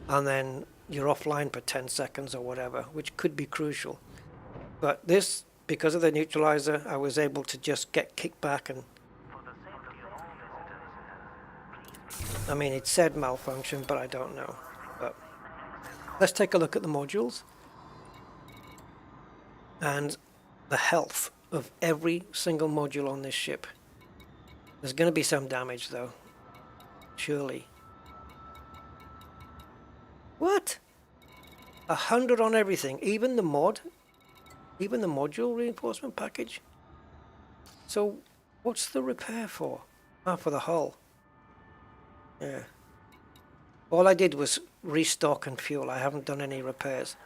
and then you're offline for 10 seconds or whatever, which could be crucial. But this, because of the neutralizer, I was able to just get kicked back, and I mean, it said malfunction, but I don't know. But let's take a look at the modules and the health of every single module on this ship. There's going to be some damage though, surely. What? 100 on everything, even the mod, even the module reinforcement package. So, what's the repair for? Ah, for the hull. Yeah. All I did was restock and fuel. I haven't done any repairs.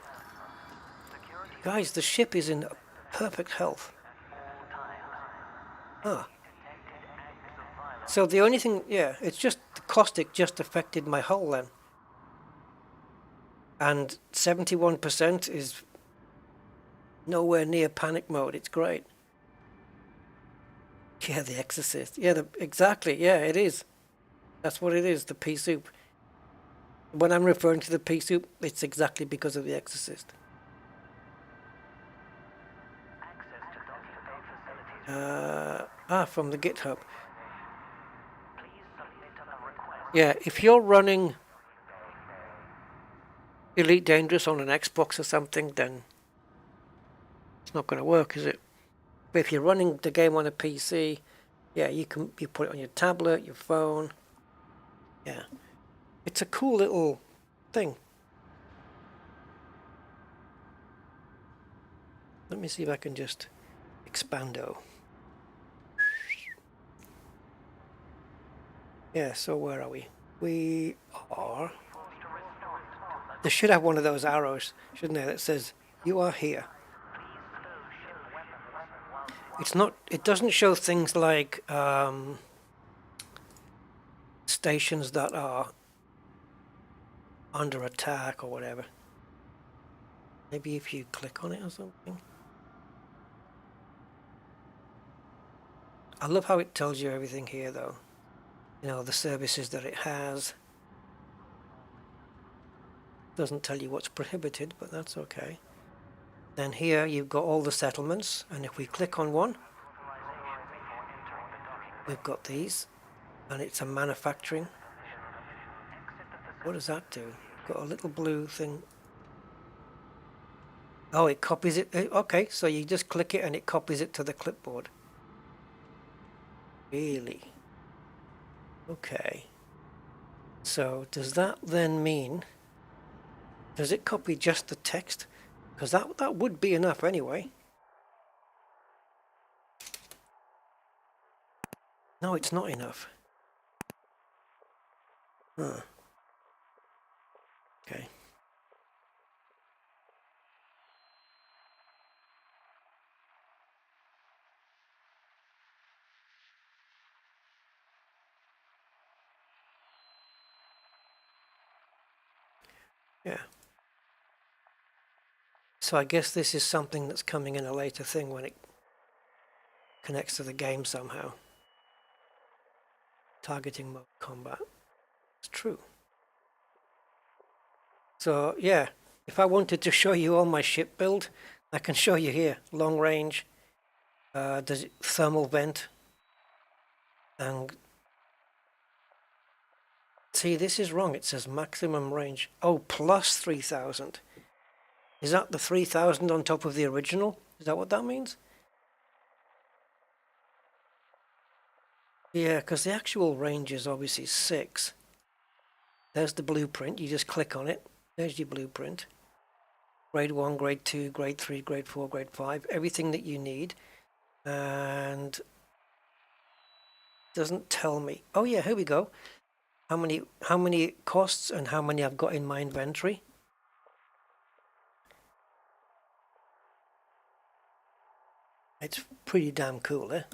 Guys, the ship is in perfect health. Ah. So the only thing, yeah, it's just the caustic just affected my hull then. And 71% is nowhere near panic mode. It's great. Yeah, the Exorcist. Yeah, exactly. Yeah, it is. That's what it is, the pea soup. When I'm referring to the pea soup, it's exactly because of the Exorcist. From the GitHub. Yeah, if you're running Elite Dangerous on an Xbox or something, then it's not going to work, is it? But if you're running the game on a PC, yeah, you put it on your tablet, your phone. Yeah, it's a cool little thing. Let me see if I can just expando. Yeah, so where are we? We are... They should have one of those arrows, shouldn't they, that says, you are here. It's not... It doesn't show things like stations that are under attack or whatever. Maybe if you click on it or something. I love how it tells you everything here, though. You know, the services that it has. Doesn't tell you what's prohibited, but that's okay. Then here you've got all the settlements, and if we click on one, we've got these, and it's a manufacturing. What does that do? Got a little blue thing. Oh, it copies it. Okay, so you just click it and it copies it to the clipboard. Really? Okay. So does that then mean... Does it copy just the text? Because that would be enough anyway. No, it's not enough. Huh. Okay. Yeah. So I guess this is something that's coming in a later thing when it connects to the game somehow. Targeting mode combat. It's true. So yeah, if I wanted to show you all my ship build, I can show you here. Long range, does it thermal vent, and see, this is wrong. It says maximum range. Oh, plus 3,000. Is that the 3,000 on top of the original? Is that what that means? Yeah, because the actual range is obviously 6. There's the blueprint. You just click on it. There's your blueprint. Grade 1, Grade 2, Grade 3, Grade 4, Grade 5. Everything that you need. And doesn't tell me. Oh yeah, here we go. How many costs and how many I've got in my inventory. It's pretty damn cool, eh?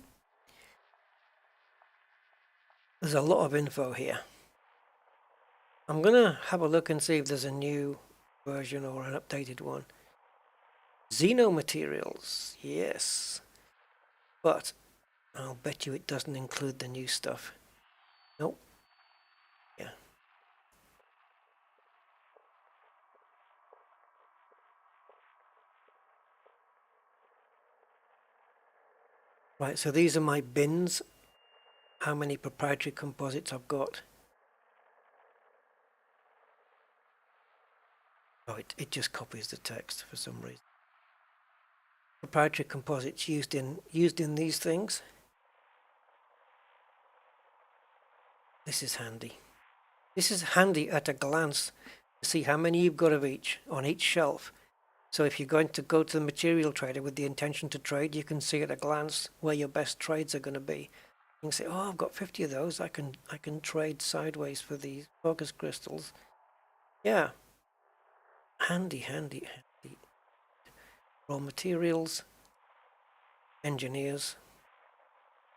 There's a lot of info here. I'm gonna have a look and see if there's a new version or an updated one. Xeno materials, yes. But I'll bet you it doesn't include the new stuff. Nope. Yeah. Right, so these are my bins. How many proprietary composites I've got. Oh, it just copies the text for some reason. Proprietary composites used in these things. This is handy. This is handy at a glance to see how many you've got of each on each shelf. So if you're going to go to the material trader with the intention to trade, you can see at a glance where your best trades are going to be. You can say, oh, I've got 50 of those. I can trade sideways for these focus crystals. Yeah. Handy. Raw materials, engineers,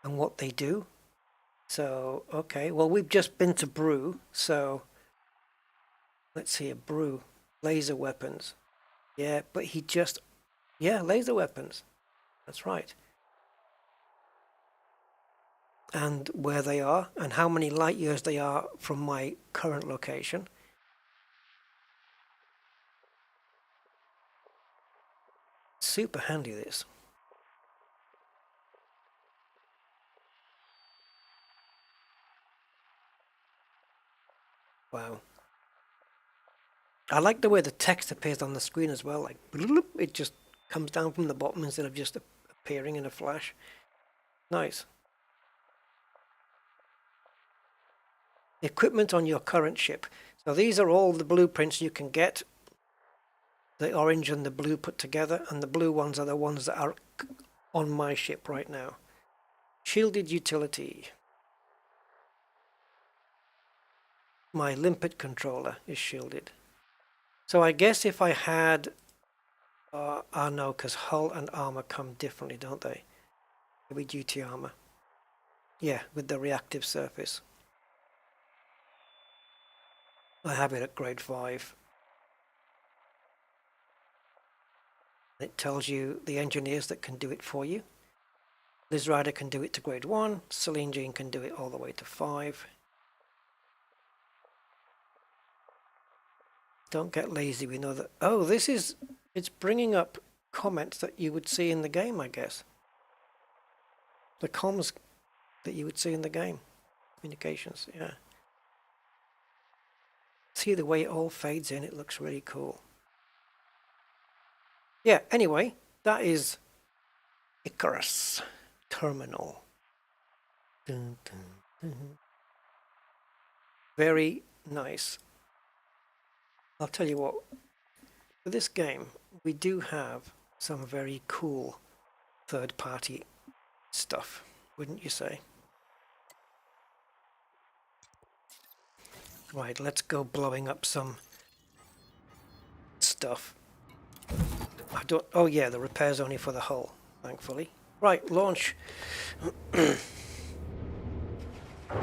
and what they do. So, okay, well, we've just been to Brew, so let's see, a Brew, laser weapons. Yeah, but laser weapons. That's right. And where they are, and how many light years they are from my current location. Super handy, this. Wow. I like the way the text appears on the screen as well. Like, bloop, it just comes down from the bottom instead of just appearing in a flash. Nice. Equipment on your current ship. So these are all the blueprints you can get. The orange and the blue put together, and the blue ones are the ones that are on my ship right now. Shielded utility. My limpet controller is shielded. So I guess if I had... no, because hull and armor come differently, don't they? Heavy duty armor. Yeah, with the reactive surface. I have it at grade 5. It tells you the engineers that can do it for you. Liz Rider can do it to grade 1. Celine Jean can do it all the way to 5. Don't get lazy, we know that... Oh, it's bringing up comments that you would see in the game, I guess. The comms that you would see in the game. Communications, yeah. See the way it all fades in, it looks really cool. Yeah, anyway, that is Icarus Terminal. Dun, dun, dun. Very nice. I'll tell you what, for this game, we do have some very cool third-party stuff, wouldn't you say? Right, let's go blowing up some stuff. Oh yeah, the repair's only for the hull, thankfully. Right, launch.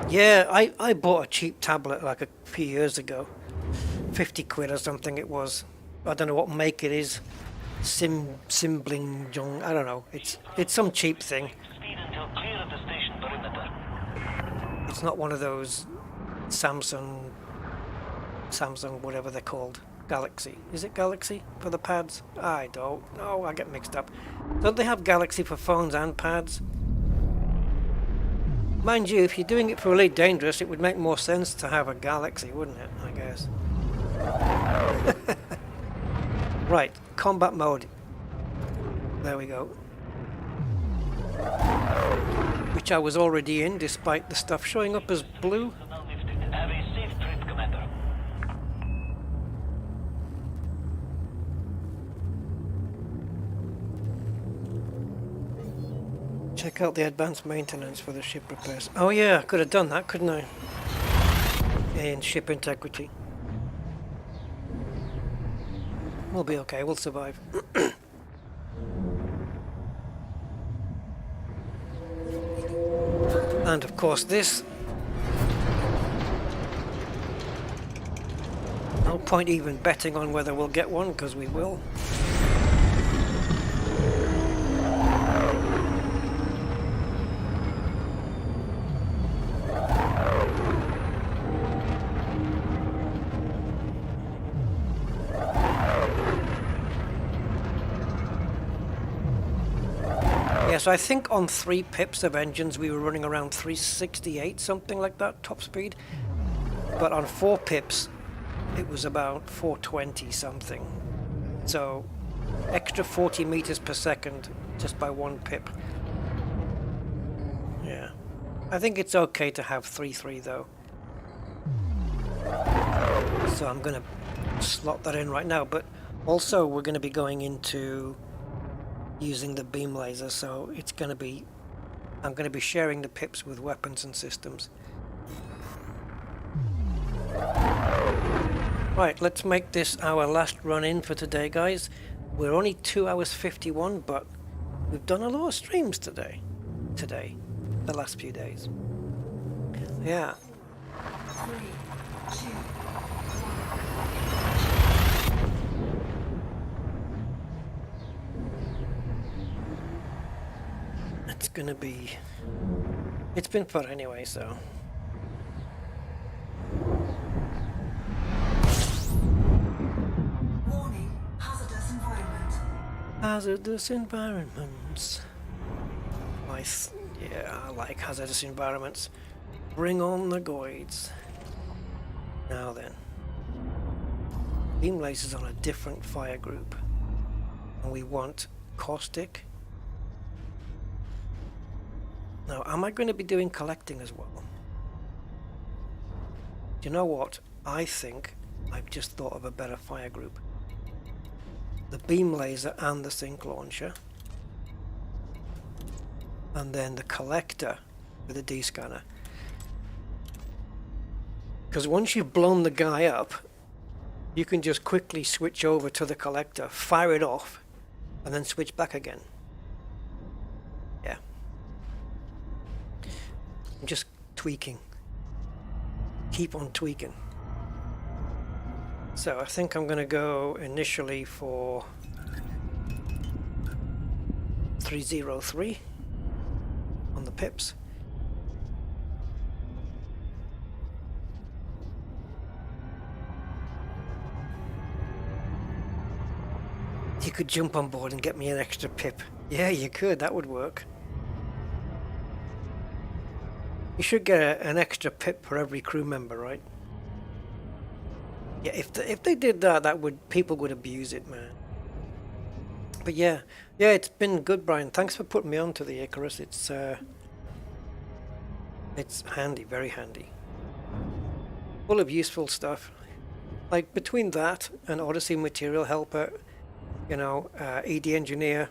Yeah, I bought a cheap tablet like a few years ago. 50 quid or something it was. I don't know what make it is. Simbling Jong, I don't know. It's some cheap thing. Speed until clear of the station perimeter. It's not one of those Samsung whatever they're called. Galaxy. Is it Galaxy for the pads? I don't know. I get mixed up. Don't they have Galaxy for phones and pads? Mind you, if you're doing it for Elite Dangerous, it would make more sense to have a Galaxy, wouldn't it? I guess. Right, combat mode. There we go. Which I was already in, despite the stuff showing up as blue. Now lifted. Have a safe trip, Commander. Check out the advanced maintenance for the ship repairs. Oh yeah, I could have done that, couldn't I? And ship integrity. We'll be okay, we'll survive. And of course this. No point even betting on whether we'll get one, because we will. So I think on 3 pips of engines we were running around 368, something like that, top speed. But on 4 pips it was about 420 something. So extra 40 meters per second just by 1 pip. Yeah. I think it's okay to have 3.3 though. So I'm going to slot that in right now. But Also, we're going to be going into using the beam laser, so it's going to be, I'm going to be sharing the pips with weapons and systems. Right, let's make this our last run in for today, guys. We're only 2 hours 51, but we've done a lot of streams today, the last few days. Yeah. 3, 2, It's gonna be... It's been fun anyway, so... warning, hazardous environment. Hazardous environments. Nice. Yeah, I like hazardous environments. Bring on the goids. Now then. Beam lasers on a different fire group. And we want caustic. Now, am I going to be doing collecting as well? Do you know what? I think I've just thought of a better fire group. The beam laser and the sink launcher. And then the collector with the D-scanner. Because once you've blown the guy up, you can just quickly switch over to the collector, fire it off, and then switch back again. Yeah. I'm just tweaking. Keep on tweaking. So I think I'm going to go initially for 303 on the pips. You could jump on board and get me an extra pip. Yeah, you could. That would work. You should get an extra pip for every crew member, right? Yeah, if they did that, people would abuse it, man. But yeah, it's been good, Brian. Thanks for putting me on to the Icarus. It's handy, very handy. Full of useful stuff. Like between that and Odyssey Material Helper, you know, ED Engineer,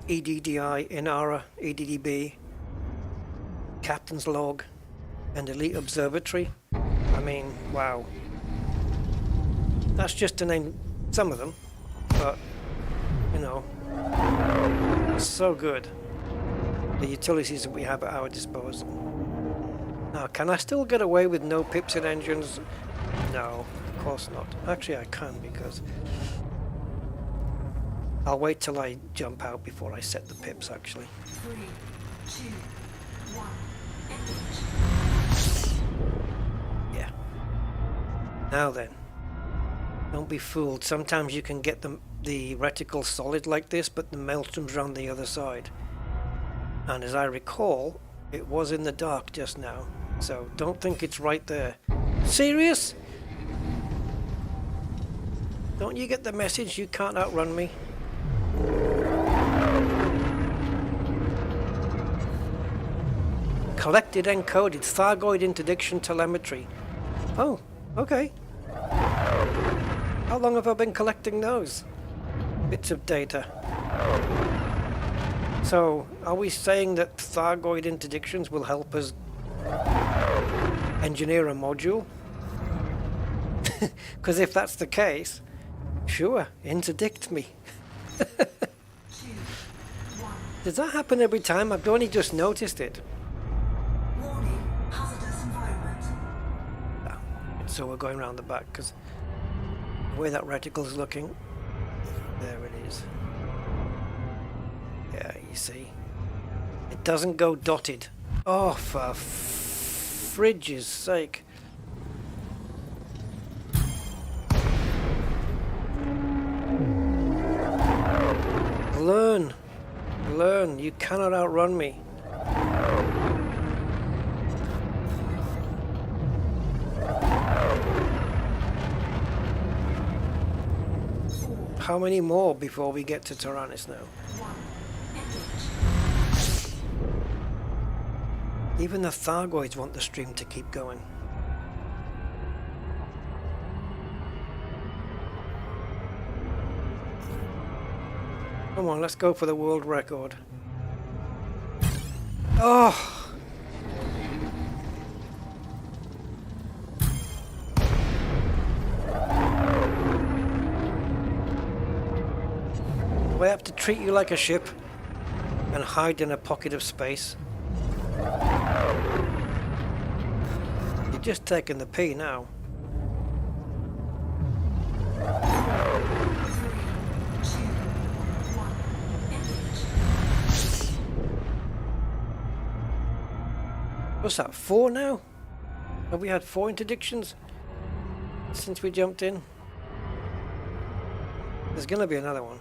EDDI, Inara, EDDB, Captain's Log, and Elite Observatory. I mean, wow. That's just to name some of them, but, you know, so good. The utilities that we have at our disposal. Now, can I still get away with no pips in engines? No, of course not. Actually, I can, because I'll wait till I jump out before I set the pips, actually. 3, 2, 1, engage. Yeah. Now then. Don't be fooled. Sometimes you can get the reticle solid like this, but the Maelstrom's on the other side. And as I recall, it was in the dark just now. So don't think it's right there. Serious? Don't you get the message you can't outrun me? Collected encoded Thargoid interdiction telemetry. Oh, okay. How long have I been collecting those bits of data? So, are we saying that Thargoid interdictions will help us engineer a module? Because if that's the case, sure, interdict me. 2, 1. Does that happen every time? I've only just noticed it. Warning, hazardous environment. So we're going around the back, because the way that reticle's looking, there it is. Yeah, you see. It doesn't go dotted. Oh, for fridge's sake. Learn. Learn. You cannot outrun me. How many more before we get to Tyrannus now? 1, engage. Even the Thargoids want the stream to keep going. Come on, let's go for the world record. Oh! Do I have to treat you like a ship and hide in a pocket of space? You're just taking the pee now. What's that, 4 now? Have we had 4 interdictions since we jumped in? There's gonna be another one.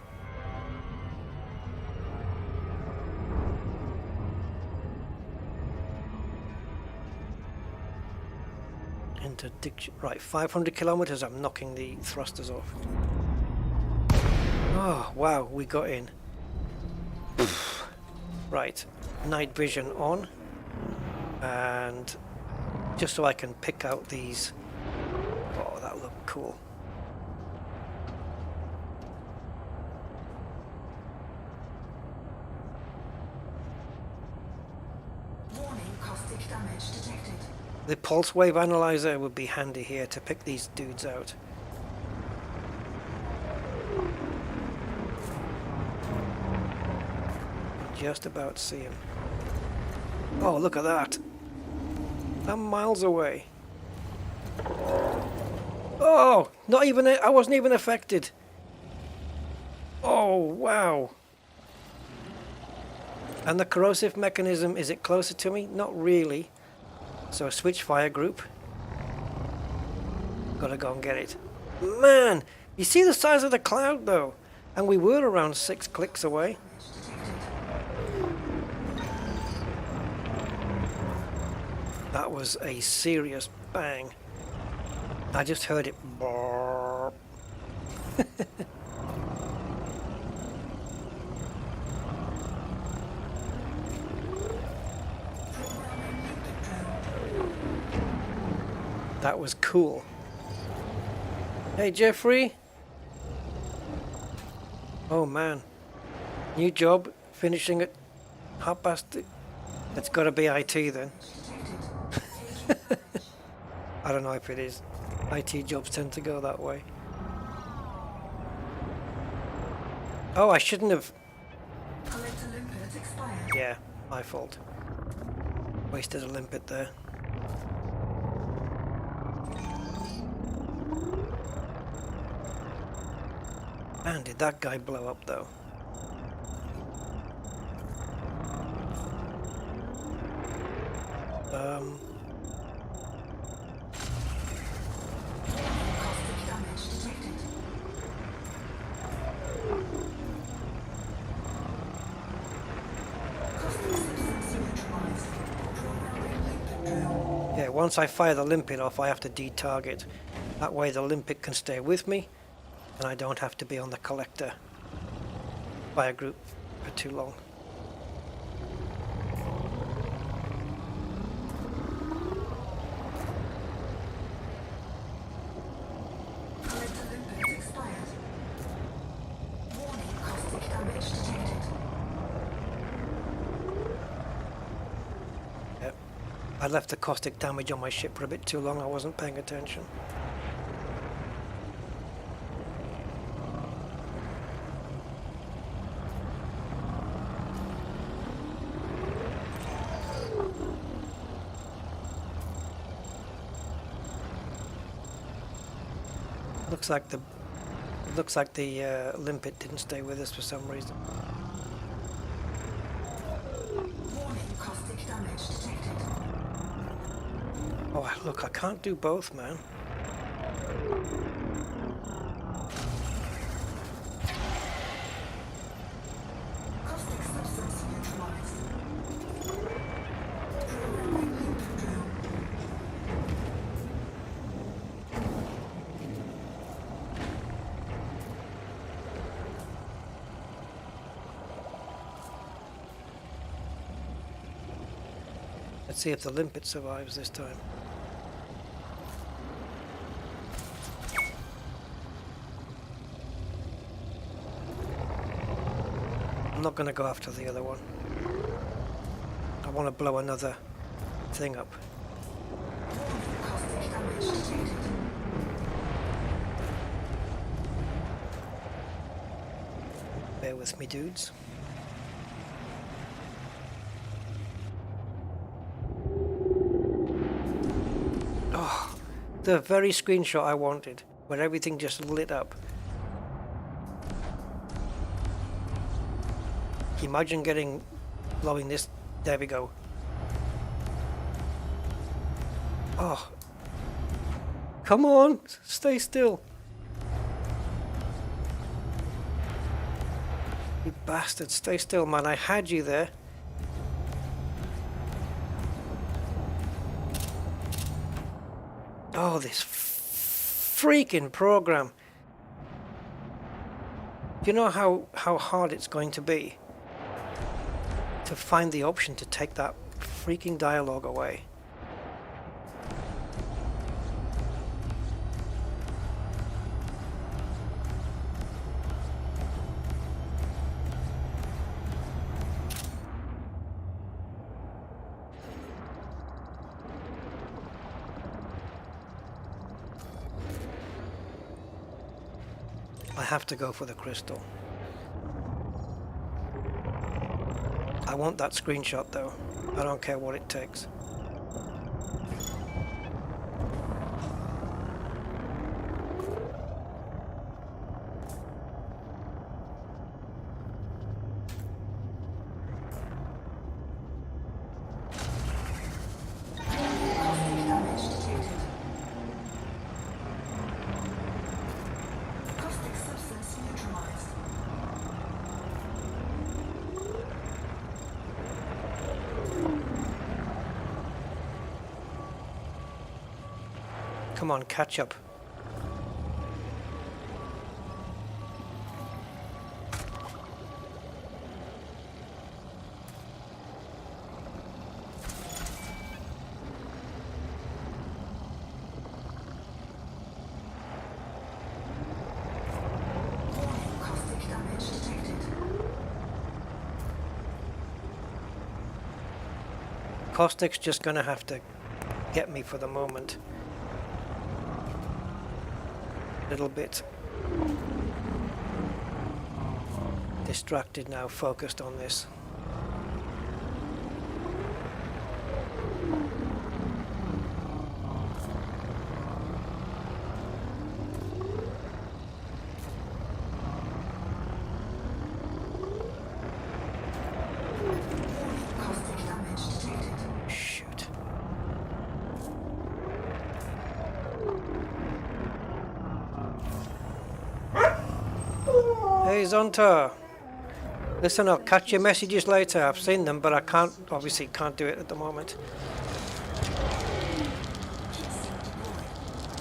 Interdiction. Right, 500 kilometers. I'm knocking the thrusters off. Oh, wow, we got in. Right, night vision on. And just so I can pick out these. Oh, that looked cool. Warning, caustic damage detected. The pulse wave analyzer would be handy here to pick these dudes out. Just about see him. Oh, look at that. I'm miles away. Oh, not even, I wasn't even affected. Oh, wow. And the corrosive mechanism, is it closer to me? Not really. So switch fire group. Gotta go and get it. Man, you see the size of the cloud though? And we were around 6 clicks away. That was a serious bang. I just heard it. Barp. That was cool. Hey Jeffrey. Oh man. New job, finishing at 2:30. It's got to be IT then. I don't know if it is. IT jobs tend to go that way. Oh, I shouldn't have. Yeah, my fault. Wasted a limpet there. Man, did that guy blow up though? Yeah, once I fire the limpet off, I have to detarget. That way the limpet can stay with me, and I don't have to be on the collector fire group for too long. I left the caustic damage on my ship for a bit too long. I wasn't paying attention. Looks like the limpet didn't stay with us for some reason. Warning, caustic damage detected. Oh, look, I can't do both, man. Caustic substance neutralized. Let's see if the limpet survives this time. I'm not going to go after the other one. I want to blow another thing up. Caustic damage detected. Bear with me, dudes. Oh, the very screenshot I wanted, where everything just lit up. Imagine blowing this. There we go. Oh, come on, stay still. You bastard, stay still, man. I had you there. Oh, this freaking program. Do you know how hard it's going to be to find the option to take that freaking dialogue away? I have to go for the crystal. I want that screenshot though. I don't care what it takes. Caustic damage detected. Caustic substance neutralized. Come on, catch up. Caustic damage detected. Caustic's just gonna have to get me for the moment. Little bit distracted now, focused on this. Caustic damage detected. Shoot. Hey Zonta, listen, I'll catch your messages later. I've seen them, but I obviously can't do it at the moment.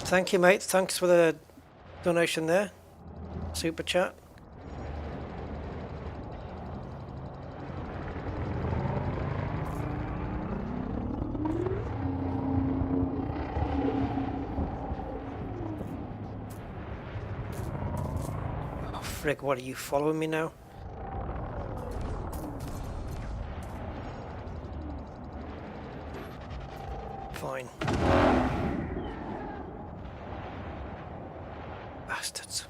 Thank you, mate. Thanks for the donation there. Super chat. Frick, what are you following me now? Fine. Bastards.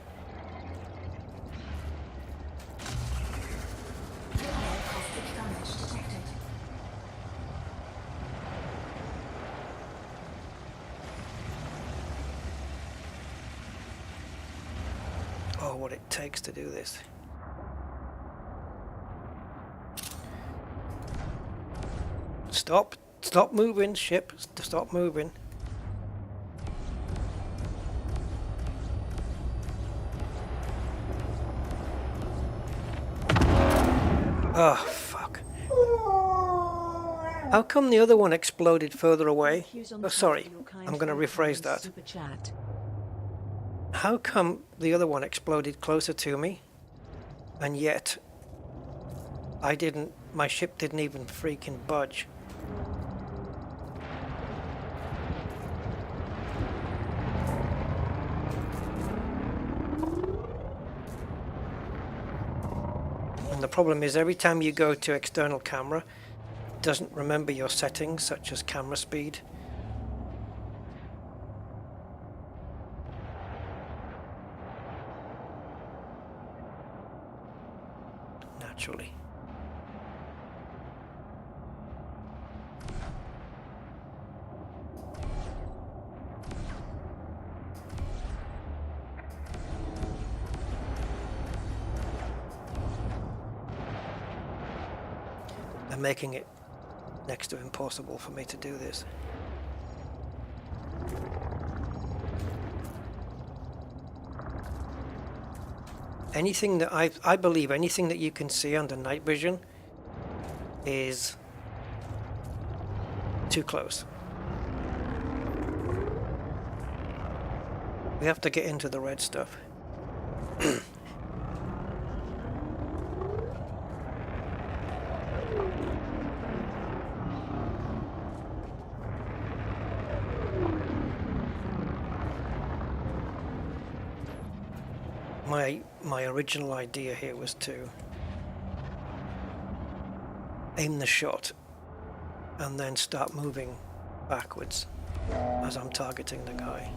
Caustic damage detected. Oh, what it takes to do this. Stop. Stop moving, ship. Stop moving. Oh, fuck. How come the other one exploded further away? Oh, sorry. I'm going to rephrase that. How come the other one exploded closer to me, and yet my ship didn't even freaking budge? And the problem is every time you go to external camera, it doesn't remember your settings such as camera speed. Naturally. They're making it next to impossible for me to do this. Anything that I believe anything that you can see under night vision is too close. We have to get into the red stuff. My original idea here was to aim the shot and then start moving backwards as I'm targeting the guy.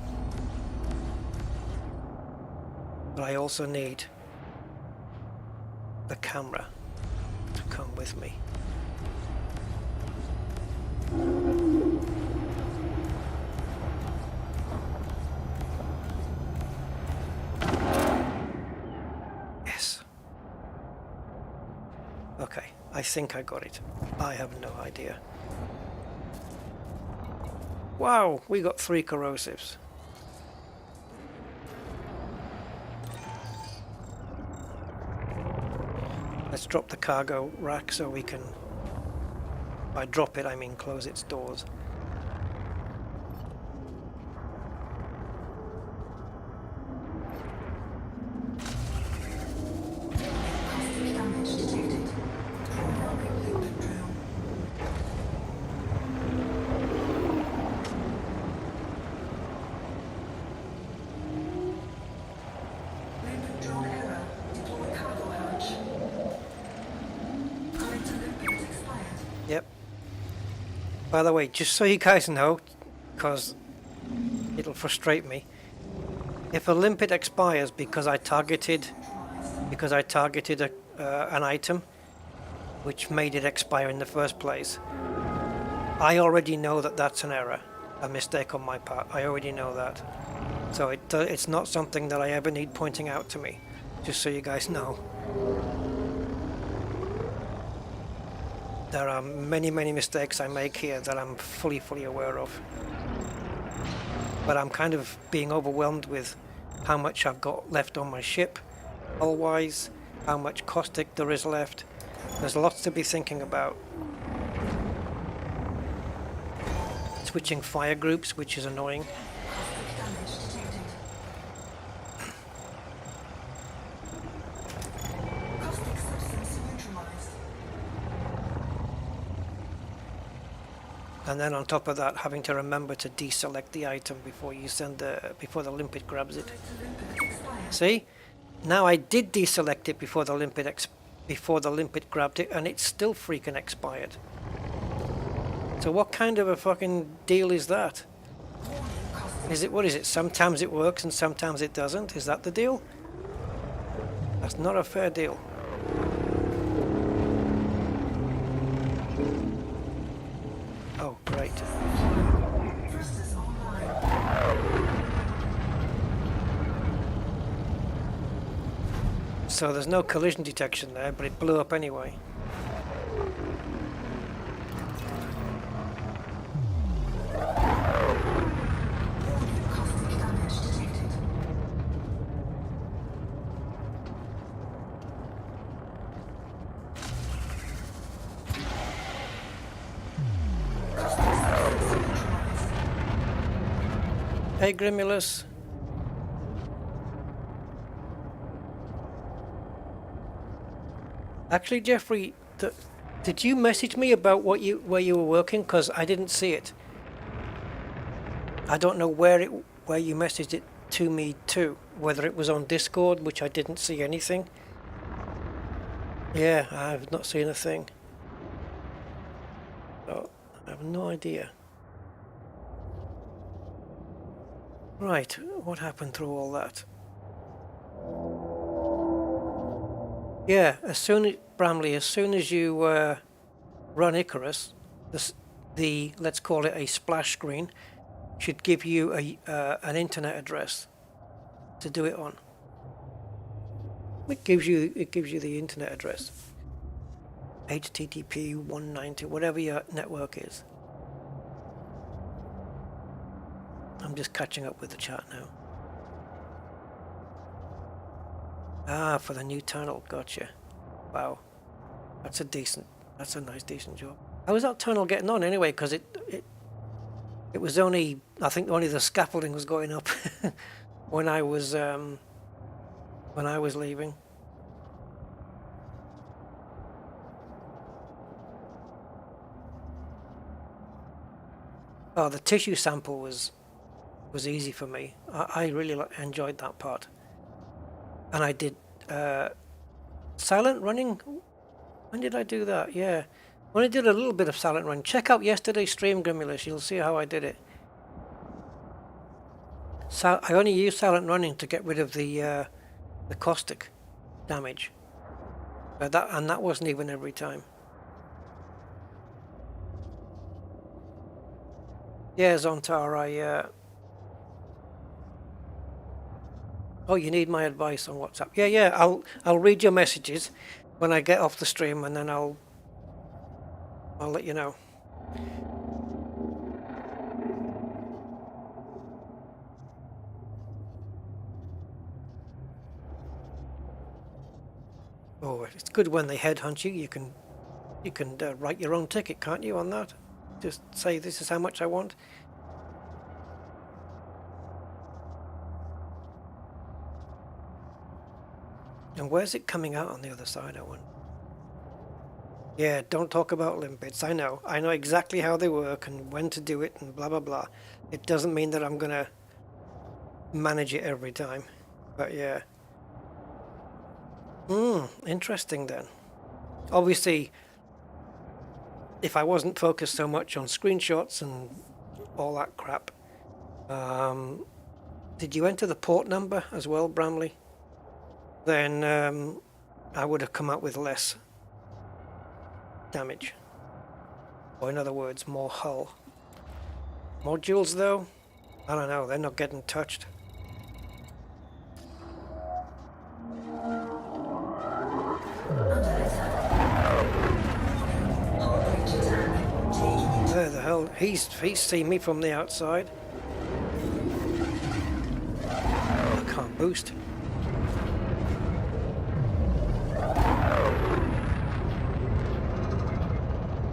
But I also need the camera to come with me. Okay, I think I got it. I have no idea. Wow, we got 3 corrosives. Let's drop the cargo rack so we can... By drop it, I mean close its doors. Yep. By the way, just so you guys know, because it'll frustrate me, if a limpet expires because I targeted an item which made it expire in the first place, I already know that that's an error, a mistake on my part. I already know that, so it's not something that I ever need pointing out to me. Just so you guys know. There are many mistakes I make here that I'm fully aware of. But I'm kind of being overwhelmed with how much I've got left on my ship, hull-wise, how much caustic there is left. There's lots to be thinking about. Switching fire groups, which is annoying. And then on top of that, having to remember to deselect the item before the limpet grabs it. See? Now I did deselect it before the limpet grabbed it, and it's still freaking expired. So what kind of a fucking deal is that? What is it? Sometimes it works and sometimes it doesn't? Is that the deal? That's not a fair deal. Oh, great. So there's no collision detection there, but it blew up anyway. Hey, Grimulus. Actually, Jeffrey, did you message me about where you were working? Because I didn't see it. I don't know where you messaged it to me to. Whether it was on Discord, which I didn't see anything. Yeah, I've not seen a thing. Oh, I have no idea. Right, what happened through all that? Yeah, Bramley, as soon as you run Icarus, the let's call it a splash screen, should give you an internet address to do it on. It gives you the internet address. HTTP 190, whatever your network is. I'm just catching up with the chat now. Ah, for the new tunnel, gotcha. Wow, that's a nice decent job. How was that tunnel getting on anyway? Because it was only, I think only the scaffolding was going up when I was leaving. Oh, the tissue sample was easy for me. I really enjoyed that part. And I did silent running. When did I do that? Yeah, when I did a little bit of silent running. Check out yesterday's stream, Grimulus. You'll see how I did it. So I only used silent running to get rid of the caustic damage. But that wasn't even every time. Yeah, Zontar, oh, you need my advice on WhatsApp. Yeah, I'll read your messages when I get off the stream, and then I'll let you know. Oh, it's good when they headhunt you. You can write your own ticket, can't you, on that? Just say this is how much I want. And where's it coming out on the other side, I wonder? Yeah, don't talk about limpets. I know exactly how they work and when to do it and blah blah blah. It doesn't mean that I'm gonna manage it every time, but yeah. Interesting then. Obviously, if I wasn't focused so much on screenshots and all that crap, did you enter the port number as well, Bramley? Then I would have come out with less damage. Or in other words, more hull. Modules though? I don't know, they're not getting touched. Where the hell? He's seen me from the outside. I can't boost.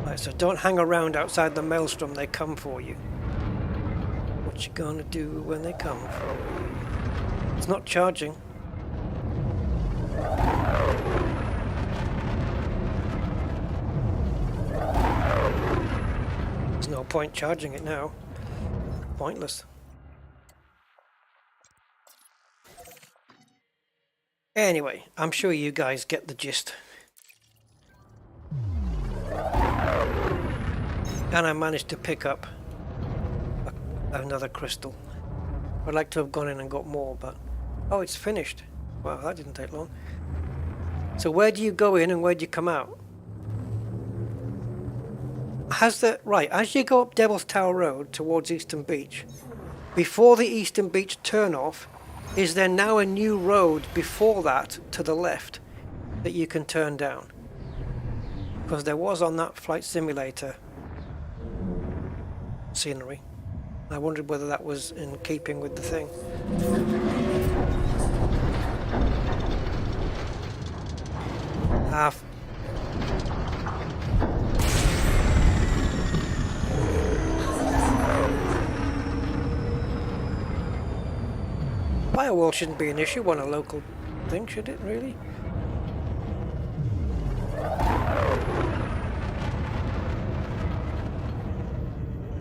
Right, so don't hang around outside the Maelstrom, they come for you. What you gonna do when they come for you? It's not charging. There's no point charging it now. Pointless. Anyway, I'm sure you guys get the gist. And I managed to pick up another crystal. I'd like to have gone in and got more, but... Oh, it's finished. Wow, that didn't take long. So where do you go in and where do you come out? Right, as you go up Devil's Tower Road towards Eastern Beach, before the Eastern Beach turn-off, is there now a new road before that to the left that you can turn down? Because there was on that flight simulator scenery. I wondered whether that was in keeping with the thing. Firewall shouldn't be an issue on a local thing, should it really?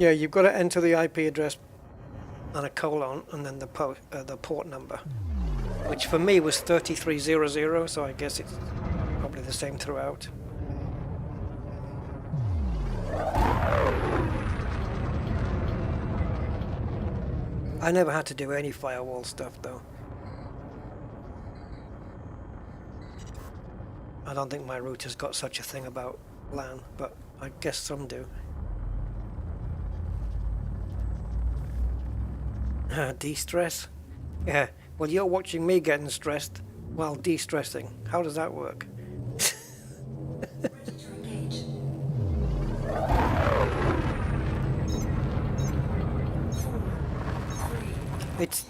Yeah, you've got to enter the IP address and a colon and then the port number, which for me was 3300, so I guess it's probably the same throughout. I never had to do any firewall stuff though. I don't think my router's got such a thing about LAN, but I guess some do. De-stress? Yeah, well you're watching me getting stressed while de-stressing. How does that work? Ready to engage. 4, 3. It's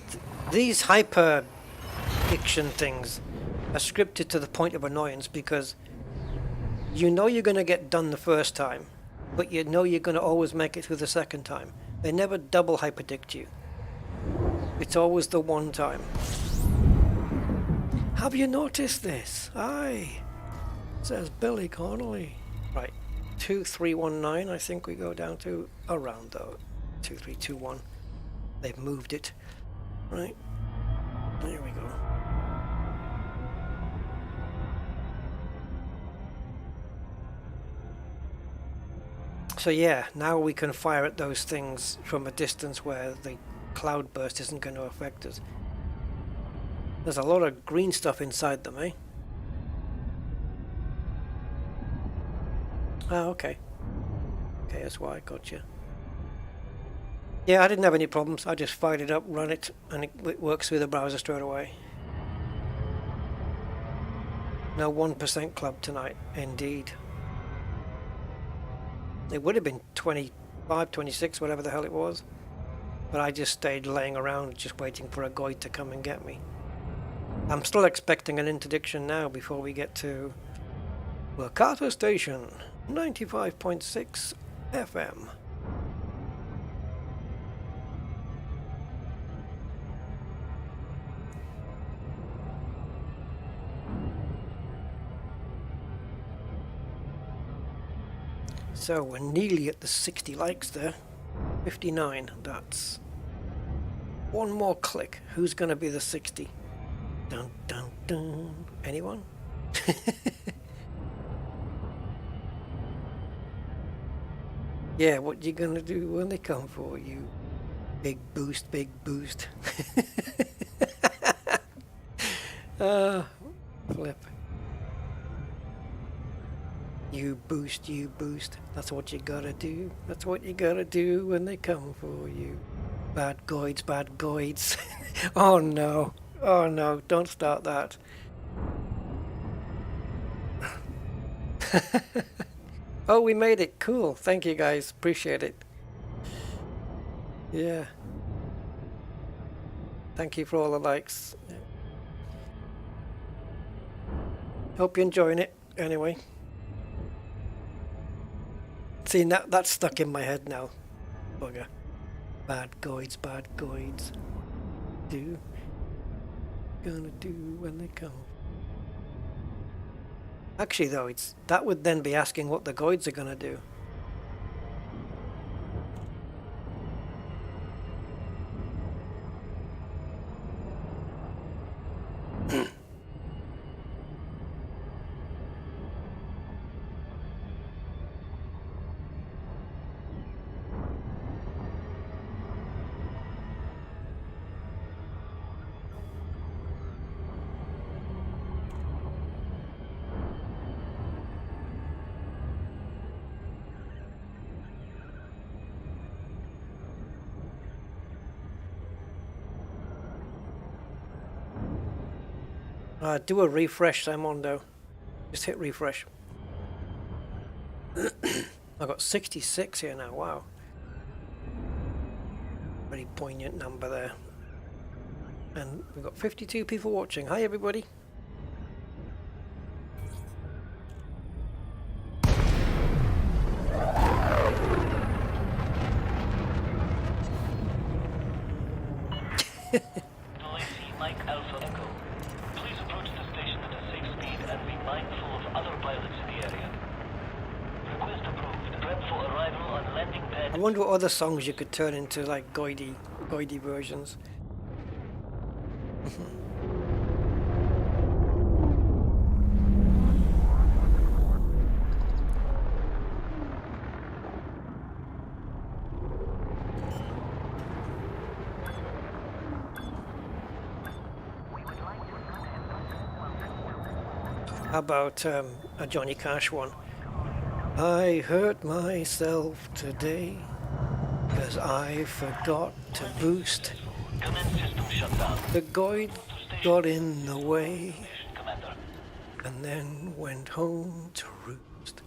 these hyper diction things are scripted to the point of annoyance because you know you're going to get done the first time, but you know you're going to always make it through the second time. They never double hyperdict you. It's always the one time. Have you noticed this? Aye, says Billy Connolly. Right, 2319 I think we go down to around though. 2321. They've moved it. Right, there we go. So yeah, now we can fire at those things from a distance where the cloud burst isn't going to affect us. There's a lot of green stuff inside them, eh? Oh, okay. Okay, that's why I got you. Yeah, I didn't have any problems. I just fired it up, run it, and it works through the browser straight away. No 1% club tonight, indeed. It would have been 25, 26, whatever the hell it was. But I just stayed laying around just waiting for a guide to come and get me. I'm still expecting an interdiction now before we get to Wakata Station, 95.6 FM. So we're nearly at the 60 likes there. 59, that's one more click. Who's gonna be the 60? Dun dun dun. Anyone? Yeah, what you gonna do when they come for you? Big boost, big boost. Flip. You boost, you boost. That's what you gotta do. That's what you gotta do when they come for you. Bad guides, bad guides. Oh no. Oh no, don't start that. Oh, we made it. Cool. Thank you guys. Appreciate it. Yeah. Thank you for all the likes. Hope you're enjoying it anyway. See, that's stuck in my head now. Bugger. Bad guides, bad guides. Do. Gonna do when they come. Actually though, that would then be asking what the guides are gonna do. Do a refresh, Simondo. Just hit refresh. I've got 66 here now, wow. Very poignant number there. And we've got 52 people watching. Hi everybody. I wonder what other songs you could turn into like guidey versions. How about a Johnny Cash one? I hurt myself today because I forgot to boost. Command system shut down. The Goid got in the way Commander. and then went home to roost.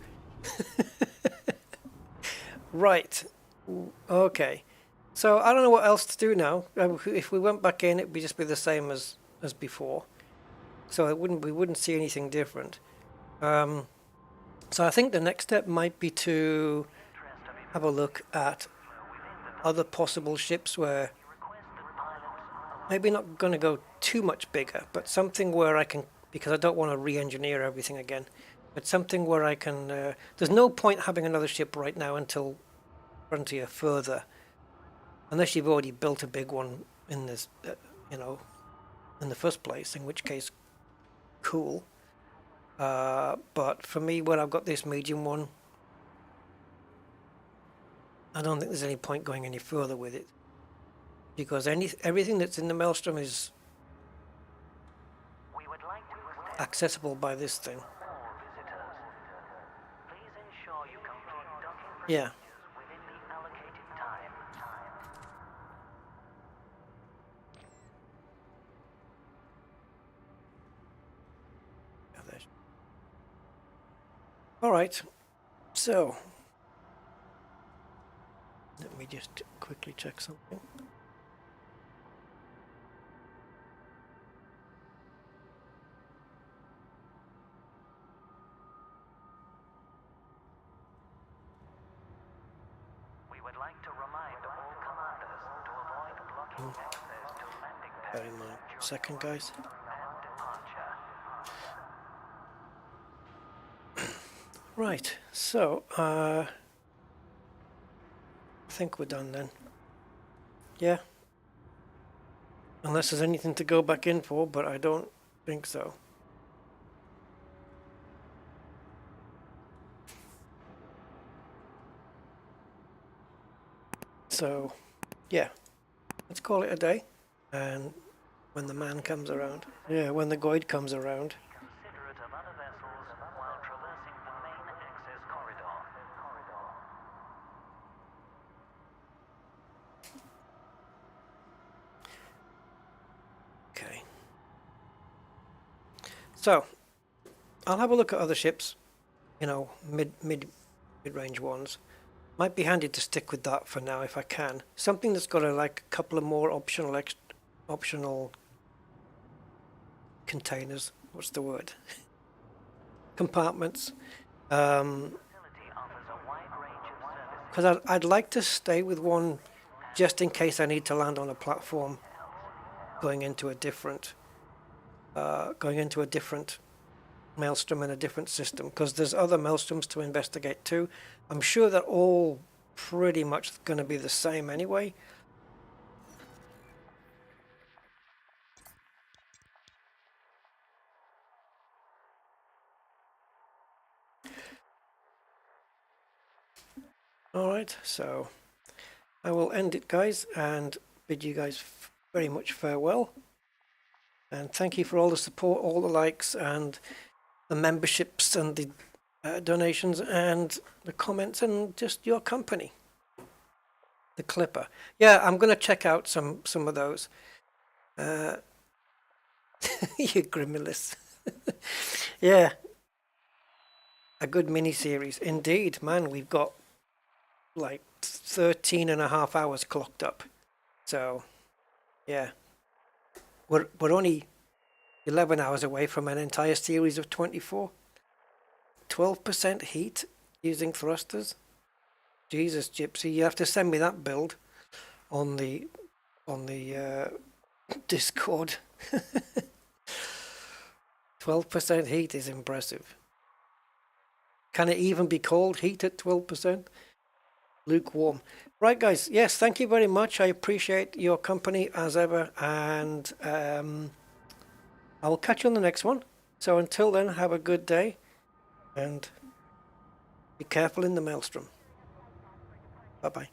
Right. Okay. So I don't know what else to do now. If we went back in, it'd just be the same as before. So we wouldn't see anything different. So I think the next step might be to have a look at other possible ships where maybe not going to go too much bigger, but something where I can, because I don't want to re-engineer everything again, but something where I can, there's no point having another ship right now until Frontier further, unless you've already built a big one in this, you know, in the first place, in which case, cool. But for me, when I've got this medium one, I don't think there's any point going any further with it, because everything that's in the Maelstrom is accessible by this thing. Yeah. All right, so let me just quickly check something. We would like to remind all commanders to avoid blocking access to landing Bear in mind. Second, guys. and departure. Right, so I think we're done then. Yeah. Unless there's anything to go back in for, but I don't think so. So, yeah. Let's call it a day. And when the man comes around. Yeah, when the Goid comes around. Considerate of other vessels while traversing the main access corridor. Okay. So, I'll have a look at other ships, you know, mid-range ones. Might be handy to stick with that for now if I can. Something that's got a couple of more optional containers. What's the word? Compartments. Because I'd like to stay with one just in case I need to land on a platform going into a different Maelstrom in a different system, because there's other Maelstroms to investigate too. I'm sure they're all pretty much going to be the same anyway. Alright, so I will end it, guys, and bid you guys very much farewell. And thank you for all the support, all the likes, and the memberships, and the donations, and the comments, and just your company. The Clipper. Yeah, I'm going to check out some of those. You Grimulus. Yeah. A good mini-series. Indeed, man, we've got like 13.5 hours clocked up. So, yeah. We're only 11 hours away from an entire series of 24. 12% heat using thrusters. Jesus, Gypsy, you have to send me that build on the Discord. 12% heat is impressive. Can it even be called heat at 12%? Lukewarm. Right, guys. Yes, thank you very much. I appreciate your company as ever, and I will catch you on the next one. So until then, have a good day, and be careful in the Maelstrom. Bye-bye.